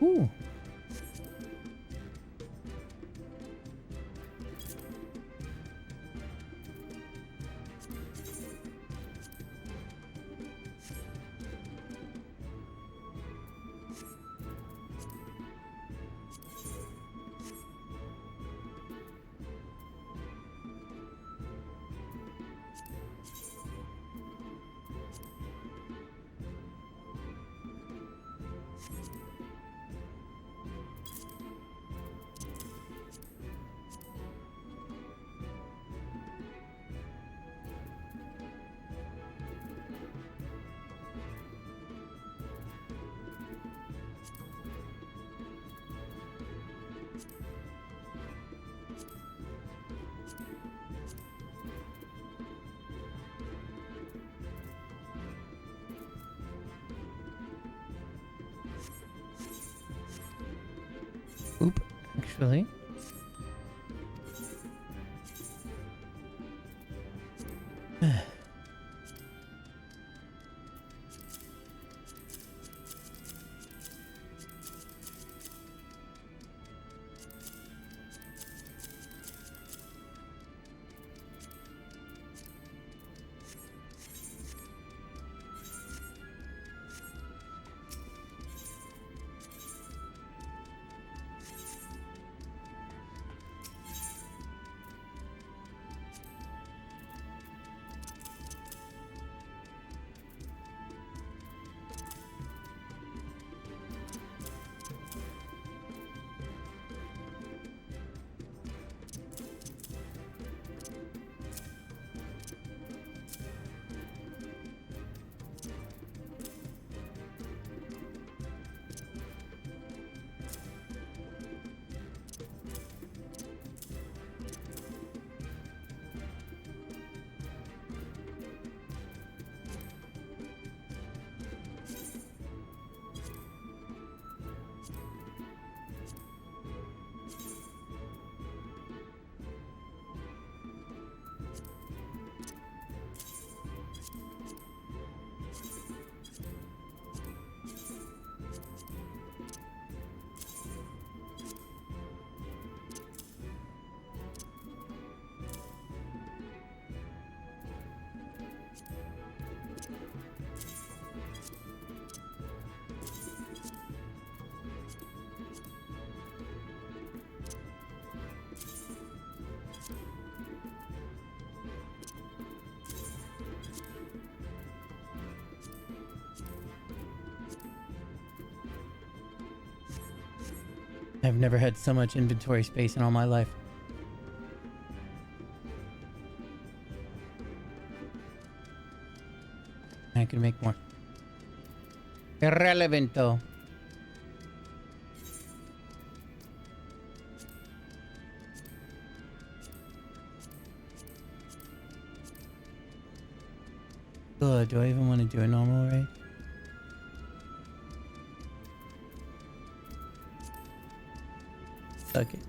Ooh. Oop, actually. I've never had so much inventory space in all my life. I can make more. Irrelevant though. Ugh, do I even want to do a normal raid? Suck it.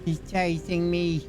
He's chasing me.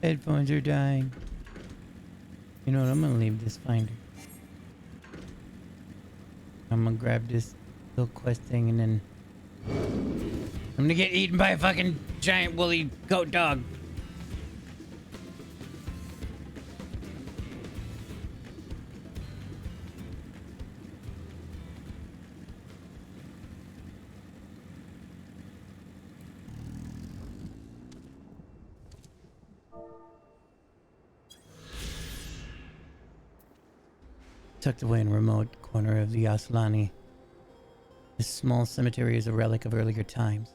Headphones are dying. You know what? I'm gonna leave this finder. I'm gonna grab this little quest thing and then I'm gonna get eaten by a fucking giant woolly goat dog. Tucked away in a remote corner of the Aslani This small cemetery is a relic of earlier times.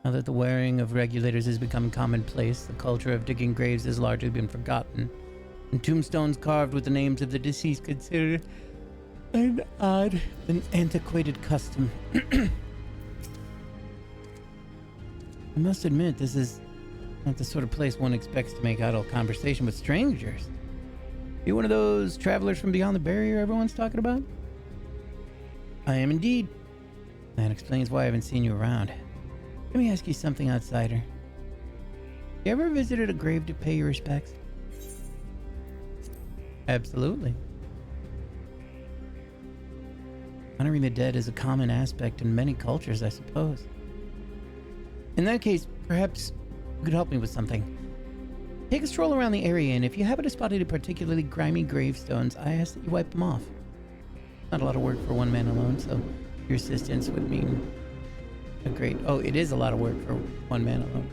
Now that the wearing of regulators has become commonplace, the culture of digging graves has largely been forgotten, and tombstones carved with the names of the deceased considered an odd and antiquated custom. I must admit, this is not the sort of place one expects to make idle conversation with strangers. You one of those travelers from beyond the barrier everyone's talking about? I am indeed. That explains why I haven't seen you around. Let me ask you something, outsider. You ever visited a grave to pay your respects? Absolutely. Honoring the dead is a common aspect in many cultures, I suppose. In that case, perhaps you could help me with something. Take a stroll around the area, and if you happen to spot any particularly grimy gravestones, I ask that you wipe them off. Not a lot of work for one man alone, so your assistance would mean a great... Oh, it is a lot of work for one man alone.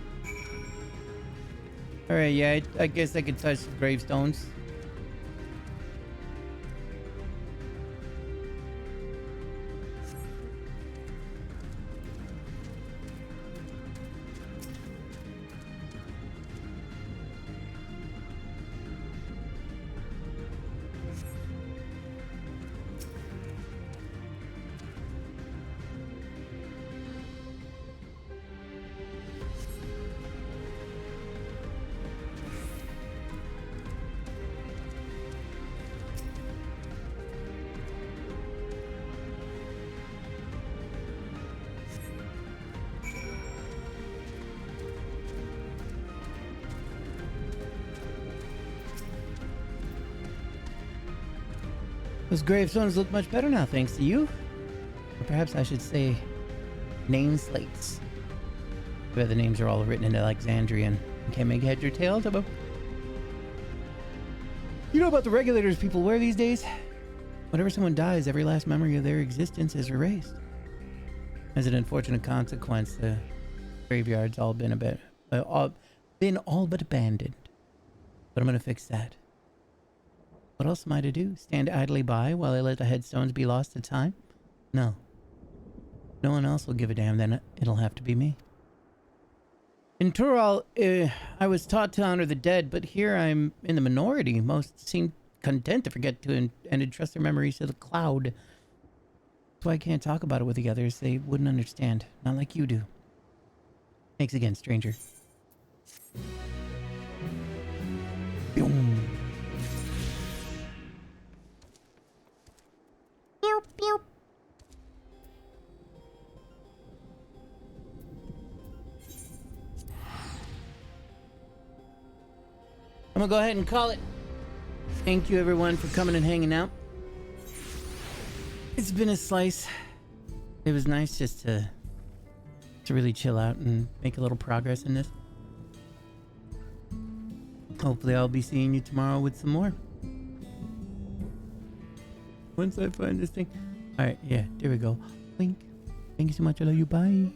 Alright, yeah, I guess I could touch the gravestones. Those gravestones look much better now, thanks to you. Or perhaps I should say, name slates. Where the names are all written in Alexandrian. You can't make heads or tails of them. You know about the regulators people wear these days? Whenever someone dies, every last memory of their existence is erased. As an unfortunate consequence, the graveyard's all been all but abandoned. But I'm gonna fix that. What else am I to do? Stand idly by while I let the headstones be lost to time? No. No one else will give a damn, then it'll have to be me. In Tural, I was taught to honor the dead, but here I'm in the minority. Most seem content to forget to and entrust their memories to the cloud. That's why I can't talk about it with the others. They wouldn't understand. Not like you do. Thanks again, stranger. Boom. Pew, pew. I'm gonna go ahead and call it. Thank you everyone for coming and hanging out. It's been a slice. It was nice just to really chill out and make a little progress in this. Hopefully I'll be seeing you tomorrow with some more. Once I find this thing. Alright, yeah, there we go. Wink. Thank you so much. I love you. Bye.